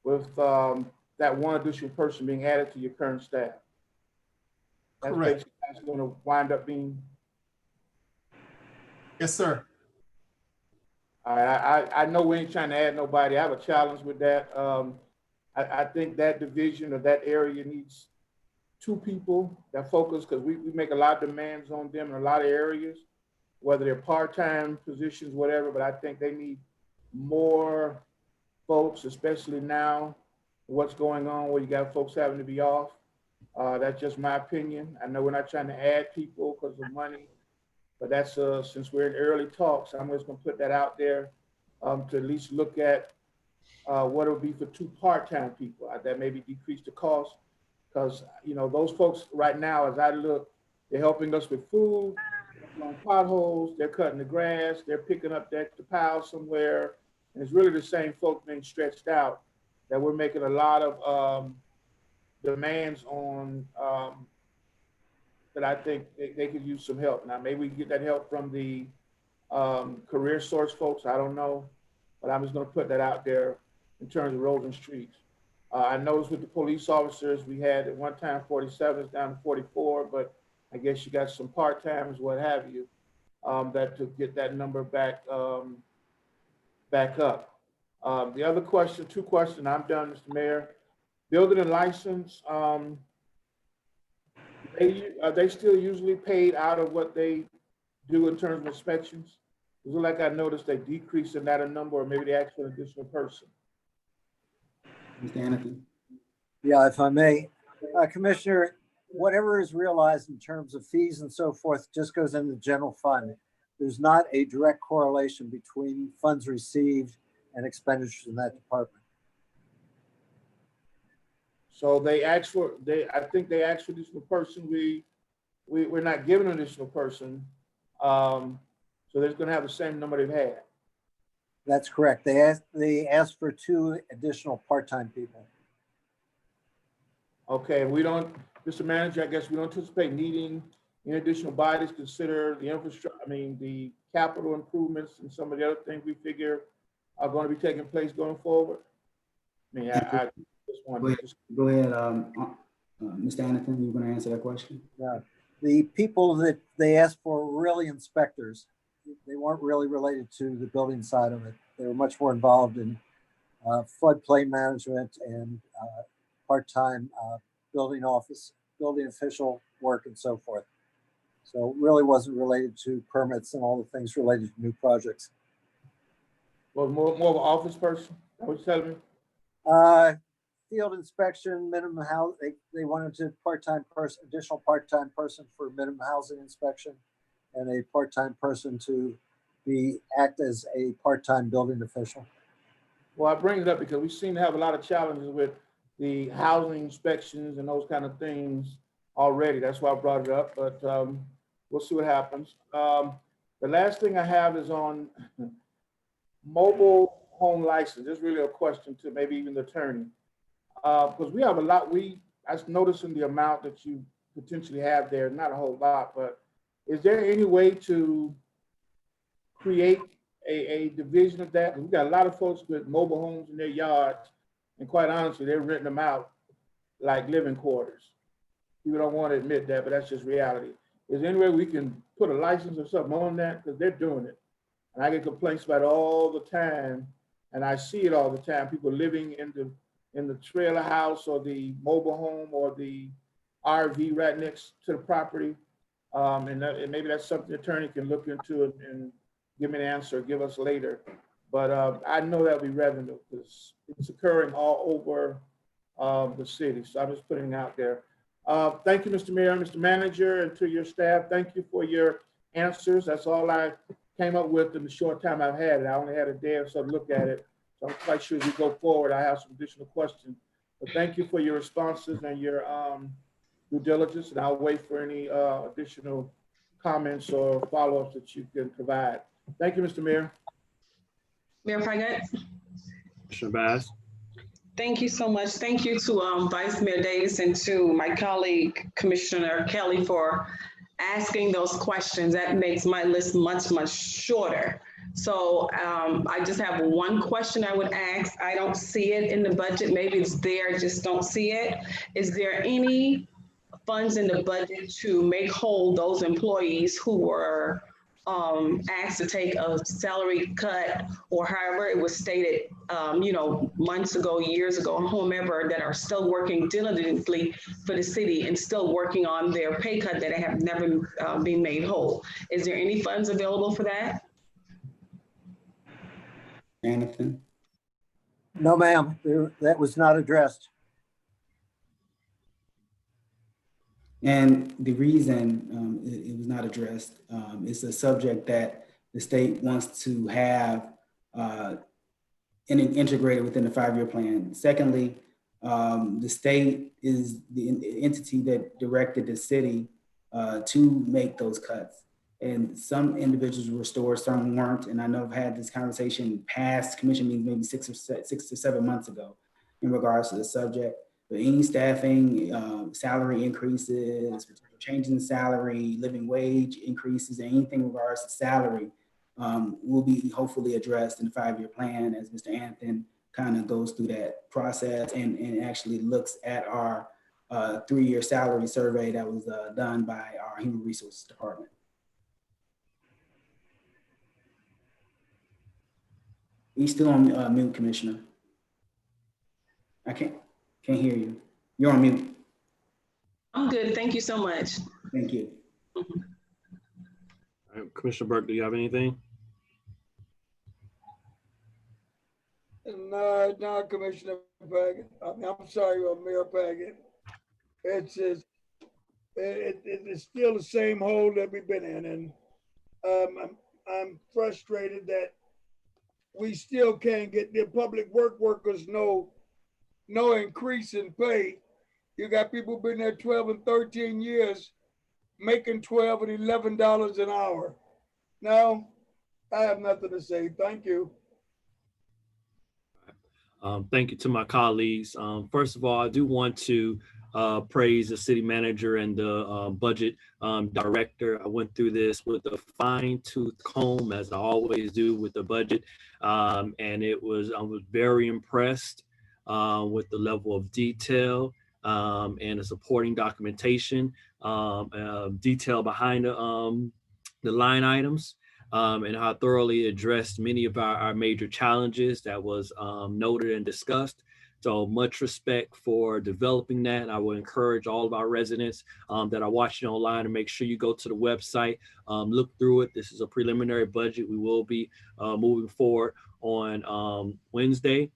with that one additional person being added to your current staff. That's Correct. basically going to wind up being. Yes, sir. All right, I know we ain't trying to add nobody. I have a challenge with that. I think that division or that area needs 2 people that focus, because we make a lot of demands on them in a lot of areas, whether they're part-time positions, whatever, but I think they need more folks, especially now, what's going on where you got folks having to be off. That's just my opinion. I know we're not trying to add people because of money, but that's since we're in early talks, I'm just gonna put that out there to at least look at what it would be for 2 part-time people. That maybe decrease the cost, because those folks right now, as I look, they're helping us with food, on potholes, they're cutting the grass, they're picking up the pile somewhere, and it's really the same folks being stretched out that we're making a lot of demands on that I think they could use some help. Now, maybe we can get that help from the career source folks, I don't know, but I'm just gonna put that out there in terms of roads and streets. I noticed with the police officers, we had at one time 47s down to 44, but I guess you got some part-timers, what have you, that to get that number back up. The other question, 2 questions, I'm done, Mr. Mayor. Building and license, are they still usually paid out of what they do in terms of inspections? It's like I noticed they decrease in that number, or maybe they ask for an additional person. Mr. Anthony. Yeah, if I may, Commissioner, whatever is realized in terms of fees and so forth just goes in the general fund. There's not a direct correlation between funds received and expenditures in that department. So they ask for, I think they asked for an additional person. We're not giving an additional person. So they're going to have the same number they've had. That's correct. They asked for 2 additional part-time people. Okay, we don't, Mr. Manager, I guess we don't anticipate needing any additional bodies, consider the infrastructure, the capital improvements and some of the other things we figure are going to be taking place going forward. I just want to go ahead, Mr. Anthony, you're going to answer that question? Yeah, the people that they asked for were really inspectors. They weren't really related to the building side of it. They were much more involved in floodplain management and part-time building official work and so forth. So it really wasn't related to permits and all the things related to new projects. Well, more of an office person, what you telling me? Field inspection, minimum house. They wanted to additional part-time person for minimum housing inspection, and a part-time person to act as a part-time building official. Well, I bring it up because we seem to have a lot of challenges with the housing inspections and those kind of things already. That's why I brought it up, but we'll see what happens. The last thing I have is on mobile home license, this is really a question to maybe even the attorney. Because we have a lot, I was noticing the amount that you potentially have there, not a whole lot, but is there any way to create a division of that? We've got a lot of folks with mobile homes in their yards, and quite honestly, they're renting them out like living quarters. People don't want to admit that, but that's just reality. Is there any way we can put a license or something on that? Because they're doing it. And I get complaints about it all the time, and I see it all the time. People living in the trailer house or the mobile home or the RV right next to the property. And maybe that's something the attorney can look into and give me an answer, give us later. But I know that'll be revenue because it's occurring all over the city. So I'm just putting it out there. Thank you, Mr. Mayor, Mr. Manager, and to your staff. Thank you for your answers. That's all I came up with in the short time I've had it. I only had a day or so to look at it. So I'm quite sure as we go forward, I have some additional questions. But thank you for your responses and your due diligence, and I'll wait for any additional comments or follow-ups that you can provide. Thank you, Mr. Mayor. Mayor Paget. Commissioner Bass. Thank you so much. Thank you to Vice Mayor Davis and to my colleague, Commissioner Kelly, for asking those questions. That makes my list much, much shorter. So I just have one question I would ask. I don't see it in the budget. Maybe it's there, I just don't see it. Is there any funds in the budget to make whole those employees who were asked to take a salary cut, or however it was stated, months ago, years ago, whomever, that are still working diligently for the city and still working on their pay cut that have never been made whole? Is there any funds available for that? Anything? No, ma'am, that was not addressed. And the reason it was not addressed is a subject that the state wants to have integrated within the 5-year plan. Secondly, the state is the entity that directed the city to make those cuts. And some individuals were restored, some weren't. And I know I've had this conversation in past commission meetings, maybe 6 or 7 months ago, in regards to the subject. But any staffing, salary increases, changes in salary, living wage increases, anything in regards to salary will be hopefully addressed in the 5-year plan as Mr. Anthony kind of goes through that process and actually looks at our 3-year salary survey that was done by our Human Resources Department. He's still on mute, Commissioner. I can't hear you. You're on mute. I'm good. Thank you so much. Thank you. All right, Commissioner Burke, do you have anything? No, Commissioner Paget. I'm sorry, Mayor Paget. It's just, it's still the same hole that we've been in, and I'm frustrated that we still can't get the public workers no increase in pay. You got people been there 12 and 13 years making $12 and $11 an hour. No, I have nothing to say. Thank you. Thank you to my colleagues. First of all, I do want to praise the city manager and the budget director. I went through this with a fine-tooth comb, as I always do with the budget, and I was very impressed with the level of detail and the supporting documentation, detail behind the line items, and how thoroughly addressed many of our major challenges that was noted and discussed. So much respect for developing that. And I will encourage all of our residents that are watching online to make sure you go to the website, look through it. This is a preliminary budget. We will be moving forward on Wednesday.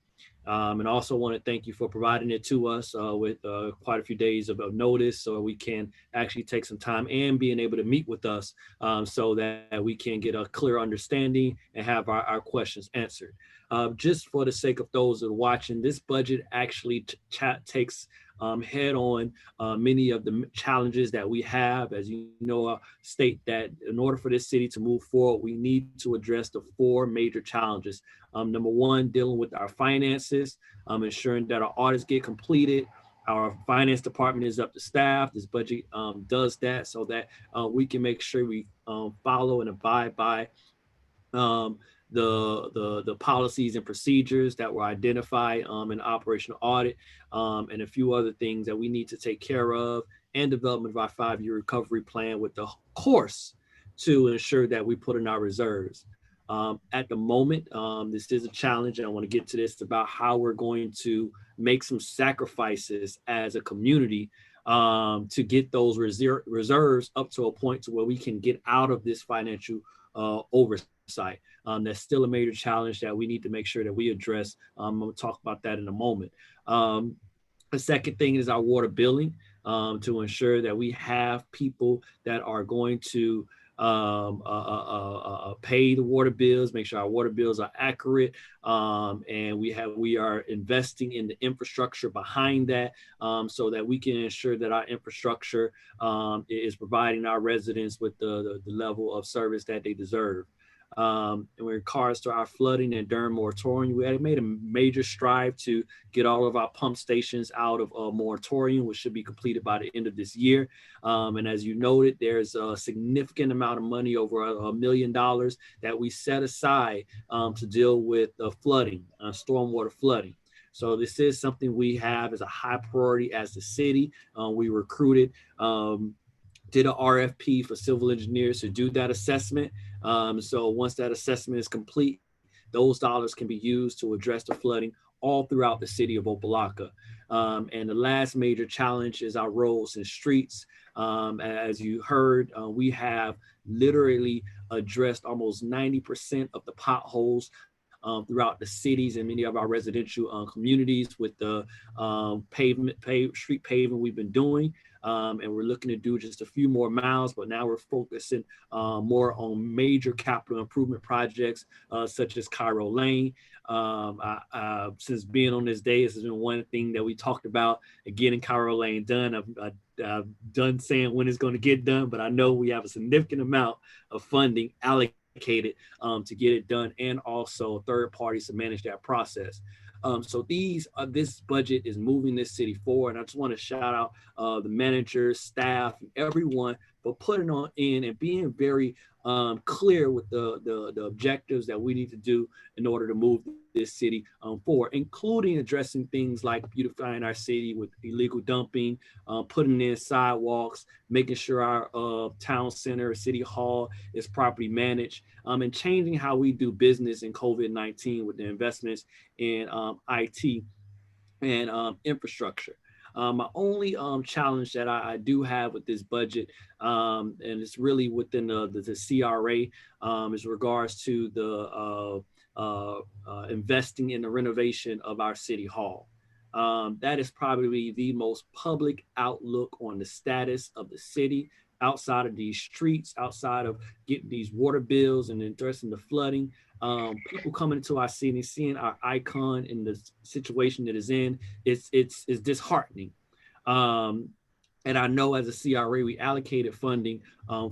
And also want to thank you for providing it to us with quite a few days of notice, so we can actually take some time and being able to meet with us so that we can get a clear understanding and have our questions answered. Just for the sake of those that are watching, this budget actually takes head on many of the challenges that we have. As you know, state that in order for this city to move forward, we need to address the 4 major challenges. Number 1, dealing with our finances, ensuring that our audits get completed. Our finance department is up to staff. This budget does that so that we can make sure we follow and abide by the policies and procedures that were identified in operational audit, and a few other things that we need to take care of, and development of our 5-year recovery plan with the course to ensure that we put in our reserves. At the moment, this is a challenge, and I want to get to this about how we're going to make some sacrifices as a community to get those reserves up to a point to where we can get out of this financial oversight. That's still a major challenge that we need to make sure that we address. I'm going to talk about that in a moment. The second thing is our water billing, to ensure that we have people that are going to pay the water bills, make sure our water bills are accurate, and we are investing in the infrastructure behind that, so that we can ensure that our infrastructure is providing our residents with the level of service that they deserve. And in regards to our flooding and during moratorium, we had made a major strive to get all of our pump stations out of a moratorium, which should be completed by the end of this year. And as you noted, there's a significant amount of money, over $1 million, that we set aside to deal with flooding, stormwater flooding. So this is something we have as a high priority as the city. We recruited, did an RFP for civil engineers to do that assessment. So once that assessment is complete, those dollars can be used to address the flooding all throughout the city of Opa-locka. And the last major challenge is our roads and streets. As you heard, we have literally addressed almost 90% of the potholes throughout the cities and many of our residential communities with the street paving we've been doing. And we're looking to do just a few more miles, but now we're focusing more on major capital improvement projects, such as Cairo Lane. Since being on this day, this has been one thing that we talked about, getting Cairo Lane done. I've done saying when it's going to get done, but I know we have a significant amount of funding allocated to get it done, and also third parties to manage that process. So this budget is moving this city forward. And I just want to shout out the managers, staff, and everyone for putting on in and being very clear with the objectives that we need to do in order to move this city forward, including addressing things like beautifying our city with illegal dumping, putting in sidewalks, making sure our town center, city hall is properly managed, and changing how we do business in COVID-19 with the investments in IT and infrastructure. My only challenge that I do have with this budget, and it's really within the CRA, is regards to the investing in the renovation of our city hall. That is probably the most public outlook on the status of the city, outside of these streets, outside of getting these water bills and addressing the flooding. People coming into our city, seeing our icon in the situation that is in, it's disheartening. And I know as a CRA, we allocated funding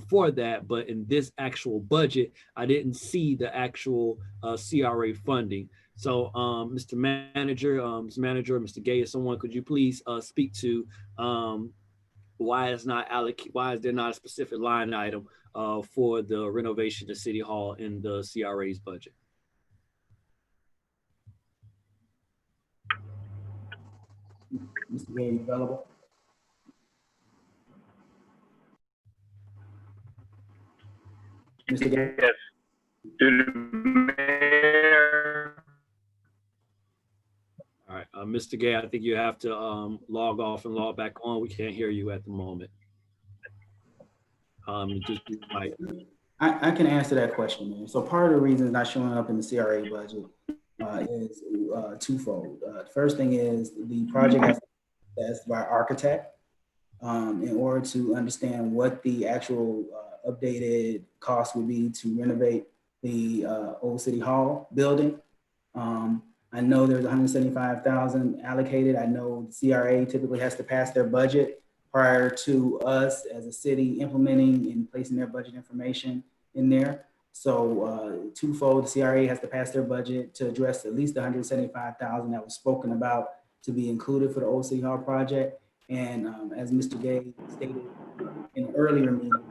for that, but in this actual budget, I didn't see the actual CRA funding. So Mr. Manager, Mr. Gay, or someone, could you please speak to why is there not a specific line item for the renovation of City Hall in the CRA's budget? Mr. Gay, available? Mr. Gay? Yes. To the mayor. All right, Mr. Gay, I think you have to log off and log back on. We can't hear you at the moment. Just might. I can answer that question, man. So part of the reason it's not showing up in the CRA budget is twofold. The first thing is the project has assessed by architect in order to understand what the actual updated cost would be to renovate the old City Hall building. I know there's 175,000 allocated. I know CRA typically has to pass their budget prior to us as a city implementing and placing their budget information in there. So twofold, the CRA has to pass their budget to address at least the 175,000 that was spoken about to be included for the Old City Hall project. And as Mr. Gay stated in an earlier meeting,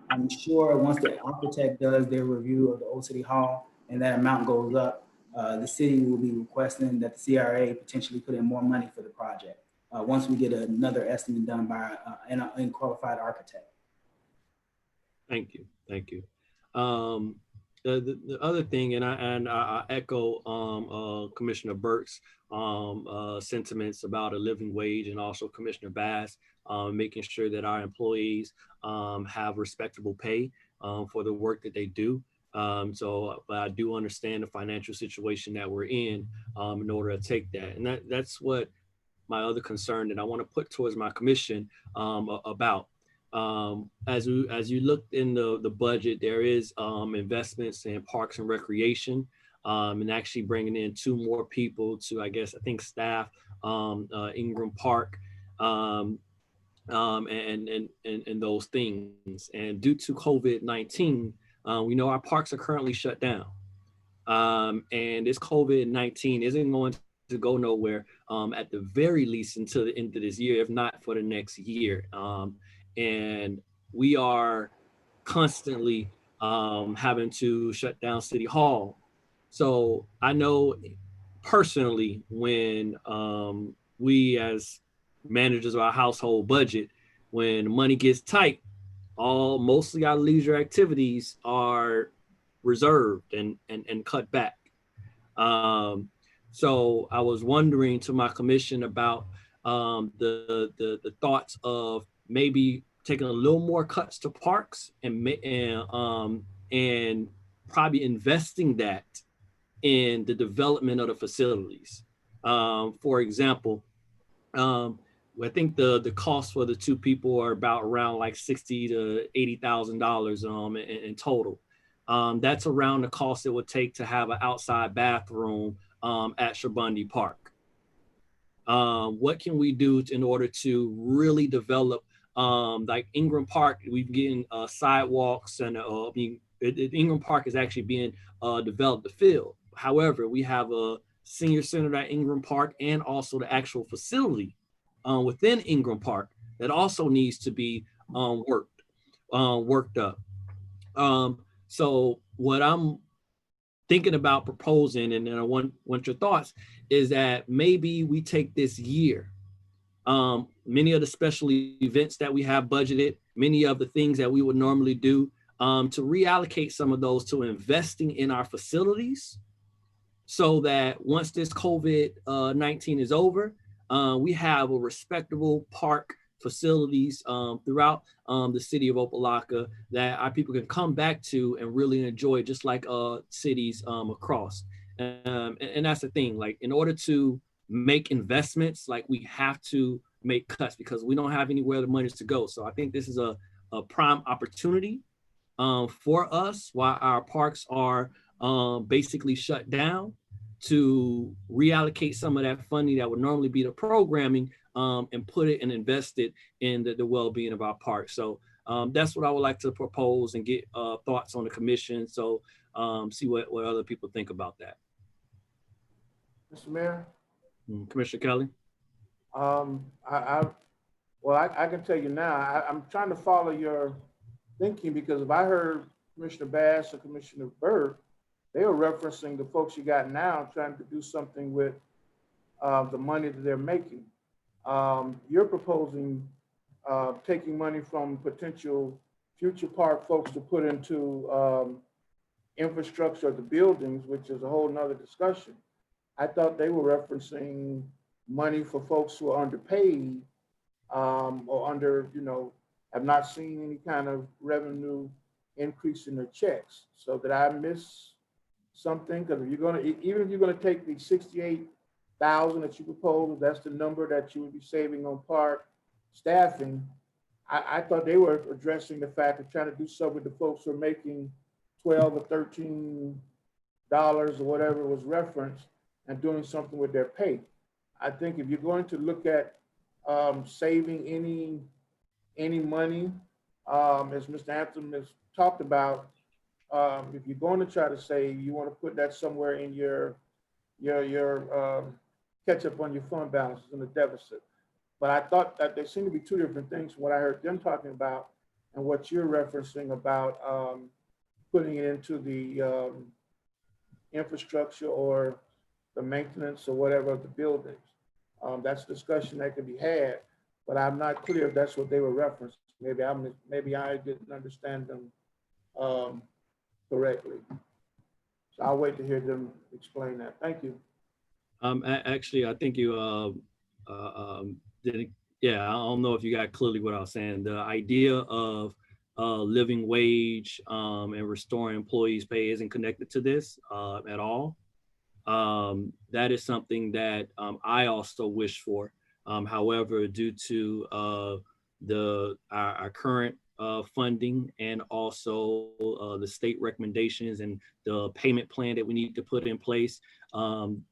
I'm sure once the architect does their review of the Old City Hall and that amount goes up, the city will be requesting that the CRA potentially put in more money for the project once we get another estimate done by an unqualified architect. Thank you. Thank you. The other thing, and I echo Commissioner Burke's sentiments about a living wage, and also Commissioner Bass, making sure that our employees have respectable pay for the work that they do. But I do understand the financial situation that we're in order to take that. And that's what my other concern that I want to put towards my commission about. As you look in the budget, there is investments in parks and recreation, and actually bringing in 2 more people to, I think staff Ingram Park, and those things. And due to COVID-19, we know our parks are currently shut down, and this COVID-19 isn't going to go nowhere at the very least until the end of this year, if not for the next year. And we are constantly having to shut down City Hall. So I know personally when we as managers of our household budget, when money gets tight, mostly our leisure activities are reserved and cut back. So I was wondering to my commission about the thoughts of maybe taking a little more cuts to parks and probably investing that in the development of the facilities. For example, I think the cost for the 2 people are about around like $60,000 to $80,000 in total. That's around the cost it would take to have an outside bathroom at Shabundy Park. What can we do in order to really develop, like Ingram Park? We've getting sidewalks, and Ingram Park is actually being developed, the field. However, we have a senior center at Ingram Park and also the actual facility within Ingram Park that also needs to be worked up. So what I'm thinking about proposing, and I want your thoughts, is that maybe we take this year, many of the special events that we have budgeted, many of the things that we would normally do, to reallocate some of those to investing in our facilities, so that once this COVID-19 is over, we have a respectable park facilities throughout the city of Opa-locka that our people can come back to and really enjoy, just like cities across. And that's the thing, like in order to make investments, like we have to make cuts because we don't have anywhere the money to go. So I think this is a prime opportunity for us while our parks are basically shut down, to reallocate some of that funding that would normally be the programming and put it and invest it in the well-being of our parks. So that's what I would like to propose and get thoughts on the commission. So see what other people think about that. Mr. Mayor? Commissioner Kelly? I can tell you now, I'm trying to follow your thinking, because if I heard Commissioner Bass or Commissioner Burke, they were referencing the folks you got now trying to do something with the money that they're making. You're proposing taking money from potential future park folks to put into infrastructure of the buildings, which is a whole nother discussion. I thought they were referencing money for folks who are underpaid or under, have not seen any kind of revenue increase in their checks. So did I miss something? Because if you're going to, even if you're going to take the 68,000 that you propose, that's the number that you would be saving on park staffing. I thought they were addressing the fact of trying to do something with the folks who are making $12,000 or dollars or whatever was referenced and doing something with their pay. I think if you're going to look at saving any money, as Mr. Anthem has talked about, if you're going to try to save, you want to put that somewhere in your catch up on your fund balances in the deficit. But I thought that there seemed to be two different things, what I heard them talking about and what you're referencing about putting it into the infrastructure or the maintenance or whatever of the buildings. That's a discussion that could be had, but I'm not clear if that's what they were referencing. Maybe I didn't understand them correctly. So I'll wait to hear them explain that. Thank you. Actually, I think you didn't. Yeah, I don't know if you got clearly what I was saying. The idea of living wage and restoring employees' pay isn't connected to this at all. That is something that I also wish for. However, due to our current funding and also the state recommendations and the payment plan that we need to put in place,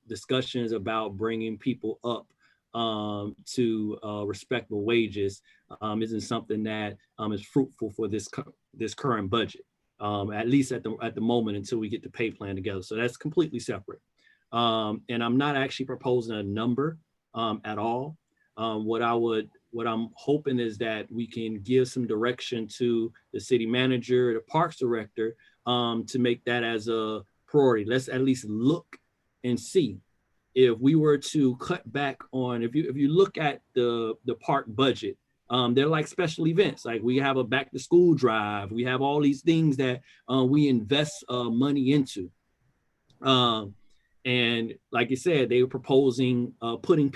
discussions about bringing people up to respectable wages isn't something that is fruitful for this current budget, at least at the moment until we get the pay plan together. So that's completely separate. And I'm not actually proposing a number at all. What I'm hoping is that we can give some direction to the city manager, the parks director, to make that as a priority. Let's at least look and see if we were to cut back on, if you look at the park budget, they're like special events. Like we have a back to school drive. We have all these things that we invest money into. And like you said, they were proposing putting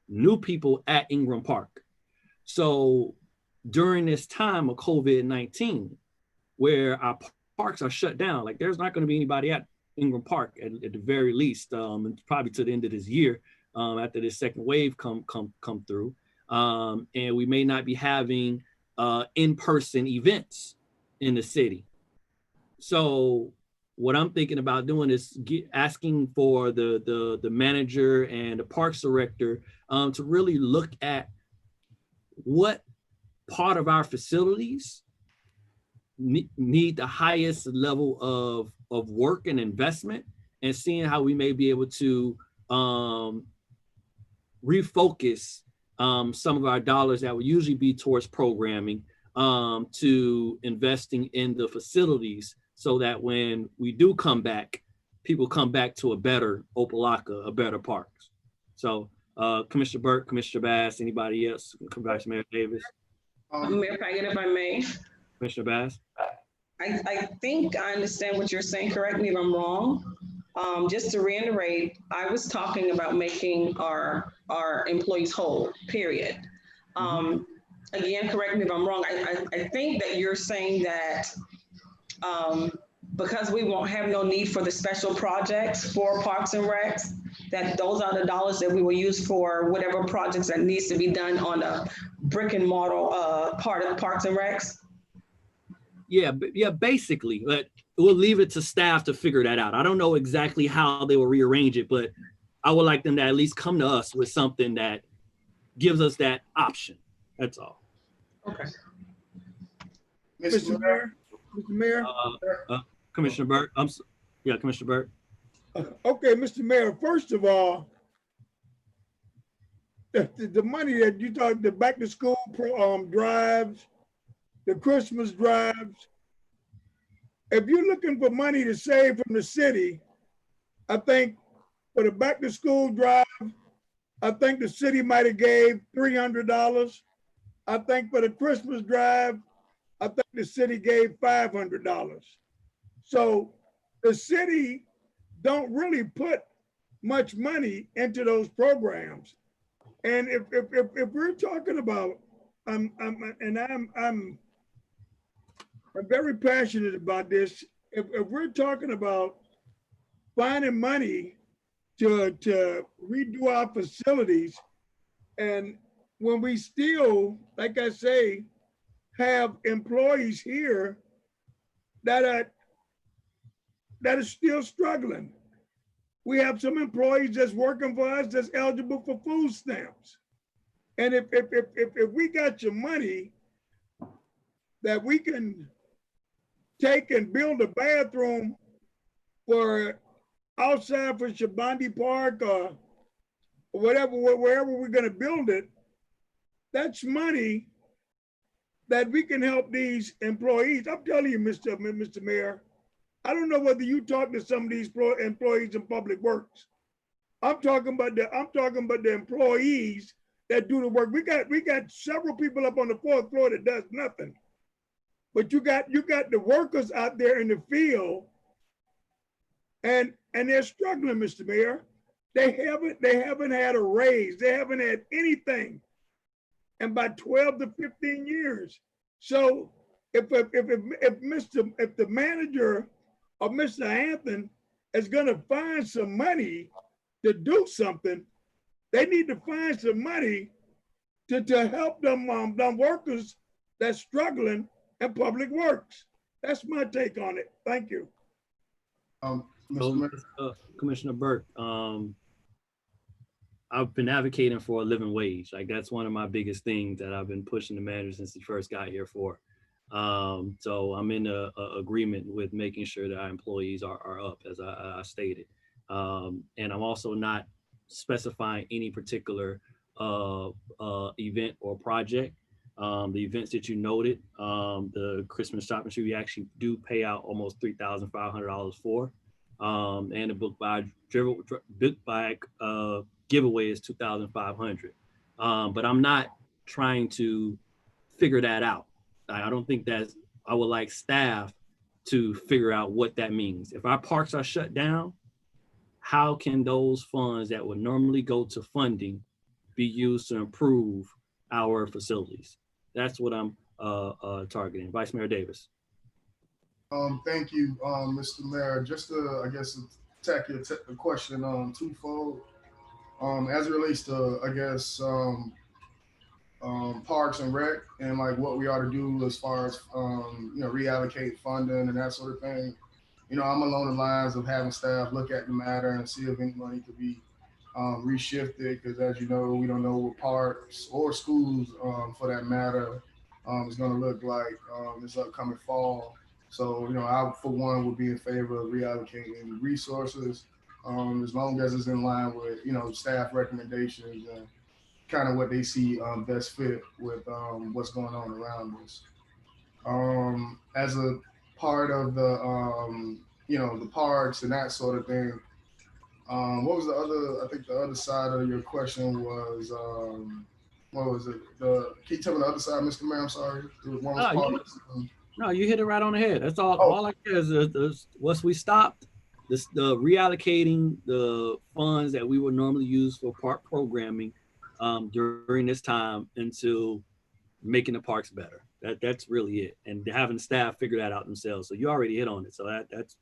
new people at Ingram Park. So during this time of COVID-19, where our parks are shut down, like there's not going to be anybody at Ingram Park at the very least, and probably to the end of this year, after this second wave come through, and we may not be having in-person events in the city. So what I'm thinking about doing is asking for the manager and the parks director to really look at what part of our facilities need the highest level of work and investment, and seeing how we may be able to refocus some of our dollars that would usually be towards programming to investing in the facilities, so that when we do come back, people come back to a better Opa-locka, a better parks. So Commissioner Burke, Commissioner Bass, anybody else? Vice Mayor Davis. Mayor Paget, if I may. Commissioner Bass. I think I understand what you're saying. Correct me if I'm wrong. Just to reiterate, I was talking about making our employees whole, period. Again, correct me if I'm wrong. I think that you're saying that because we won't have no need for the special projects for Parks and Recs, that those are the dollars that we will use for whatever projects that needs to be done on the brick and mortar part of Parks and Recs. Yeah, basically, but we'll leave it to staff to figure that out. I don't know exactly how they will rearrange it, but I would like them to at least come to us with something that gives us that option. That's all. Okay. Mr. Mayor? Commissioner Burke, Commissioner Burke. Okay, Mr. Mayor, first of all, the money that you talked, the back to school drives, the Christmas drives, if you're looking for money to save from the city, I think for the back to school drive, I think the city might have gave $300. I think for the Christmas drive, I think the city gave $500. So the city don't really put much money into those programs. And if we're talking about, I'm very passionate about this. If we're talking about finding money to redo our facilities, and when we still, like I say, have employees here that that is still struggling. We have some employees that's working for us that's eligible for food stamps. And if we got your money that we can take and build a bathroom for outside for Shabandi Park or whatever, wherever we're gonna build it, that's money that we can help these employees. I'm telling you, Mr. Mayor, I don't know whether you talk to some of these employees in public works. I'm talking about the employees that do the work. We got several people up on the 4th floor that does nothing. But you got the workers out there in the field, and they're struggling, Mr. Mayor. They haven't had a raise. They haven't had anything in about 12 to 15 years. So if the manager or Mr. Hampton is gonna find some money to do something, they need to find some money to help them workers that's struggling in public works. That's my take on it. Thank you. Commissioner Burke, I've been advocating for a living wage. Like that's one of my biggest things that I've been pushing the manager since he first got here for. So I'm in a agreement with making sure that our employees are up, as I stated. And I'm also not specifying any particular event or project. The events that you noted, the Christmas shopping show, we actually do pay out almost $3,500 for. And the book by giveaway is $2,500. But I'm not trying to figure that out. I don't think I would like staff to figure out what that means. If our parks are shut down, how can those funds that would normally go to funding be used to improve our facilities? That's what I'm targeting. Vice Mayor Davis. Thank you, Mr. Mayor. Just to, I guess, attack your question twofold. As it relates to, I guess, parks and rec and like what we ought to do as far as reallocate funding and that sort of thing. I'm along the lines of having staff look at the matter and see if any money could be reshifted, because as you know, we don't know what parks or schools, for that matter, is going to look like this upcoming fall. So, I, for one, would be in favor of reallocating resources as long as it's in line with, staff recommendations and kind of what they see best fit with what's going on around us. As a part of the, the parks and that sort of thing, what was the other, I think the other side of your question was, what was it? Can you tell me the other side, Mr. Mayor? I'm sorry. It was one of those parks. No, you hit it right on the head. That's all. All I care is once we stopped the reallocating the funds that we would normally use for park programming during this time into making the parks better. That's really it, and having staff figure that out themselves. So you already hit on it. So that's.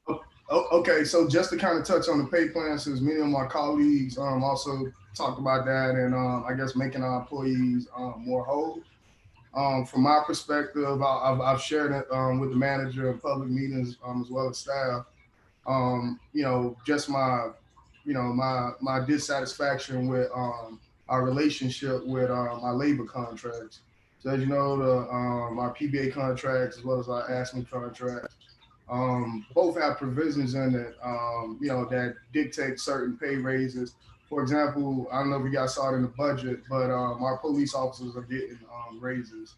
Okay, so just to kind of touch on the pay plan, since many of my colleagues also talked about that, and I guess making our employees more whole. From my perspective, I've shared it with the manager in public meetings as well as staff. Just my dissatisfaction with our relationship with our labor contracts. So as you know, our PBA contracts as well as our ASME contracts, both have provisions in it, that dictate certain pay raises. For example, I don't know if you guys saw it in the budget, but our police officers are getting raises.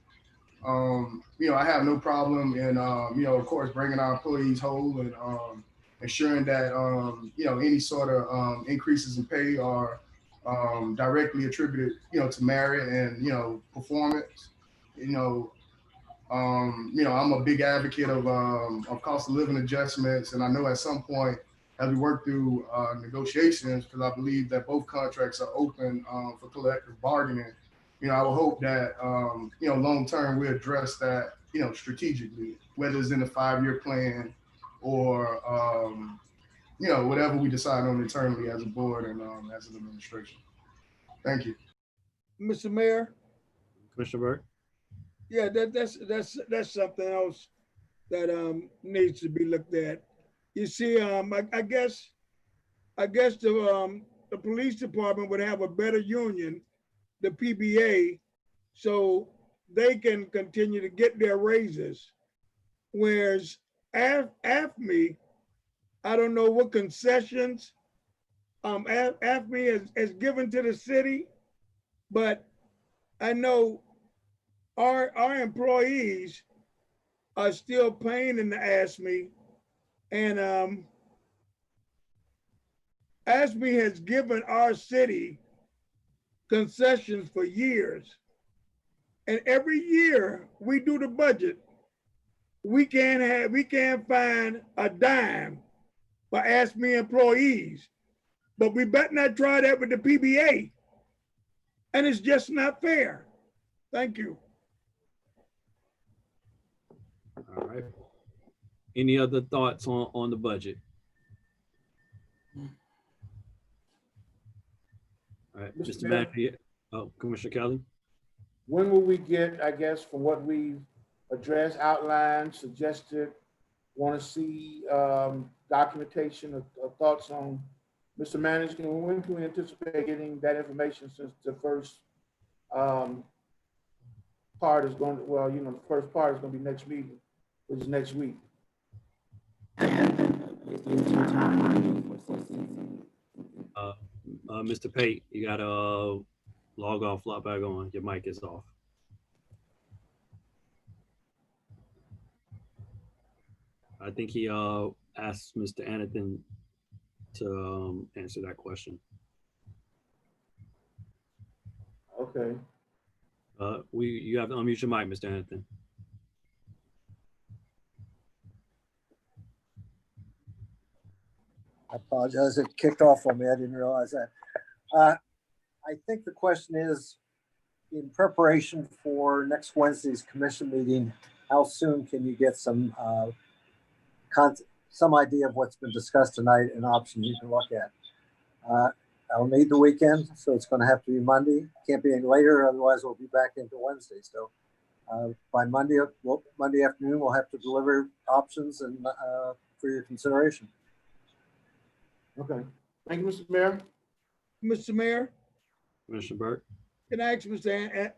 I have no problem in, of course, bringing our employees whole and ensuring that, any sort of increases in pay are directly attributed, to merit and, performance. I'm a big advocate of cost of living adjustments, and I know at some point as we work through negotiations, because I believe that both contracts are open for collective bargaining. I would hope that long term we address that strategically, whether it's in the 5-year plan or whatever we decide on internally as a board and as an administration. Thank you, Mr. Mayor. Commissioner Burke. Yeah, that's something else that needs to be looked at. You see, I guess the police department would have a better union, the PBA, so they can continue to get their raises. Whereas AFME, I don't know what concessions AFME has given to the city, but I know our employees are still paying in the AFME, and AFME has given our city concessions for years. And every year we do the budget, we can't find a dime for AFME employees, but we better not try that with the PBA. And it's just not fair. Thank you. All right. Any other thoughts on the budget? All right, Mr. Manager. Oh, Commissioner Kelly. When will we get, I guess, from what we've addressed, outlined, suggested, want to see documentation of thoughts on, Mr. Manager, when can we anticipate getting that information, since the first part is going to, well, you know, the first part is going to be next meeting, which is next week. Mr. Pate, you gotta log off, log back on. Your mic is off. I think he asked Mr. Anathan to answer that question. Okay. You have to unmute your mic, Mr. Anathan. I apologize, it kicked off on me. I didn't realize that. I think the question is, in preparation for next Wednesday's commission meeting, how soon can you get some idea of what's been discussed tonight and options you can look at? I'll need the weekend, so it's going to have to be Monday. Can't be any later, otherwise we'll be back into Wednesday. So by Monday afternoon, we'll have to deliver options and for your consideration. Okay. Thank you, Mr. Mayor. Mr. Mayor, Commissioner Burke. can I ask Mr.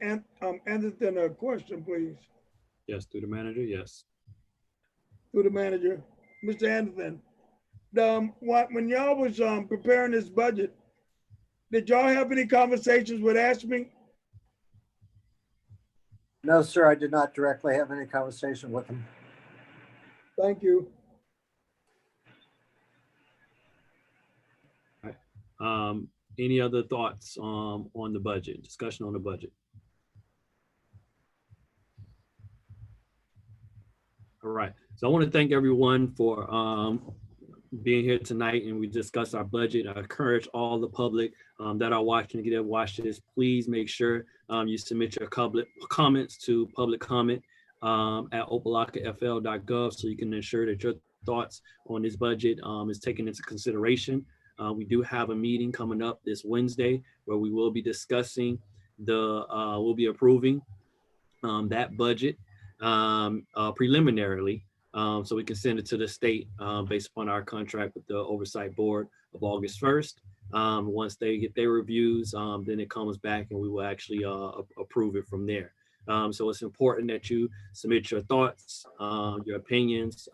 Anderson a question, please? Yes, through the manager, yes. Through the manager. Mr. Anderson, when y'all was preparing this budget, did y'all have any conversations with AFME? No, sir, I did not directly have any conversation with them. Thank you. Any other thoughts on the budget, discussion on the budget? All right, so I want to thank everyone for being here tonight, and we discussed our budget. I encourage all the public that are watching to get to watch this. Please make sure you submit your comments to public comment at Opa-lockafl.gov, so you can ensure that your thoughts on this budget is taken into consideration. We do have a meeting coming up this Wednesday where we will be discussing we'll be approving that budget preliminarily, so we can send it to the state based upon our contract with the Oversight Board of August 1st. Once they get their reviews, then it comes back and we will actually approve it from there. So it's important that you submit your thoughts, your opinions,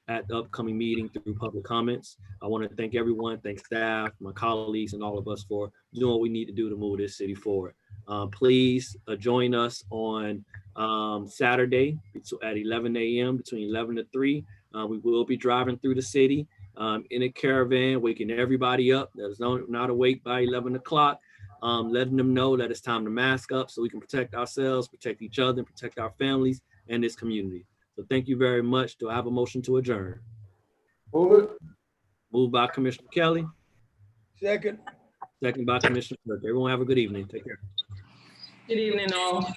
at the upcoming meeting through public comments. I want to thank everyone, thank staff, my colleagues, and all of us for doing what we need to do to move this city forward. Please join us on Saturday at 11 a.m. between 11 to 3. We will be driving through the city in a caravan, waking everybody up that's not awake by 11 o'clock, letting them know that it's time to mask up so we can protect ourselves, protect each other, and protect our families and this community. So thank you very much. Do I have a motion to adjourn? Move it. Moved by Commissioner Kelly. Second. Second by Commissioner Burke. Everyone have a good evening. Take care. Good evening, all.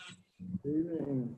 Good evening.